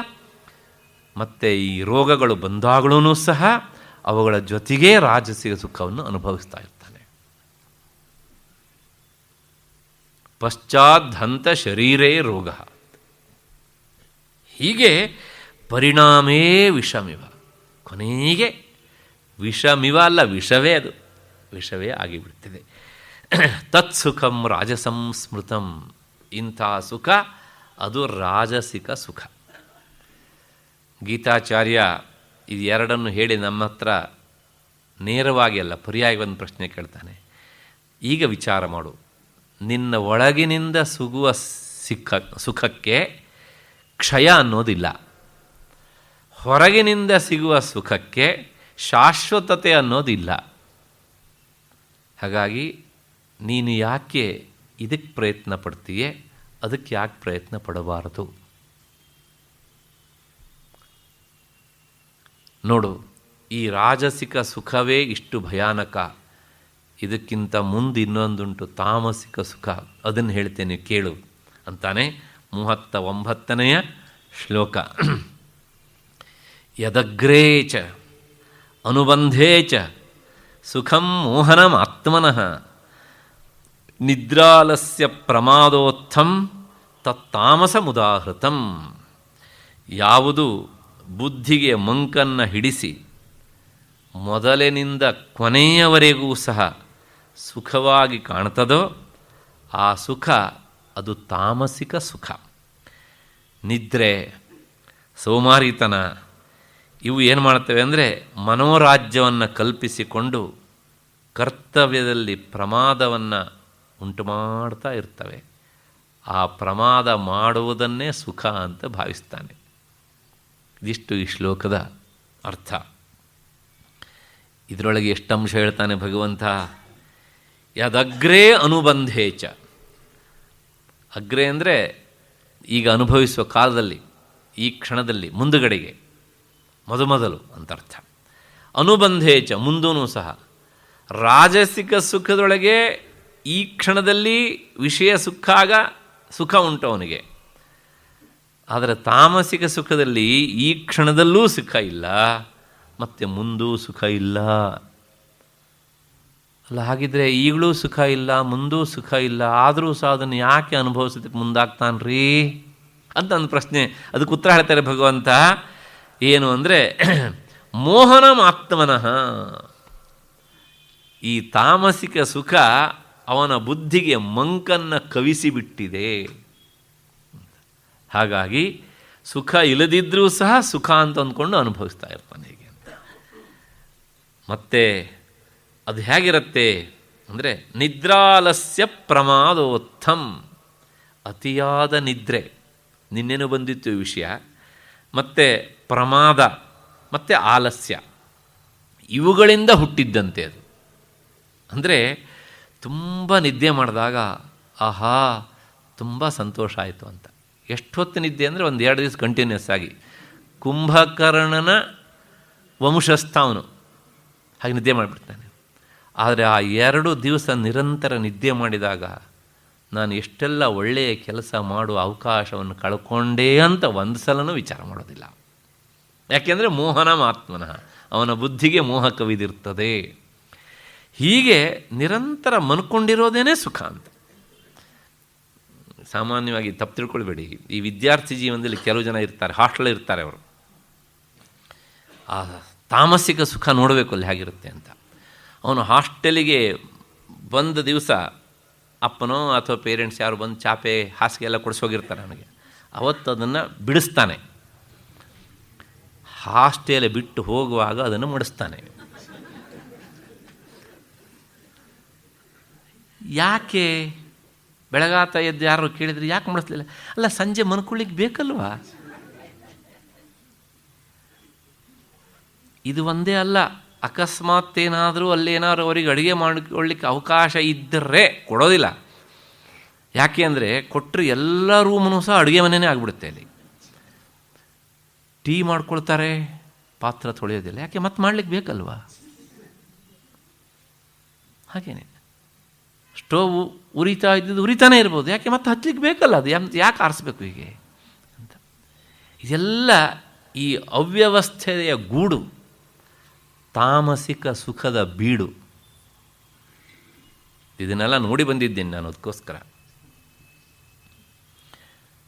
ಮತ್ತು ಈ ರೋಗಗಳು ಬಂದಾಗಳೂ ಸಹ ಅವುಗಳ ಜೊತೆಗೇ ರಾಜಸಿಕ ಸುಖವನ್ನು ಅನುಭವಿಸ್ತಾ ಇರ್ತಾನೆ. ಪಶ್ಚಾದ್ಹಂತ ಶರೀರೇ ರೋಗ. ಹೀಗೆ ಪರಿಣಾಮೇ ವಿಷಮಿವ, ಕೊನೆಗೆ ವಿಷಮಿವ ಅಲ್ಲ, ವಿಷವೇ ಅದು, ವಿಷವೇ ಆಗಿಬಿಡ್ತಿದೆ. ತತ್ಸುಖಂ ರಾಜಸಂ ಸ್ಮೃತಂ, ಇಂಥ ಸುಖ ಅದು ರಾಜಸಿಕ ಸುಖ. ಗೀತಾಚಾರ್ಯ ಇದು ಎರಡನ್ನು ಹೇಳಿ ನಮ್ಮ ಹತ್ರ ನೇರವಾಗಿ ಅಲ್ಲ, ಪರ್ಯಾಯ ಒಂದು ಪ್ರಶ್ನೆ ಕೇಳ್ತಾನೆ. ಈಗ ವಿಚಾರ ಮಾಡು, ನಿನ್ನ ಒಳಗಿನಿಂದ ಸಿಗುವ ಸುಖಕ್ಕೆ ಕ್ಷಯ ಅನ್ನೋದಿಲ್ಲ, ಹೊರಗಿನಿಂದ ಸಿಗುವ ಸುಖಕ್ಕೆ ಶಾಶ್ವತತೆ ಅನ್ನೋದಿಲ್ಲ. ಹಾಗಾಗಿ ನೀನು ಯಾಕೆ ಇದಕ್ಕೆ ಪ್ರಯತ್ನ ಪಡ್ತೀಯೇ, ಅದಕ್ಕೆ ಯಾಕೆ ಪ್ರಯತ್ನ ಪಡಬಾರದು? ನೋಡು, ಈ ರಾಜಸಿಕ ಸುಖವೇ ಇಷ್ಟು ಭಯಾನಕ, ಇದಕ್ಕಿಂತ ಮುಂದೆ ಇನ್ನೊಂದುಂಟು ತಾಮಸಿಕ ಸುಖ, ಅದನ್ನು ಹೇಳ್ತೇನೆ ಕೇಳು ಅಂತಾನೆ 39ನೇ ಶ್ಲೋಕ. ಯದಗ್ರೇ ಚ ಅನುಬಂಧೇ ಚ ಸುಖಂ ಮೋಹನಂ ಆತ್ಮನಃ ನಿದ್ರಾಲಸ್ಯ ಪ್ರಮಾದೋತ್ಥಂ ತತ್ತಾಮಸಮುದಾಹೃತಂ. ಯಾವುದು ಬುದ್ಧಿಗೆ ಮಂಕನ್ನು ಹಿಡಿಸಿ ಮೊದಲಿನಿಂದ ಕೊನೆಯವರೆಗೂ ಸಹ ಸುಖವಾಗಿ ಕಾಣ್ತದೋ ಆ ಸುಖ ಅದು ತಾಮಸಿಕ ಸುಖ. ನಿದ್ರೆ, ಸೋಮಾರಿತನ ಇವು ಏನು ಮಾಡ್ತವೆ ಅಂದರೆ ಮನೋರಾಜ್ಯವನ್ನು ಕಲ್ಪಿಸಿಕೊಂಡು ಕರ್ತವ್ಯದಲ್ಲಿ ಪ್ರಮಾದವನ್ನು ಉಂಟು ಮಾಡ್ತಾ ಇರ್ತವೆ. ಆ ಪ್ರಮಾದ ಮಾಡುವುದನ್ನೇ ಸುಖ ಅಂತ ಭಾವಿಸ್ತಾನೆ. ಇದಿಷ್ಟು ಈ ಶ್ಲೋಕದ ಅರ್ಥ. ಇದರೊಳಗೆ ಎಷ್ಟು ಅಂಶ ಹೇಳ್ತಾನೆ ಭಗವಂತ. ಯದಗ್ರೇ ಅನುಬಂಧೇಚ, ಅಗ್ರೆ ಅಂದರೆ ಈಗ ಅನುಭವಿಸುವ ಕಾಲದಲ್ಲಿ, ಈ ಕ್ಷಣದಲ್ಲಿ, ಮುಂದುಗಡೆಗೆ, ಮೊದಲು ಅಂತ ಅರ್ಥ. ಅನುಬಂಧೇಚ ಮುಂದೂ ಸಹ. ರಾಜಸಿಕ ಸುಖದೊಳಗೆ ಈ ಕ್ಷಣದಲ್ಲಿ ವಿಷಯ ಸುಖ ಉಂಟು ಅವನಿಗೆ, ಆದರೆ ತಾಮಸಿಕ ಸುಖದಲ್ಲಿ ಈ ಕ್ಷಣದಲ್ಲೂ ಸುಖ ಇಲ್ಲ, ಮತ್ತು ಮುಂದೂ ಸುಖ ಇಲ್ಲ. ಅಲ್ಲ, ಹಾಗಿದ್ರೆ ಈಗಲೂ ಸುಖ ಇಲ್ಲ, ಮುಂದೂ ಸುಖ ಇಲ್ಲ, ಆದರೂ ಸಹ ಅದನ್ನು ಯಾಕೆ ಅನುಭವಿಸೋದಕ್ಕೆ ಮುಂದಾಗ್ತಾನ್ರಿ ಅಂತ ಒಂದು ಪ್ರಶ್ನೆ. ಅದಕ್ಕೆ ಉತ್ತರ ಹೇಳ್ತಾರೆ ಭಗವಂತ. ಏನು ಅಂದರೆ ಮೋಹನಂ ಆತ್ಮನಃ, ಈ ತಾಮಸಿಕ ಸುಖ ಅವನ ಬುದ್ಧಿಗೆ ಮಂಕನ್ನು ಕವಿಸಿಬಿಟ್ಟಿದೆ. ಹಾಗಾಗಿ ಸುಖ ಇಲ್ಲದಿದ್ದರೂ ಸಹ ಸುಖ ಅಂತ ಅಂದ್ಕೊಂಡು ಅನುಭವಿಸ್ತಾ ಇರ್ತಾನೆ ಹೀಗೆ ಅಂತ. ಮತ್ತು ಅದು ಹೇಗಿರುತ್ತೆ ಅಂದರೆ ನಿದ್ರಾಲಸ್ಯ ಪ್ರಮಾದೋತ್ಥಂ, ಅತಿಯಾದ ನಿದ್ರೆ, ನಿನ್ನೇನು ಬಂದಿತ್ತು ಈ ವಿಷಯ, ಮತ್ತು ಪ್ರಮಾದ ಮತ್ತು ಆಲಸ್ಯ, ಇವುಗಳಿಂದ ಹುಟ್ಟಿದ್ದಂತೆ ಅದು. ಅಂದರೆ ತುಂಬ ನಿದ್ದೆ ಮಾಡಿದಾಗ ಆಹಾ ತುಂಬ ಸಂತೋಷ ಆಯಿತು ಅಂತ. ಎಷ್ಟು ಹೊತ್ತು ನಿದ್ದೆ ಅಂದರೆ 1-2 ದಿವಸ ಕಂಟಿನ್ಯೂಸ್ ಆಗಿ. ಕುಂಭಕರ್ಣನ ವಂಶಸ್ಥ ಅವನು, ಹಾಗೆ ನಿದ್ದೆ ಮಾಡಿಬಿಡ್ತಾನೆ. ಆದರೆ ಆ 2 ದಿವಸ ನಿರಂತರ ನಿದ್ದೆ ಮಾಡಿದಾಗ ನಾನು ಎಷ್ಟೆಲ್ಲ ಒಳ್ಳೆಯ ಕೆಲಸ ಮಾಡುವ ಅವಕಾಶವನ್ನು ಕಳ್ಕೊಂಡೇ ಅಂತ ಒಂದು ಸಲನೂ ವಿಚಾರ ಮಾಡೋದಿಲ್ಲ. ಯಾಕೆಂದರೆ ಮೋಹನ ಆತ್ಮನಃ, ಅವನ ಬುದ್ಧಿಗೆ ಮೋಹ ಕವಿದಿರ್ತದೆ. ಹೀಗೆ ನಿರಂತರ ಮನ್ಕೊಂಡಿರೋದೇನೇ ಸುಖ ಅಂತ. ಸಾಮಾನ್ಯವಾಗಿ ತಪ್ಪು ತಿಳ್ಕೊಳ್ಬೇಡಿ, ಈ ವಿದ್ಯಾರ್ಥಿ ಜೀವನದಲ್ಲಿ ಕೆಲವು ಜನ ಇರ್ತಾರೆ, ಹಾಸ್ಟೆಲ್ ಇರ್ತಾರೆ, ಅವರು ಆ ತಾಮಸಿಕ ಸುಖ ನೋಡಬೇಕು ಅಲ್ಲಿ ಹೇಗಿರುತ್ತೆ ಅಂತ. ಅವನು ಹಾಸ್ಟೆಲಿಗೆ ಬಂದ ದಿವಸ ಅಪ್ಪನೋ ಅಥವಾ ಪೇರೆಂಟ್ಸ್ ಯಾರು ಬಂದು ಚಾಪೆ ಹಾಸಿಗೆ ಎಲ್ಲ ಕೊಡಿಸೋಗಿರ್ತಾರೆ ಅವನಿಗೆ, ಅವತ್ತು ಅದನ್ನು ಬಿಡಿಸ್ತಾನೆ. ಹಾಸ್ಟೆಲ್ ಬಿಟ್ಟು ಹೋಗುವಾಗ ಅದನ್ನು ಮಡಿಸ್ತಾನೆ. ಯಾಕೆ? ಬೆಳಗಾತ ಎದ್ದು ಯಾರು ಕೇಳಿದರೆ ಯಾಕೆ ಮಾಡಿಸ್ಲಿಲ್ಲ? ಅಲ್ಲ, ಸಂಜೆ ಮನ್ಕೊಳ್ಳಿಕ್ಕೆ ಬೇಕಲ್ವಾ? ಇದು ಒಂದೇ ಅಲ್ಲ, ಅಕಸ್ಮಾತ್ ಏನಾದರೂ ಅಲ್ಲೇನಾದ್ರು ಅವರಿಗೆ ಅಡುಗೆ ಮಾಡಿಕೊಳ್ಳಿಕ್ಕೆ ಅವಕಾಶ ಇದ್ದರೆ ಕೊಡೋದಿಲ್ಲ. ಯಾಕೆ ಅಂದರೆ ಕೊಟ್ಟರೆ ಎಲ್ಲ ರೂಮೂ ಸಹ ಅಡುಗೆ ಮನೆಯೇ ಆಗಿಬಿಡುತ್ತೆ. ಅಲ್ಲಿ ಟೀ ಮಾಡ್ಕೊಳ್ತಾರೆ, ಪಾತ್ರ ತೊಳೆಯೋದಿಲ್ಲ. ಯಾಕೆ? ಮತ್ತೆ ಮಾಡ್ಲಿಕ್ಕೆ ಬೇಕಲ್ವಾ? ಹಾಗೇನೆ ಸ್ಟೋವ್ ಉರಿತಾ ಇದ್ದಿದ್ದು ಉರಿತಾನೆ ಇರ್ಬೋದು, ಯಾಕೆ ಮತ್ತೆ ಹಚ್ಚಲಿಕ್ಕೆ ಬೇಕಲ್ಲ, ಅದು ಯಾಕೆ ಆರಿಸ್ಬೇಕು ಹೀಗೆ ಅಂತ. ಇದೆಲ್ಲ ಈ ಅವ್ಯವಸ್ಥೆಯ ಗೂಡು ತಾಮಸಿಕ ಸುಖದ ಬೀಡು. ಇದನ್ನೆಲ್ಲ ನೋಡಿ ಬಂದಿದ್ದೇನೆ ನಾನು, ಅದಕ್ಕೋಸ್ಕರ.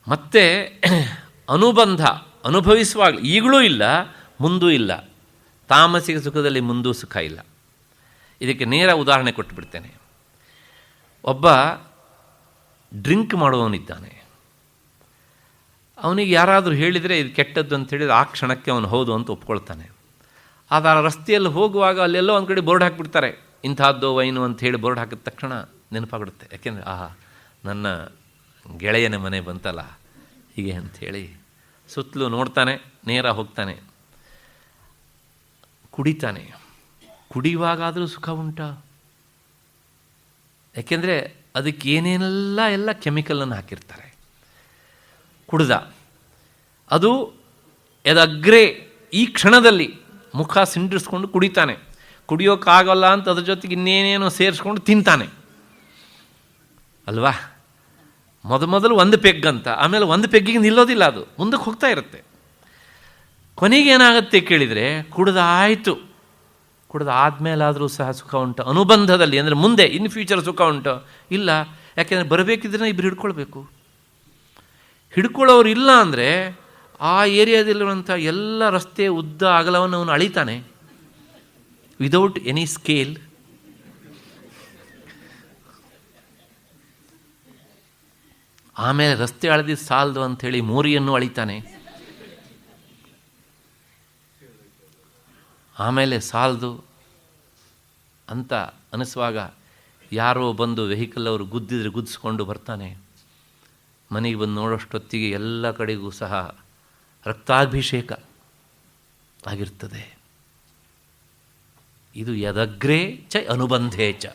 ಮತ್ತೆ ಅನುಬಂಧ ಅನುಭವಿಸುವಾಗ ಈಗಲೂ ಇಲ್ಲ, ಮುಂದೂ ಇಲ್ಲ. ತಾಮಸಿಕ ಸುಖದಲ್ಲಿ ಮುಂದೂ ಸುಖ ಇಲ್ಲ. ಇದಕ್ಕೆ ನೇರ ಉದಾಹರಣೆ ಕೊಟ್ಟುಬಿಡ್ತೇನೆ. ಒಬ್ಬ ಡ್ರಿಂಕ್ ಮಾಡುವವನಿದ್ದಾನೆ. ಅವನಿಗೆ ಯಾರಾದರೂ ಹೇಳಿದರೆ ಇದು ಕೆಟ್ಟದ್ದು ಅಂತ ಹೇಳಿದರೆ ಆ ಕ್ಷಣಕ್ಕೆ ಅವನು ಹೌದು ಅಂತ ಒಪ್ಕೊಳ್ತಾನೆ. ಆದರೆ ಆ ರಸ್ತೆಯಲ್ಲಿ ಹೋಗುವಾಗ ಅಲ್ಲೆಲ್ಲೋ ಒಂದು ಕಡೆ ಬೋರ್ಡ್ ಹಾಕಿಬಿಡ್ತಾರೆ, ಇಂಥದ್ದು ವೈನು ಅಂತ ಹೇಳಿ ಬೋರ್ಡ್ ಹಾಕಿದ ತಕ್ಷಣ ನೆನಪಾಗಿಡುತ್ತೆ. ಯಾಕೆಂದರೆ ನನ್ನ ಗೆಳೆಯನ ಮನೆ ಬಂತಲ್ಲ ಹೀಗೆ ಅಂಥೇಳಿ ಸುತ್ತಲೂ ನೋಡ್ತಾನೆ, ನೇರ ಹೋಗ್ತಾನೆ, ಕುಡಿತಾನೆ. ಕುಡಿಯುವಾಗಾದರೂ ಸುಖ ಉಂಟಾ? ಯಾಕೆಂದರೆ ಅದಕ್ಕೆ ಏನೇನೆಲ್ಲ ಕೆಮಿಕಲನ್ನು ಹಾಕಿರ್ತಾರೆ. ಕುಡ್ದ, ಅದು ಎದಗ್ರೆ ಈ ಕ್ಷಣದಲ್ಲಿ ಮುಖ ಸಿಂಡ್ರಿಸ್ಕೊಂಡು ಕುಡಿತಾನೆ. ಕುಡಿಯೋಕ್ಕಾಗಲ್ಲ ಅಂತ ಅದ್ರ ಜೊತೆಗೆ ಇನ್ನೇನೇನೋ ಸೇರಿಸ್ಕೊಂಡು ತಿಂತಾನೆ ಅಲ್ವಾ. ಮೊದಲು ಒಂದು ಪೆಗ್ಗಂತ, ಆಮೇಲೆ ಒಂದು ಪೆಗ್ಗಿಗೆ ನಿಲ್ಲೋದಿಲ್ಲ, ಅದು ಮುಂದಕ್ಕೆ ಹೋಗ್ತಾ ಇರುತ್ತೆ. ಕೊನೆಗೇನಾಗುತ್ತೆ ಕೇಳಿದರೆ, ಕುಡ್ದಾಯಿತು, ಕುಡ್ದಾದ್ಮೇಲಾದರೂ ಸಹ ಸುಖ ಉಂಟು ಅನುಬಂಧದಲ್ಲಿ, ಅಂದರೆ ಮುಂದೆ ಇನ್ ಫ್ಯೂಚರ್ ಸುಖ ಉಂಟು? ಇಲ್ಲ. ಯಾಕೆಂದರೆ ಬರಬೇಕಿದ್ರೆ ಇಬ್ಬರು ಹಿಡ್ಕೊಳ್ಬೇಕು. ಹಿಡ್ಕೊಳ್ಳೋರು ಇಲ್ಲ ಅಂದರೆ ಆ ಏರಿಯಾದಲ್ಲಿರುವಂಥ ಎಲ್ಲ ರಸ್ತೆ ಉದ್ದ ಅಗಲವನ್ನು ಅವನು ಅಳಿತಾನೆ ವಿದೌಟ್ ಎನಿ ಸ್ಕೇಲ್. ಆಮೇಲೆ ರಸ್ತೆ ಅಳೆದಿದ್ದು ಸಾಲದು ಅಂಥೇಳಿ ಮೋರಿಯನ್ನು ಅಳಿತಾನೆ. ಆಮೇಲೆ ಸಾಲದು ಅಂತ ಅನಿಸುವಾಗ ಯಾರೋ ಬಂದು ವೆಹಿಕಲ್ ಅವರು ಗುದ್ದಿದ್ರೆ ಗುದ್ದಿಸ್ಕೊಂಡು ಬರ್ತಾನೆ. ಮನೆಗೆ ಬಂದು ನೋಡೋಷ್ಟೊತ್ತಿಗೆ ಎಲ್ಲ ಕಡೆಗೂ ಸಹ ರಕ್ತಾಭಿಷೇಕ ಆಗಿರ್ತದೆ. ಇದು ಯದಗ್ರೇ ಚ ಅನುಬಂಧೇ ಚ.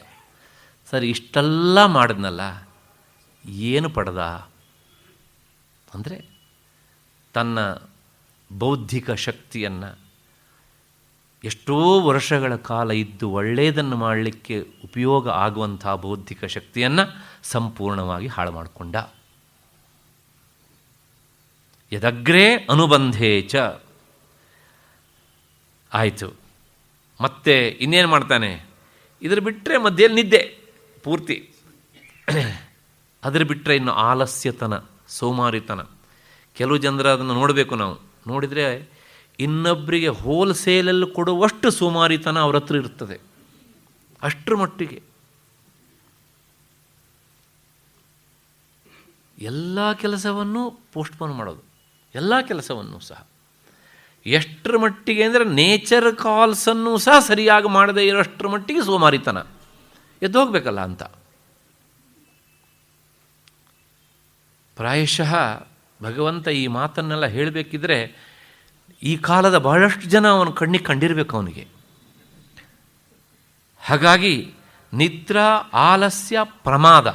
ಸರಿ, ಇಷ್ಟೆಲ್ಲ ಮಾಡಿದ್ನಲ್ಲ, ಏನು ಪಡೆದ ಅಂದರೆ ತನ್ನ ಬೌದ್ಧಿಕ ಶಕ್ತಿಯನ್ನು ಎಷ್ಟೋ ವರ್ಷಗಳ ಕಾಲ ಇದ್ದು ಒಳ್ಳೆಯದನ್ನು ಮಾಡಲಿಕ್ಕೆ ಉಪಯೋಗ ಆಗುವಂಥ ಬೌದ್ಧಿಕ ಶಕ್ತಿಯನ್ನು ಸಂಪೂರ್ಣವಾಗಿ ಹಾಳು ಮಾಡಿಕೊಂಡ. ಯದಗ್ರೇ ಅನುಬಂಧೇ ಚ ಆಯಿತು. ಮತ್ತೆ ಇನ್ನೇನು ಮಾಡ್ತಾನೆ? ಇದರ ಬಿಟ್ಟರೆ ಮಧ್ಯೆಯಲ್ಲಿ ನಿದ್ದೆ ಪೂರ್ತಿ. ಅದರ ಬಿಟ್ಟರೆ ಇನ್ನು ಆಲಸ್ಯತನ, ಸೋಮಾರಿತನ. ಕೆಲವು ಜನರ ಅದನ್ನು ನೋಡಬೇಕು ನಾವು. ನೋಡಿದರೆ ಇನ್ನೊಬ್ಬರಿಗೆ ಹೋಲ್ಸೇಲಲ್ಲಿ ಕೊಡುವಷ್ಟು ಸೋಮಾರಿತನ ಅವ್ರ ಹತ್ರ ಇರ್ತದೆ. ಅಷ್ಟರ ಮಟ್ಟಿಗೆ ಎಲ್ಲ ಕೆಲಸವನ್ನು ಪೋಸ್ಟ್ಪೋನ್ ಮಾಡೋದು, ಎಲ್ಲ ಕೆಲಸವನ್ನು ಸಹ. ಎಷ್ಟರ ಮಟ್ಟಿಗೆ ಅಂದರೆ ನೇಚರ್ ಕಾಲ್ಸನ್ನು ಸಹ ಸರಿಯಾಗಿ ಮಾಡದೇ ಇರೋಷ್ಟರ ಮಟ್ಟಿಗೆ ಸೋಮಾರಿತನ. ಎದ್ದು ಹೋಗಬೇಕಲ್ಲ ಅಂತ. ಪ್ರಾಯಶಃ ಭಗವಂತ ಈ ಮಾತನ್ನೆಲ್ಲ ಹೇಳಬೇಕಿದ್ರೆ ಈ ಕಾಲದ ಬಹಳಷ್ಟು ಜನ ಅವನ ಕಣ್ಣಿಗೆ ಕಂಡಿರಬೇಕು ಅವನಿಗೆ. ಹಾಗಾಗಿ ನಿದ್ರಾ, ಆಲಸ್ಯ, ಪ್ರಮಾದ.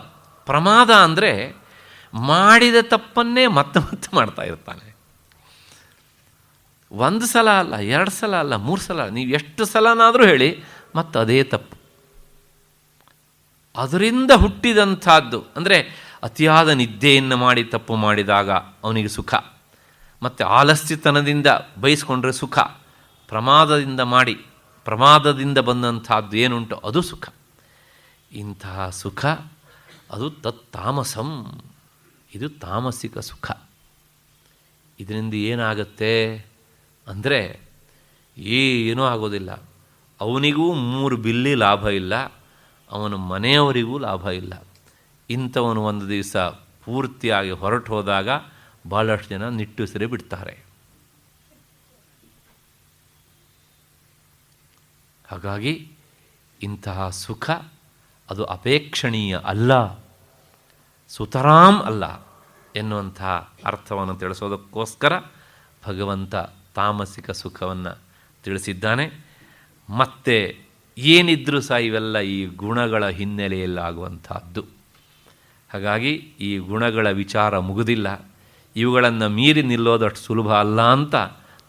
ಪ್ರಮಾದ ಅಂದರೆ ಮಾಡಿದ ತಪ್ಪನ್ನೇ ಮತ್ತೆ ಮಾಡ್ತಾ ಇರ್ತಾನೆ. ಒಂದು ಸಲ ಅಲ್ಲ, 2 ಸಲ ಅಲ್ಲ, 3 ಸಲ, ನೀವು ಎಷ್ಟು ಸಲನಾದರೂ ಹೇಳಿ ಮತ್ತು ಅದೇ ತಪ್ಪು. ಅದರಿಂದ ಹುಟ್ಟಿದಂಥದ್ದು ಅಂದರೆ ಅತಿಯಾದ ನಿದ್ದೆಯನ್ನು ಮಾಡಿ ತಪ್ಪು ಮಾಡಿದಾಗ ಅವನಿಗೆ ಸುಖ, ಮತ್ತು ಆಲಸ್ಯತನದಿಂದ ಬಯಸ್ಕೊಂಡ್ರೆ ಸುಖ, ಪ್ರಮಾದದಿಂದ ಮಾಡಿ ಪ್ರಮಾದದಿಂದ ಬಂದಂಥದ್ದು ಏನುಂಟು ಅದು ಸುಖ. ಇಂತಹ ಸುಖ ಅದು ತಾಮಸಂ, ಇದು ತಾಮಸಿಕ ಸುಖ. ಇದರಿಂದ ಏನಾಗುತ್ತೆ ಅಂದರೆ ಏನೂ ಆಗೋದಿಲ್ಲ. ಅವನಿಗೂ 3 ಬಿಲ್ಲಿ ಲಾಭ ಇಲ್ಲ, ಅವನ ಮನೆಯವರಿಗೂ ಲಾಭ ಇಲ್ಲ. ಇಂಥವನು ಒಂದು ದಿವಸ ಪೂರ್ತಿಯಾಗಿ ಹೊರಟು ಹೋದಾಗ ಭಾಳಷ್ಟು ಜನ ನಿಟ್ಟುಸಿರೆ ಬಿಡ್ತಾರೆ. ಹಾಗಾಗಿ ಇಂತಹ ಸುಖ ಅದು ಅಪೇಕ್ಷಣೀಯ ಅಲ್ಲ, ಸುತರಾಂ ಅಲ್ಲ ಎನ್ನುವಂತಹ ಅರ್ಥವನ್ನು ತಿಳಿಸೋದಕ್ಕೋಸ್ಕರ ಭಗವಂತ ತಾಮಸಿಕ ಸುಖವನ್ನು ತಿಳಿಸಿದ್ದಾನೆ. ಮತ್ತು ಏನಿದ್ರೂ ಸಹ ಇವೆಲ್ಲ ಈ ಗುಣಗಳ ಹಿನ್ನೆಲೆಯಲ್ಲಾಗುವಂಥದ್ದು. ಹಾಗಾಗಿ ಈ ಗುಣಗಳ ವಿಚಾರ ಮುಗುದಿಲ್ಲ. ಇವುಗಳನ್ನು ಮೀರಿ ನಿಲ್ಲೋದಷ್ಟು ಸುಲಭ ಅಲ್ಲ ಅಂತ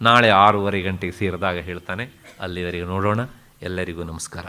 ನಾಳೆ 6:30 ಗಂಟೆಗೆ ಸೇರಿದಾಗ ಹೇಳ್ತಾನೆ. ಅಲ್ಲಿವರೆಗೆ ನೋಡೋಣ. ಎಲ್ಲರಿಗೂ ನಮಸ್ಕಾರ.